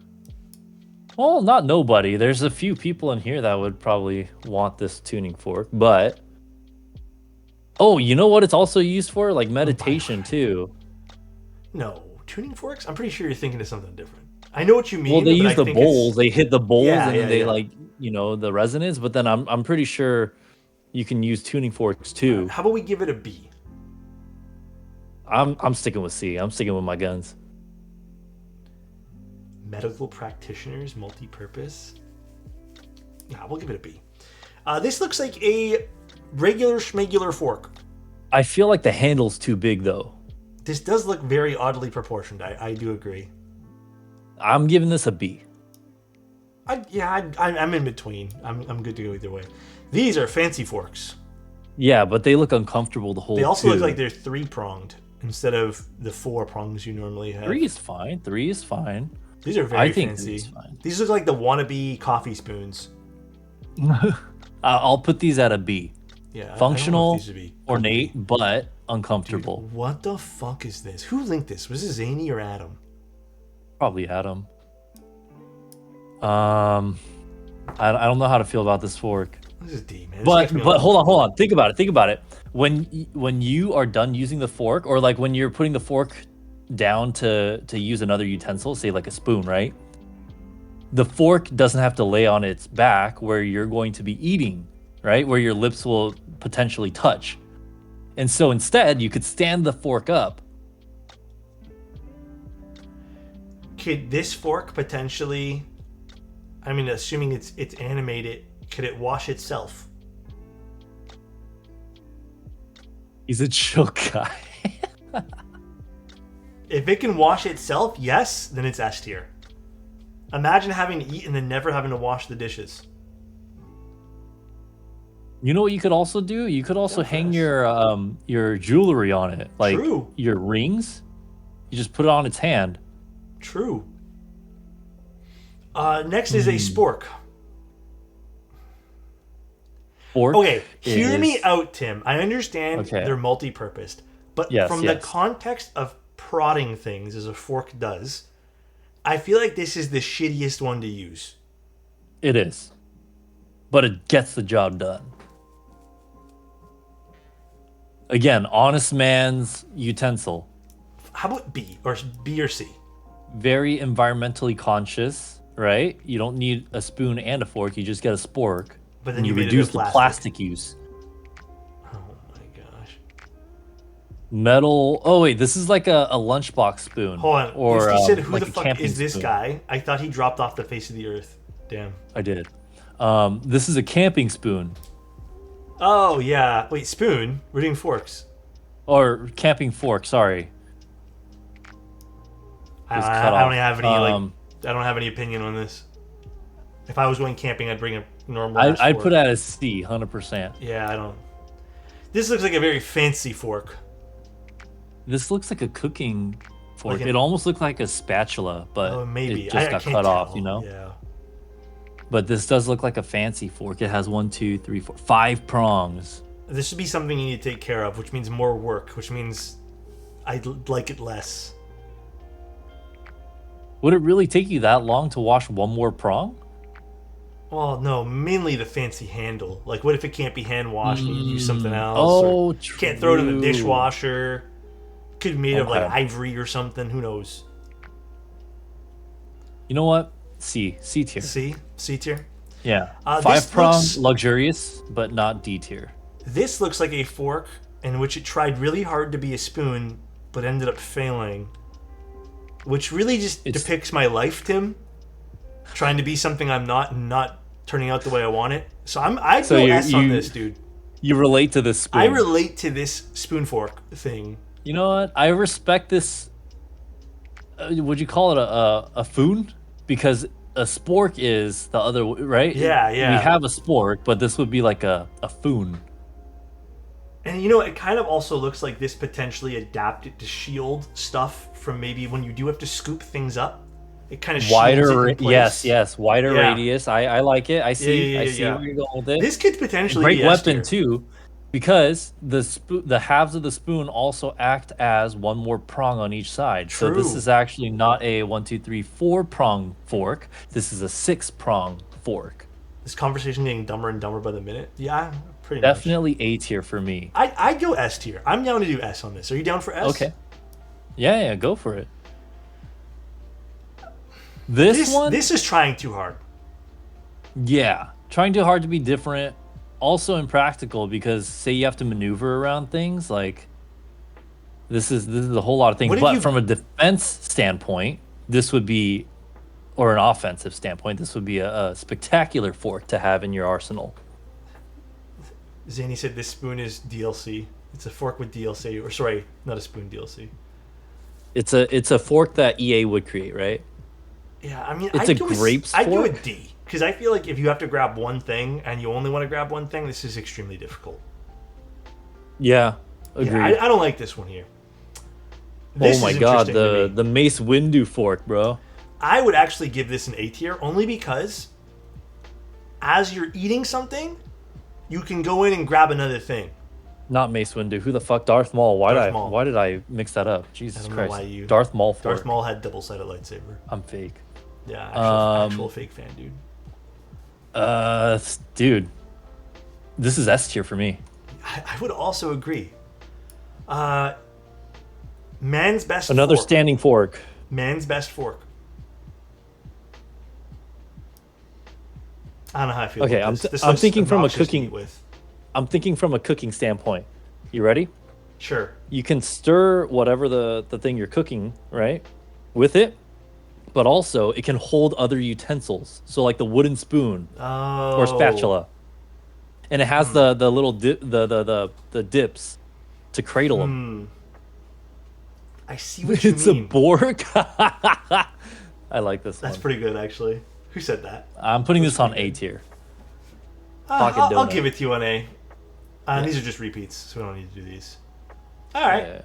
Well, not nobody. There's a few people in here that would probably want this tuning fork, but oh, you know what it's also used for? Like meditation too. No, tuning forks? I'm pretty sure you're thinking of something different. I know what you mean. Well, they but use I the think bowls. They hit the bowls Yeah, and yeah, then they yeah. like the resonance. But then I'm pretty sure you can use tuning forks too. How about we give it a B? I'm sticking with C. I'm sticking with my guns. Medical practitioners, multi-purpose. Nah, we'll give it a B. This looks like a regular schmegular fork. I feel like the handle's too big though. This does look very oddly proportioned. I do agree. I'm giving this a B. I'm in between. I'm good to go either way. These are fancy forks. Yeah, but they look uncomfortable to hold. They also look too. like they're three-pronged instead of the four prongs you normally have. 3 is fine. 3 is fine. These are very I think fancy. 3 is fine. These look like the wannabe coffee spoons. I'll put these at a B. Yeah, I don't know Functional, if these would be ornate, but Dude, uncomfortable. what the fuck is this? Who linked this? Was this Zany or Adam? Probably Adam. I don't know how to feel about this fork. This is D, man. This But makes me hold on. Think about it. When you are done using the fork, or like when you're putting the fork down to use another utensil, say like a spoon, right? The fork doesn't have to lay on its back where you're going to be eating, right? Where your lips will potentially touch. And so instead, you could stand the fork up. could this fork potentially? I mean, assuming it's animated, could it wash itself? He's a chill guy. If it can wash itself, yes, then it's S tier. Imagine having to eat and then never having to wash the dishes. You know what you could also do? You could also hang your jewelry on it, like True. your rings. You just put it on its hand. True. Next is a spork. Fork. Okay, hear me out, Tim. I understand Okay. they're multi-purposed, but Yes, from the yes. context of prodding things as a fork does, I feel like this is the shittiest one to use. It is, but it gets the job done. Again, honest man's utensil. How about B or C? Very environmentally conscious, right? You don't need a spoon and a fork. You just get a spork. But then and you you made it reduce of the plastic. plastic use. Oh my gosh. Metal. Oh wait, this is like a lunchbox spoon. Hold on. Or This kid said, who like the a fuck camping is this spoon. guy? I thought he dropped off the face of the earth. Damn. I did. This is a camping spoon Oh, yeah. Wait, spoon? We're doing forks. or camping fork. Sorry. It's cut I don't off. have any I don't have any opinion on this. If I was going camping, I'd bring a normal. I'd fork. put it at a C, 100%. Yeah, I don't. This looks like a very fancy fork. This looks like a cooking fork. Like It almost looked like a spatula, but Oh, maybe. it just got can't cut off, tell. you know? Yeah. But this does look like a fancy fork. It has 1, 2, 3, 4, 5 prongs. This should be something you need to take care of, which means more work, which means I'd like it less. Would it really take you that long to wash one more prong? Well, no, mainly the fancy handle. Like, what if it can't be hand washed and you use something else? Oh, or true. can't throw it in the dishwasher. Could be made of like Okay. ivory or something. Who knows? You know what? C tier. C tier. Yeah. This 5 prong, looks- luxurious, but not D tier. This looks like a fork in which it tried really hard to be a spoon, but ended up failing. Which really just It's- depicts my life, Tim. Trying to be something I'm not and not turning out the way I want it. So I'd So go you- S on you- this, dude. You relate to this spoon. I relate to this spoon fork thing. You know what? I respect this. Would you call it a foon? Because a spork is the other, right? Yeah, yeah. We have a spork, but this would be like a foon. And you know, it kind of also looks like this potentially adapted to shield stuff from maybe when you do have to scoop things up. It kind of shields Wider, it in place. yes, wider Yeah. radius. I like it. I see. Yeah, I see yeah. where you're going with it. This could potentially Great be S weapon tier. too, because the halves of the spoon also act as one more prong on each side. So this True. is actually not a 1, 2, 3, 4 prong fork. This is a 6 prong fork. This conversation getting dumber and dumber by the minute. Yeah, pretty Definitely A tier for me. much. I'd go S tier. I'm down to do S on this. Are you down for S? Okay. Yeah, go for it. This one, This is trying too hard. yeah, trying too hard to be different. Also impractical because say you have to maneuver around things like this is a whole lot of things. What if But you- from a defense standpoint, this would be, or an offensive standpoint, this would be a spectacular fork to have in your arsenal. Zany said this spoon is DLC. It's a fork with DLC. Or sorry, not a spoon DLC. It's a fork that EA would create, right? Yeah, I mean, It's I'd a go grapes I'd go a fork? D. Because I feel like if you have to grab one thing and you only want to grab one thing, this is extremely difficult. Yeah, agreed. Yeah, I don't like this one here. This Oh my is god, interesting to me. the Mace Windu fork, bro. I would actually give this an A tier only because as you're eating something, you can go in and grab another thing. Not Mace Windu. Who the fuck? Darth Maul. Darth Maul. Why did I mix that up? Jesus I don't know Christ. why you- Darth Maul fork. Darth Maul had double-sided lightsaber. I'm fake. Yeah, actual fake fan, dude. Dude, this is S tier for me. I would also agree. Man's best Another fork. standing fork. Man's best fork. I don't know how I feel. Okay, about this. This I'm looks thinking from a obnoxious to cooking- eat with. I'm thinking from a cooking standpoint. You ready? Sure. You can stir whatever the thing you're cooking, right? With it. but also it can hold other utensils. So like the wooden spoon or Oh. spatula, and it has the little the dips to cradle them. I see what you It's a mean. Borg. I like this That's one. pretty good, actually. Who said that? I'm putting That's this on pretty A good. tier. Pocket I'll donut. give it to you on A. Yeah. These are just repeats, so we don't need to do these. All right. Yeah.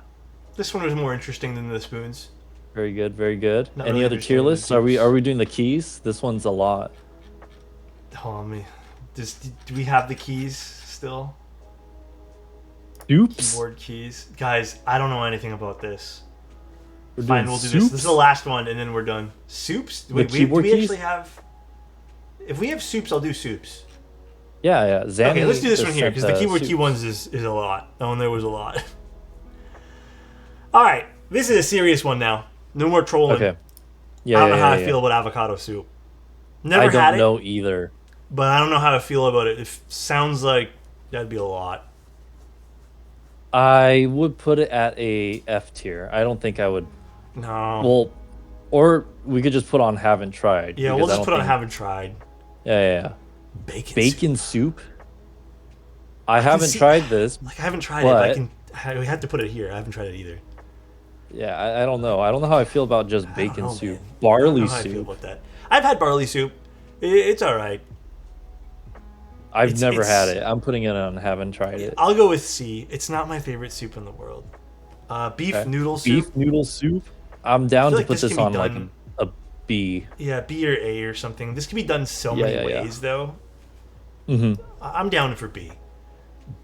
This one was more interesting than the spoons. Very good, very good. Not Any really other tier understanding the lists? Are we keys. doing the keys? This one's a lot. Hold on, do we have the keys still? Oops. Keyboard keys. Guys, I don't know anything about this. We're Fine, doing we'll do this. This is soups? the last one, and then we're done. Soups? Wait, do keyboard we keys? actually have... If we have soups, I'll do soups. Yeah, yeah. Zanny Okay, let's do this just one here, because the sent, keyboard key soups. ones is a lot. Oh, and there was a lot. Alright, this is a serious one now. No more trolling. Okay. Yeah, I don't know yeah, how yeah, I yeah. feel about avocado soup. Never I had don't it, know either. but I don't know how I feel about it. It sounds like that'd be a lot. I would put it at a F tier. I don't think I would. No. Well, or we could just put on haven't tried. yeah, because we'll I just don't put on think- haven't tried. Yeah, yeah, yeah. Bacon soup. Bacon soup. I can haven't see- tried this. Like, I haven't tried it, but we had to put it here. I haven't tried it either. Yeah, I don't know. I don't know how I feel about just I don't bacon know, soup. man. I don't Barley know how I feel soup. about that. I've had barley soup. It's all right. I've never had it's- it. I'm putting it on haven't tried it. I'll go with C. It's not my favorite soup in the world. Beef Okay. noodle soup. Beef noodle soup. I'm down feel to like put this this can be on like done- a B. Yeah, B or A or something. This can be done so Yeah, many yeah, yeah. ways, though. Mm-hmm. I'm down for B.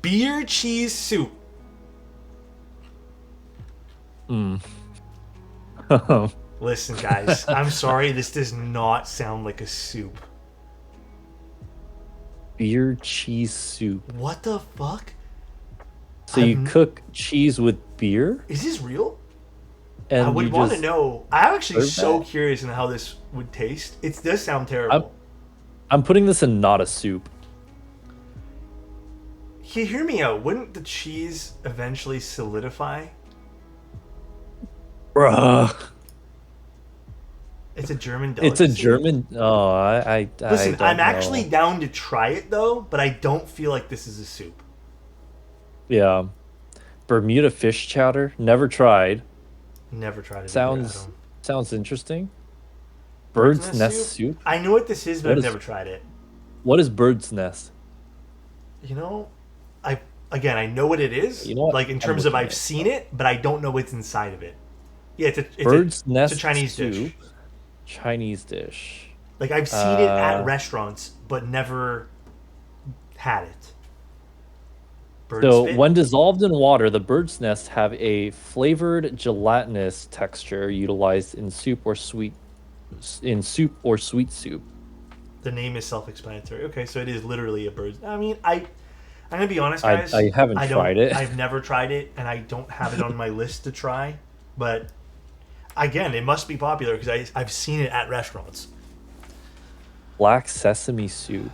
Beer cheese soup. Listen, guys, I'm sorry. This does not sound like a soup. Beer cheese soup. What the fuck? So you I've- cook cheese with beer, Is this real? and I would you want to just. know. I'm actually serve so that? curious in how this would taste. It does sound terrible. I'm putting this in not a soup. Hear me out. Wouldn't the cheese eventually solidify? Bruh. It's a German It's a delicacy. German. Oh, I Listen, don't I'm know. actually down to try it though, but I don't feel like this is a soup. Yeah. Bermuda fish chowder. Never tried. Never tried it. Sounds either, sounds interesting. Adam. Bird's nest soup. I know what this is, but What I've is- never tried it. What is bird's nest? You know, I know what it is. You know what? Like in I'm terms of looking I've at it. seen it, but I don't know what's inside of it. Yeah, it's Bird's nest It's a Chinese soup. dish. Chinese dish. Like I've seen it at Uh, restaurants, but never had it. Bird's So spit? when dissolved in water, the bird's nest have a flavored gelatinous texture utilized in soup or sweet soup. The name is self-explanatory. Okay, so it is literally a bird. I mean, I'm gonna be honest, I- guys. I haven't don't- tried it. I've never tried it, and I don't have it on my list to try. But again, it must be popular because I've seen it at restaurants. Black sesame soup.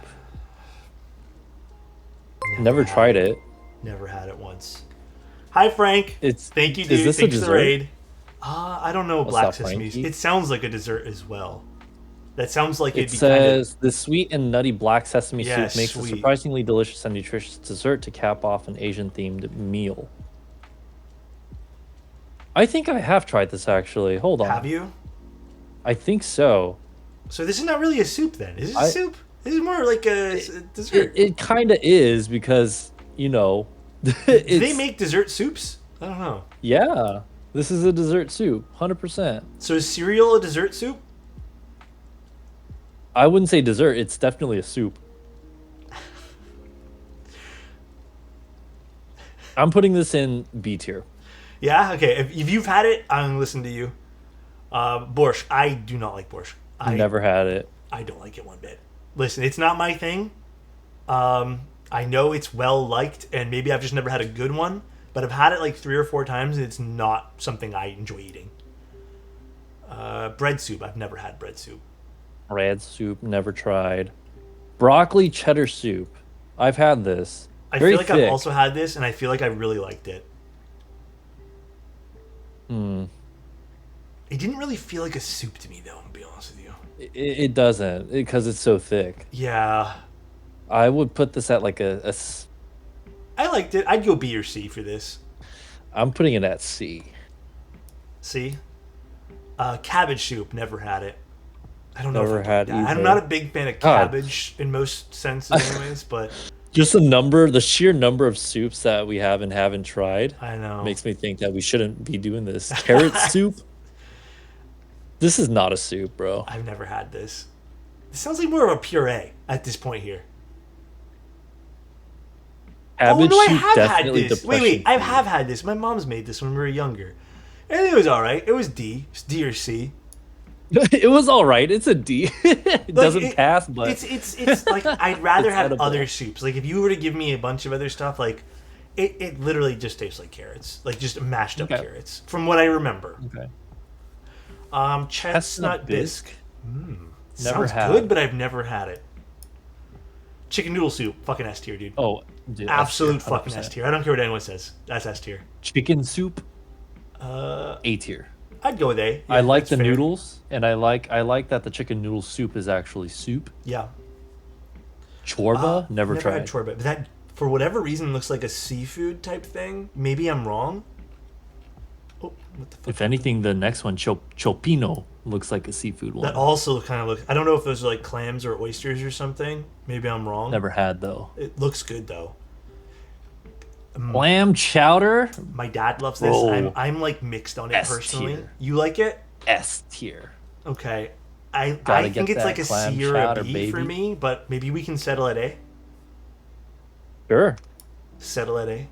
Never had tried it. Never had it once. Hi, Frank. It's Thank you, is dude. this a Thanks for the dessert? raid. I don't know What's black up, sesame. Frankie? It sounds like a dessert as well. That sounds like It it'd be kind of. says the sweet and nutty black sesame Yeah, soup makes a sweet. surprisingly delicious and nutritious dessert to cap off an Asian themed meal. I think I have tried this actually. Hold on. Have you? I think so. So this is not really a soup then. Is it a I- soup? This is more like a dessert. It kind of is because, you know, Do they it's, make dessert soups? I don't know. yeah, this is a dessert soup, 100%. So is cereal a dessert soup? I wouldn't say dessert, it's definitely a soup. I'm putting this in B tier. Yeah. Okay. If you've had it, I'm gonna listen to you. Borscht. I do not like borscht. I Never had it. I don't like it one bit. Listen, it's not my thing. I know it's well liked, and maybe I've just never had a good one. But I've had it like 3 or 4 times, and it's not something I enjoy eating. Bread soup. I've never had bread soup. Red soup, never tried. Broccoli cheddar soup. I've had this. I Very feel like thick. I've also had this, and I feel like I really liked it. It didn't really feel like a soup to me, though. To be honest with you. It doesn't because it's so thick. Yeah, I would put this at like I liked it. I'd go B or C for this. I'm putting it at C. C. Cabbage soup. Never had it. I don't know Never if I had that. I'm either. not a big fan of God. cabbage in most senses, anyways. But Just the sheer number of soups that we haven't tried I know makes me think that we shouldn't be doing this. Carrot soup. This is not a soup, bro. I've never had this. This sounds like more of a puree at this point here. Cabbage I soup have had definitely this. depression Wait, I food. have had this. My mom's made this when we were younger, and it was all right. It was D. It's D or C. It was all right. It's a D. It doesn't it- pass, but it's like I'd rather It's have edible. other soups. Like if you were to give me a bunch of other stuff, like it literally just tastes like carrots, like just mashed up Okay. carrots, from what I remember. okay. Chestnut bisque. Never Sounds had. good, but I've never had it. Chicken noodle soup, fucking S tier, dude. Oh, dude, Absolute S tier, fucking 100%. S tier. I don't care what anyone says. That's S tier. Chicken soup. A tier. I'd go with A. I Yeah, like that's the fair. noodles, and I like that the chicken noodle soup is actually soup. Yeah. Chorba, never tried. had chorba. But that, for whatever reason, looks like a seafood type thing. Maybe I'm wrong. Oh, what the fuck? If anything, the next one, chopino, looks like a seafood one. That also kind of looks. I don't know if those are like clams or oysters or something. Maybe I'm wrong. Never had though. It looks good though. Clam chowder, My dad loves this. Whoa. I'm like mixed on it S personally. tier. You like it? S tier. Okay. I Gotta think get it's like that a clam C or a chowder, B for baby. me, but maybe we can settle at A. Sure. Settle at A.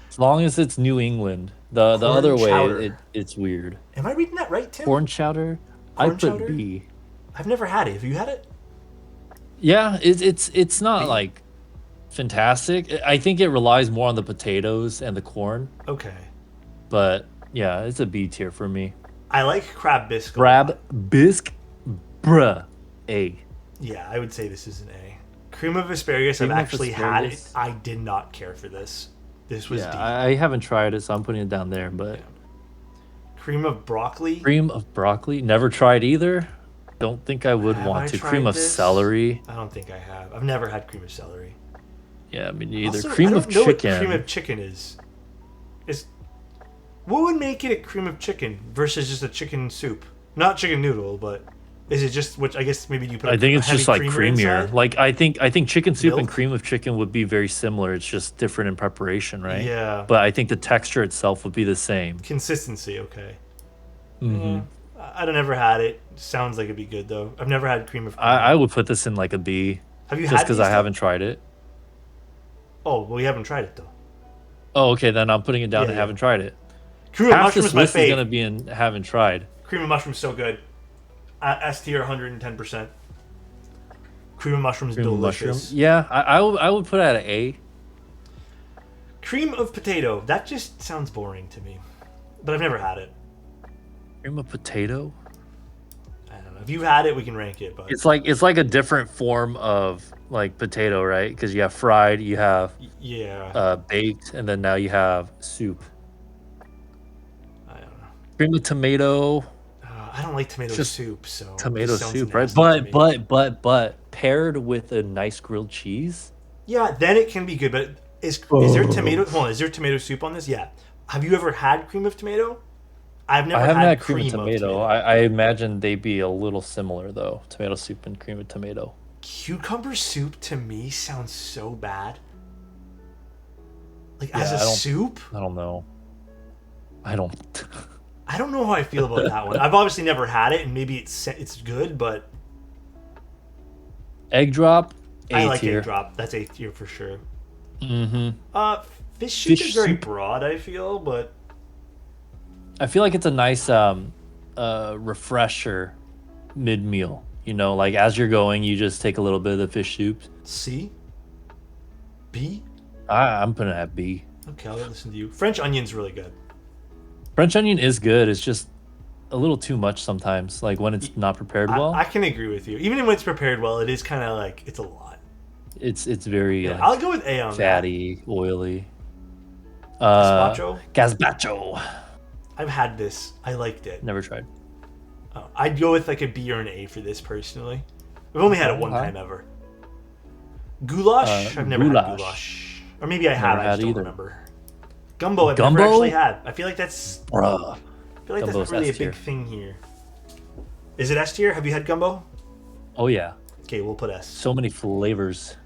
As long as it's New England. The Corn other chowder. way, it's weird. Am I reading that right, Tim? Corn chowder, I Corn put chowder? B. I've never had it. Have you had it? Yeah, it's not B. like fantastic. I think it relies more on the potatoes and the corn, Okay. but yeah, it's a B tier for me. I like crab bisque. a Crab lot. bisque, bruh, A. Yeah, I would say this is an A. Cream of asparagus, Cream I've of actually had it. asparagus? I did not care for this. This was D. Yeah, I haven't tried it, so I'm putting it down there. But Cream of broccoli. cream of broccoli, never tried either. Don't think I would Have want I to. tried Cream of this? celery, I don't think I have. I've never had cream of celery. yeah, me neither. Also, Cream I of don't know chicken. What cream of chicken is. What would make it a cream of chicken versus just a chicken soup? Not chicken noodle, but is it just which I guess maybe you put. I think it's heavy just like creamer creamier. inside? Like I think chicken soup and Milk? cream of chicken would be very similar. It's just different in preparation, right? Yeah. But I think the texture itself would be the same. Consistency, okay. hmm I don't ever had it. Sounds like it'd be good though. I've never had cream of. I would put this in like a B, Have you just had because these I though? haven't tried it. Oh well, we haven't tried it though. Oh, okay, then I'm putting it down Yeah, and yeah. haven't tried it. Cream of Half mushroom this is my list is gonna fave. be in haven't tried. Cream of mushroom is so good. S tier 110%. Cream of mushroom is Cream of mushroom. delicious. Yeah, I would put it at an A. Cream of potato. That just sounds boring to me. But I've never had it. Cream of potato. I don't know. If you've had it, we can rank it. But It's like a different form of like potato, right? Because you have fried, you have yeah, baked, and then now you have soup. I don't know. Cream of tomato, I don't like tomato Just soup, so tomato this sounds soup, right? nasty to me. But paired with a nice grilled cheese. Yeah, then it can be good. But is there tomato? Hold on, is there tomato soup on this? Yeah. Have you ever had cream of tomato? I've never I haven't had cream cream of tomato. I imagine they'd be a little similar though. Tomato soup and cream of tomato. Cucumber soup to me sounds so bad. Like as Yeah, a I don't- soup, I don't know. I don't. I don't know how I feel about that one. I've obviously never had it, and maybe it's good, but Egg drop. A I like tier. egg drop. That's A tier for sure. Mm-hmm. Fish soup Fish is very soup. broad. I feel, but I feel like it's a nice refresher mid meal. You know, like as you're going, you just take a little bit of the fish soup. C, B. I'm putting it at B. Okay, I'll listen to you. French onion's really good. French onion is good. It's just a little too much sometimes. Like when it's not prepared well, I can agree with you. Even when it's prepared well, it is kind of like it's a lot. it's very Yeah, like, I'll go with A on that. fatty, oily. Gazpacho. Gazpacho. I've had this. I liked it. Never tried. I'd go with like a B or an A for this personally. I've only had it one time ever. Goulash? I've never had goulash. Or maybe I have, I just don't remember. Gumbo I've never actually had. I feel like that's... Bruh. I feel like that's Gumbo's not really a S tier. big thing here. Is it S tier? Have you had gumbo? Oh yeah. Okay, we'll put S. So many flavors.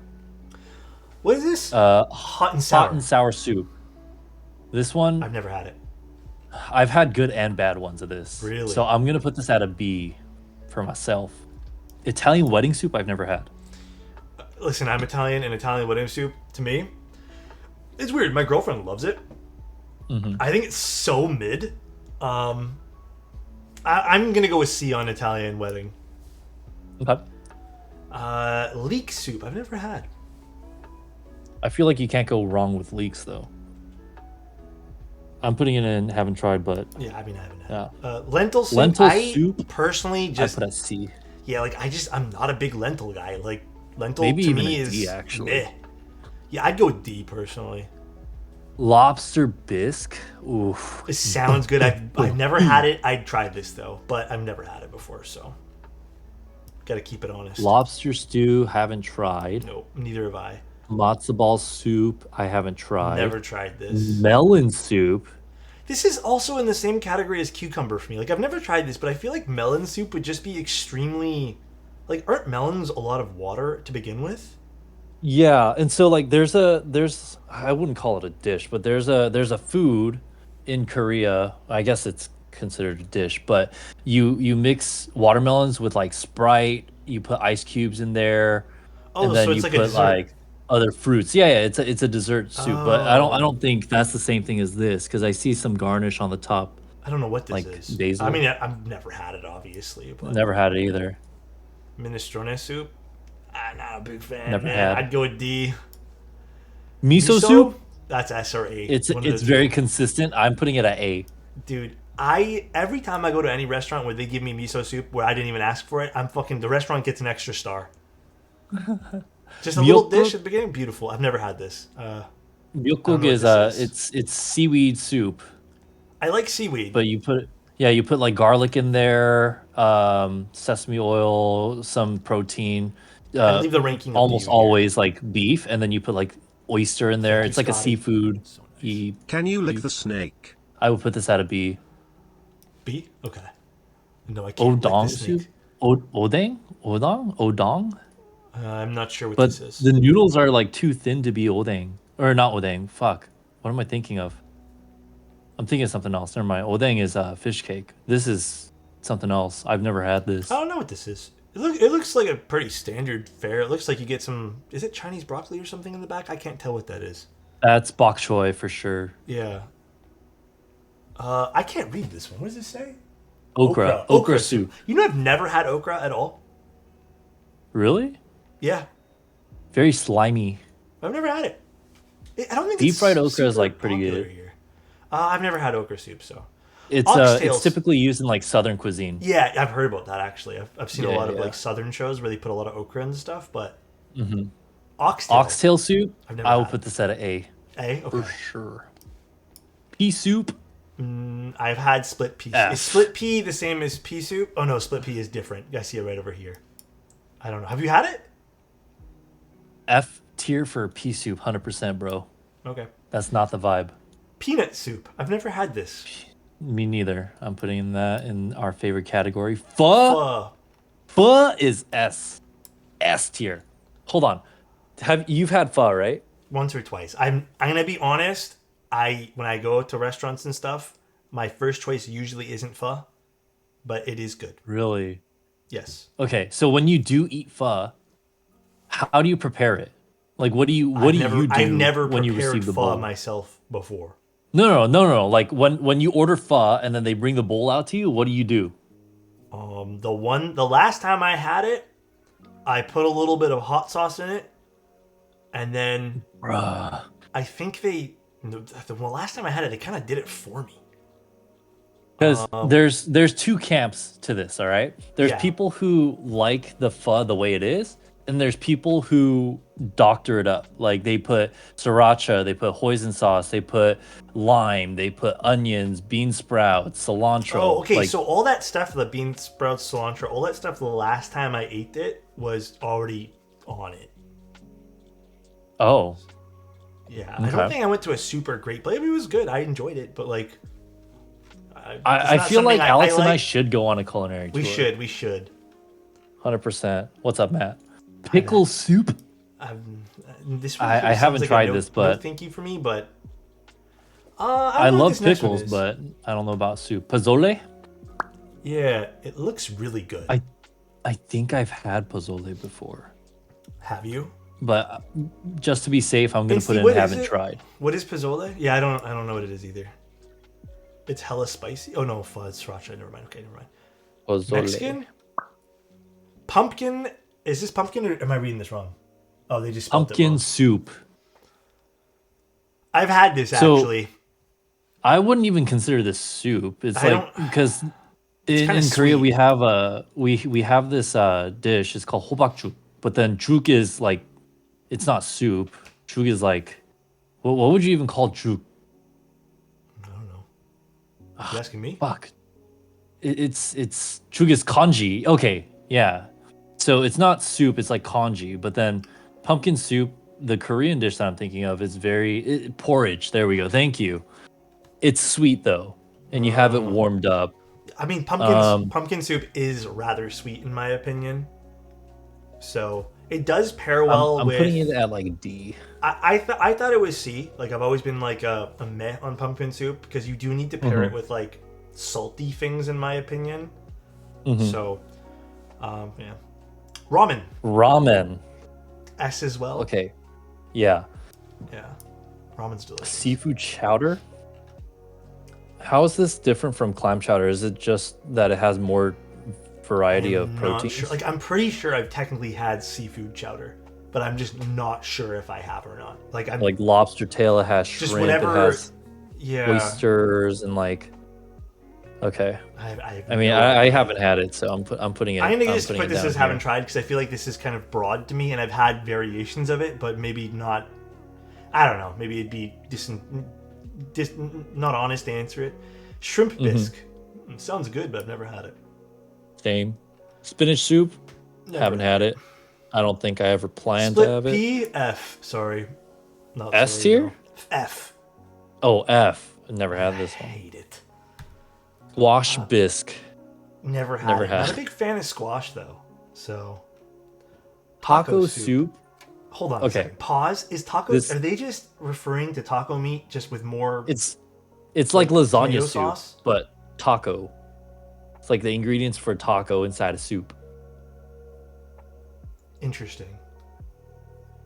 What is this? Hot and sour. Hot and sour soup. This one, I've never had it. I've had good and bad ones of this. Really? So I'm gonna put this at a B for myself. Italian wedding soup I've never had. Listen, I'm Italian, and Italian wedding soup, to me, it's weird. My girlfriend loves it. I think it's so mid. I'm gonna go with C on Italian wedding. Okay. Leek soup, I've never had. I feel like you can't go wrong with leeks though. I'm putting it in, haven't tried, but Yeah, I mean, I haven't had yeah. it. Lentil soup, Lentil I soup? personally I just... put at C. Yeah, like, I'm not a big lentil guy. Like, lentil Maybe to even me a is... D, actually. meh. Yeah, I'd go with D, personally. Lobster bisque. Oof. It sounds good. I've never had it. I'd tried this, though, but I've never had it before, so... Gotta keep it honest. Lobster stew, haven't tried. Nope, neither have I. Matzo ball soup, I haven't tried. Never tried this. Melon soup. This is also in the same category as cucumber for me. Like, I've never tried this, but I feel like melon soup would just be extremely... Like, aren't melons a lot of water to begin with? Yeah, and so like there's I wouldn't call it a dish, but there's a food in Korea. I guess it's considered a dish, but you mix watermelons with like Sprite, you put ice cubes in there, Oh, and then so you it's like a put dessert. like other fruits. Yeah, it's a dessert soup, but I don't think that's the same thing as this because I see some garnish on the top. I don't know what this Like is. basil? I mean, I've never had it, obviously, but... Never had it either. Minestrone soup? I'm not a big fan. Never man. had. I'd go with D. Miso soup? That's S or A. It's One of the two. very consistent. I'm putting it at A. Dude, every time I go to any restaurant where they give me miso soup where I didn't even ask for it, the restaurant gets an extra star. Just a little dish at the beginning, beautiful. I've never had this. Myeokguk know is what this is. it's seaweed soup, I like seaweed. but you put like garlic in there, sesame oil, some protein. I'd leave the ranking of Almost B here. always like beef, and then you put like oyster in there. Thank you, It's like a Scotty. seafood. So nice. Can you lick the snake? I would put this at a B. B? Okay. No, I can't. Odong Like this soup. snake. Odong. I'm not sure what But this is. the noodles are like too thin to be odeng, or not odeng. Fuck. What am I thinking of? I'm thinking of something else. Never mind. Odeng is fish cake. This is something else. I've never had this. I don't know what this is. It looks like a pretty standard fare. It looks like you get some... Is it Chinese broccoli or something in the back? I can't tell what that is. That's bok choy for sure. Yeah. I can't read this one. What does it say? Okra soup. You know I've never had okra at all? Really? Yeah. Very slimy. I've never had it. I don't think Deep it's fried okra is, super like, pretty popular good. Here. I've never had okra soup, so... It's Oxtails. typically used in like southern cuisine. Yeah, I've heard about that, actually. I've seen a Yeah, lot of, yeah. like, southern shows where they put a lot of okra and stuff, but... Mm-hmm. Oxtail. Oxtail soup. I've never I will had put this at an A A? for Okay. sure. Pea soup. I've had split pea. F. Is split pea the same as pea soup? Oh, no, split pea is different. I see it right over here. I don't know. Have you had it? F tier for pea soup. 100%, bro. Okay. That's not the vibe. Peanut soup. I've never had this. Me neither. I'm putting that in our favorite category. Pho. Uh, Pho is S. S tier. Hold on. You've had pho, right? once or twice. I'm gonna be honest. When I go to restaurants and stuff, my first choice usually isn't pho, but it is good. Really? Yes. Okay, so when you do eat pho, how do you prepare it? Like, what do you do I've never when you prepared receive the pho bowl? myself before. No. Like when you order pho and then they bring the bowl out to you, what do you do? The last time I had it, I put a little bit of hot sauce in it, and then Bruh. I think the last time I had it, they kind of did it for me. Because there's two camps to this, all right? There's Yeah. people who like the pho the way it is, and there's people who doctor it up. Like they put sriracha, they put hoisin sauce, they put lime, they put onions, bean sprouts, cilantro. Oh, okay. Like, So all that stuff, the bean sprouts, cilantro, all that stuff, the last time I ate it was already on it. oh, Yeah, I don't Okay. think I went to a super great place. I mean, it was good. I enjoyed it, but like, it's I not feel like something Alex and I like. should go on a culinary We tour. should. 100%. What's up, Matt? Pickle soup? This I sounds haven't like a tried no- this, no but thank you for me. But I don't know what love this next one pickles, is. but I don't know about soup. Pozole? Yeah, it looks really good. I think I've had pozole before, Have you? but just to be safe, I'm gonna Insty, put in what is haven't it? tried. What is pozole? Yeah, I don't know what it is either. It's hella spicy. Oh no, fuzz sriracha. Never mind. Okay, never mind. Pozole. Mexican? Pumpkin? Is this pumpkin or am I reading this wrong? Oh, they just spelled it Pumpkin wrong. soup. I've had this So- actually. I wouldn't even consider this soup. It's I like don't- because in kinda Korea sweet. we have we have this dish. It's called hobakjuk, but then juk is like it's not soup. Juk is like what would you even call juk? I don't know. You asking me? Fuck. It's juk is kanji. Okay, yeah. So it's not soup. It's like kanji. But then pumpkin soup, the Korean dish that I'm thinking of, is porridge. There we go. Thank you. It's sweet though, and you have it warmed up. I mean, pumpkin soup is rather sweet in my opinion. So it does pair well I'm with. putting it at like D. I thought it was C. Like I've always been like a meh on pumpkin soup because you do need to pair it with like salty things in my opinion. So, yeah, Ramen. S as well. Okay. Yeah. Yeah, ramen's delicious. Seafood chowder. How is this different from clam chowder? Is it just that it has more variety of Not proteins? sure. Like I'm pretty sure I've technically had seafood chowder, but I'm just not sure if I have or not. Like I'm Like lobster tail, it has just shrimp, whenever. it has Yeah, oysters, and like. Okay. I mean, I haven't had it, so I'm putting it. I'm gonna just putting put it this down as haven't here. tried because I feel like this is kind of broad to me, and I've had variations of it, but maybe not. I don't know. Maybe it'd be not honest to answer it. Shrimp bisque sounds good, but I've never had it. Same. Spinach soup. Never Haven't had it. I don't think I ever planned to Split have it. P F. Sorry, not S sorry, tier? no. F. Oh, F. Never had this one. Hate it. Squash bisque. Never had Never it. had Not a it. big fan of squash though. So Taco soup. Hold on. A Okay. second. Pause. Is tacos? This- Are they just referring to taco meat just with more? It's like lasagna tomato soup, sauce? but taco. It's like the ingredients for taco inside a soup. Interesting.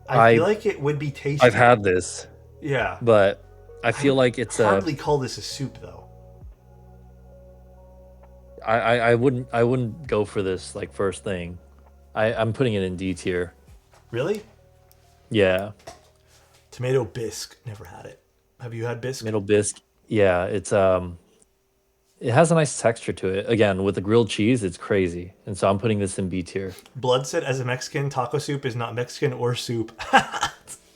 I I- feel like it would be tasty. I've had this, Yeah. but I feel like it's hardly call this a soup though. I wouldn't go for this like first thing. I'm putting it in D tier. Really? Yeah, Tomato bisque. Never had it. Have you had bisque? middle bisque. Yeah, it's it has a nice texture to it. Again, with the grilled cheese, it's crazy, and so I'm putting this in B tier. Blood said, as a Mexican, taco soup is not Mexican or soup.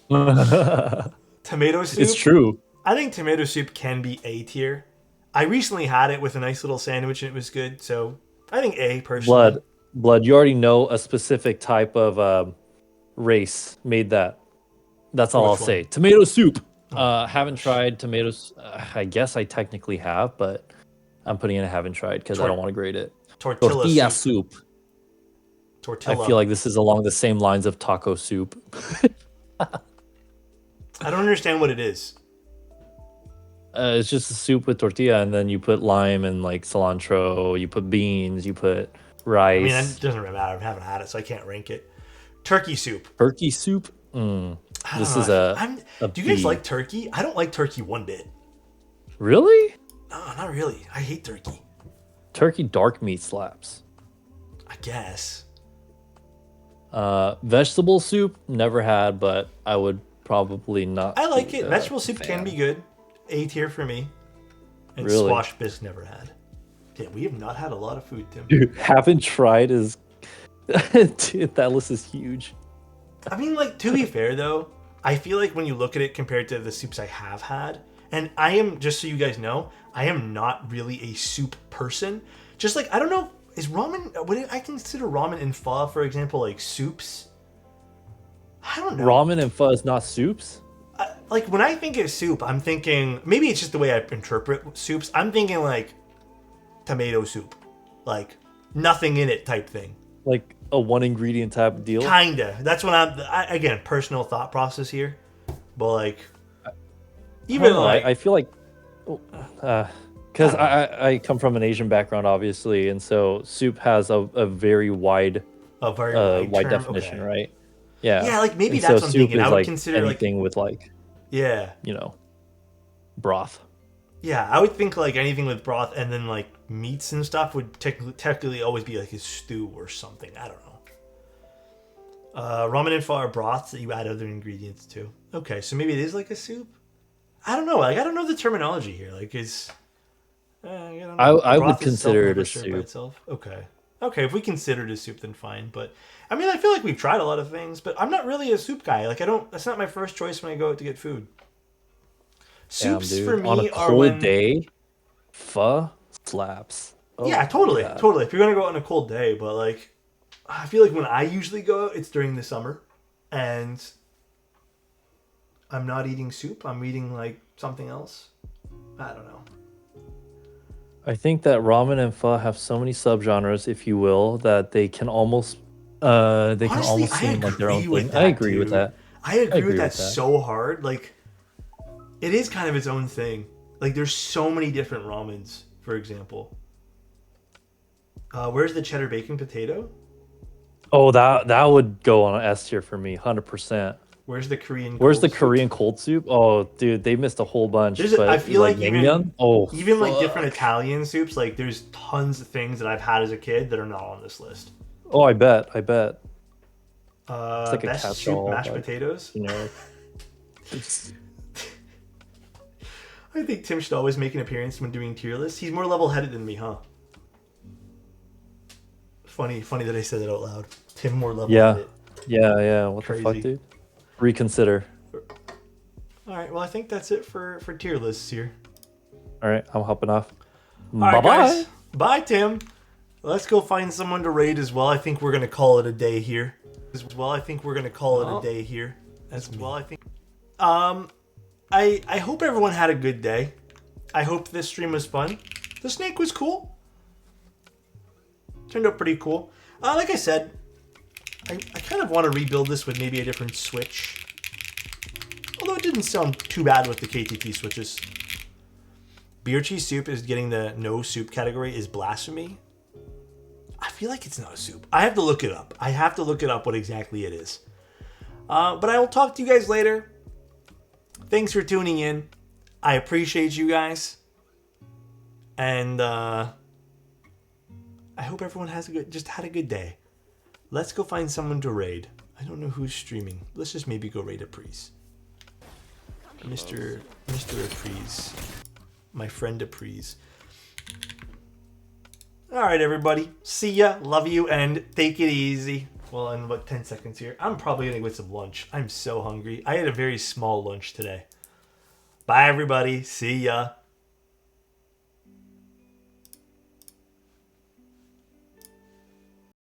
Tomato soup. It's true. I think tomato soup can be A tier. I recently had it with a nice little sandwich and it was good. So I think A personally. Blood. You already know a specific type of race made that. That's all I'll Which one? say. Tomato soup. Haven't tried tomatoes. I guess I technically have, but I'm putting in a haven't tried because I don't want to grade it. Tortilla soup. Tortilla. I feel like this is along the same lines of taco soup. I don't understand what it is. It's just a soup with tortilla, and then you put lime and like cilantro. You put beans. You put rice. I mean, it doesn't really matter. I haven't had it, so I can't rank it. Turkey soup. Turkey soup. I don't This know. is a Do you guys B. like turkey? I don't like turkey one bit. Really? No, not really. I hate turkey. Turkey dark meat slaps. I guess. Vegetable soup, never had, but I would probably not. I like be it. a Vegetable soup fan. can be good. A tier for me. And Really? squash bisque never had. Yeah, we have not had a lot of food, Tim. Dude, haven't tried is Dude, that list is huge. I mean, like, to be fair though, I feel like when you look at it compared to the soups I have had, and I am, just so you guys know, I am not really a soup person. Just like, I don't know, is ramen, would I consider ramen and pho, for example, like soups? I don't know. Ramen and pho is not soups? Like, when I think of soup, I'm thinking, maybe it's just the way I interpret soups. I'm thinking like tomato soup, like nothing in it type thing. Like a one ingredient type of deal? Kinda. That's when again, personal thought process here. But like, even like, I feel like, because I come from an Asian background, obviously, and so soup has a very wide a very wide term, definition, okay. right? Yeah. Yeah, like maybe And that's so what I'm soup thinking. is I would like consider like, anything with like, yeah, broth. yeah. I would think like anything with broth and then like meats and stuff would technically always be like a stew or something. I don't know. Ramen and pho are broths that you add other ingredients to. Okay, so maybe it is like a soup. I don't know. Like, I don't know the terminology here. Like, is I don't know. I would Broth is consider it never a served by soup. itself. Okay. Okay, if we consider it a soup, then fine. But I mean, I feel like we've tried a lot of things, but I'm not really a soup guy. Like, I don't. That's not my first choice when I go out to get food. Damn, Soups dude. for me On a are cold when. day, pho slaps. Oh Yeah, my totally, God. totally. If you're gonna go out on a cold day, but like, I feel like when I usually go out, it's during the summer, and I'm not eating soup. I'm eating like something else. I don't know. I think that ramen and pho have so many subgenres, if you will, that they can almost Honestly, I seem like their own agree with thing. that, I agree with dude. that. I agree with agree that with that. so hard. Like, it is kind of its own thing. Like, there's so many different ramens, for example. Where's the cheddar bacon potato? Oh, that would go on an S tier for me, 100%. Where's the Korean? Where's the cold soup? Korean cold soup? Oh, dude, they missed a whole bunch. There's, But I feel like naengmyeon? Oh, even like different fuck. Italian soups. Like, there's tons of things that I've had as a kid that are not on this list. Oh, I bet. It's like a Best soup, catch-all, mashed like, potatoes. generic. I think Tim should always make an appearance when doing tier lists. He's more level-headed than me, huh? Funny that I said that out loud. Tim more level-headed. Yeah. What the fuck, Crazy. dude? Reconsider. All right, well, I think that's it for tier lists here. All right, I'm hopping off. All right, Bye-bye. guys. Bye, Tim. Let's go find someone to raid as well. I think we're gonna call it a day here. As well, I think we're gonna call it a day here. As well, I think. I hope everyone had a good day. I hope this stream was fun. The snake was cool. Turned out pretty cool. Like I said, I kind of want to rebuild this with maybe a different switch. Although it didn't sound too bad with the KTP switches. Beer cheese soup is getting the no soup category is blasphemy. I feel like it's not a soup. I have to look it up. I have to look it up what exactly it is. But I will talk to you guys later. Thanks for tuning in. I appreciate you guys. And I hope everyone has just had a good day. Let's go find someone to raid. I don't know who's streaming. Let's just maybe go raid Apries. Mr. Apries. My friend Apries. Alright, everybody. See ya. Love you and take it easy. Well, in about 10 seconds here. I'm probably going to get some lunch. I'm so hungry. I had a very small lunch today. Bye, everybody. See ya.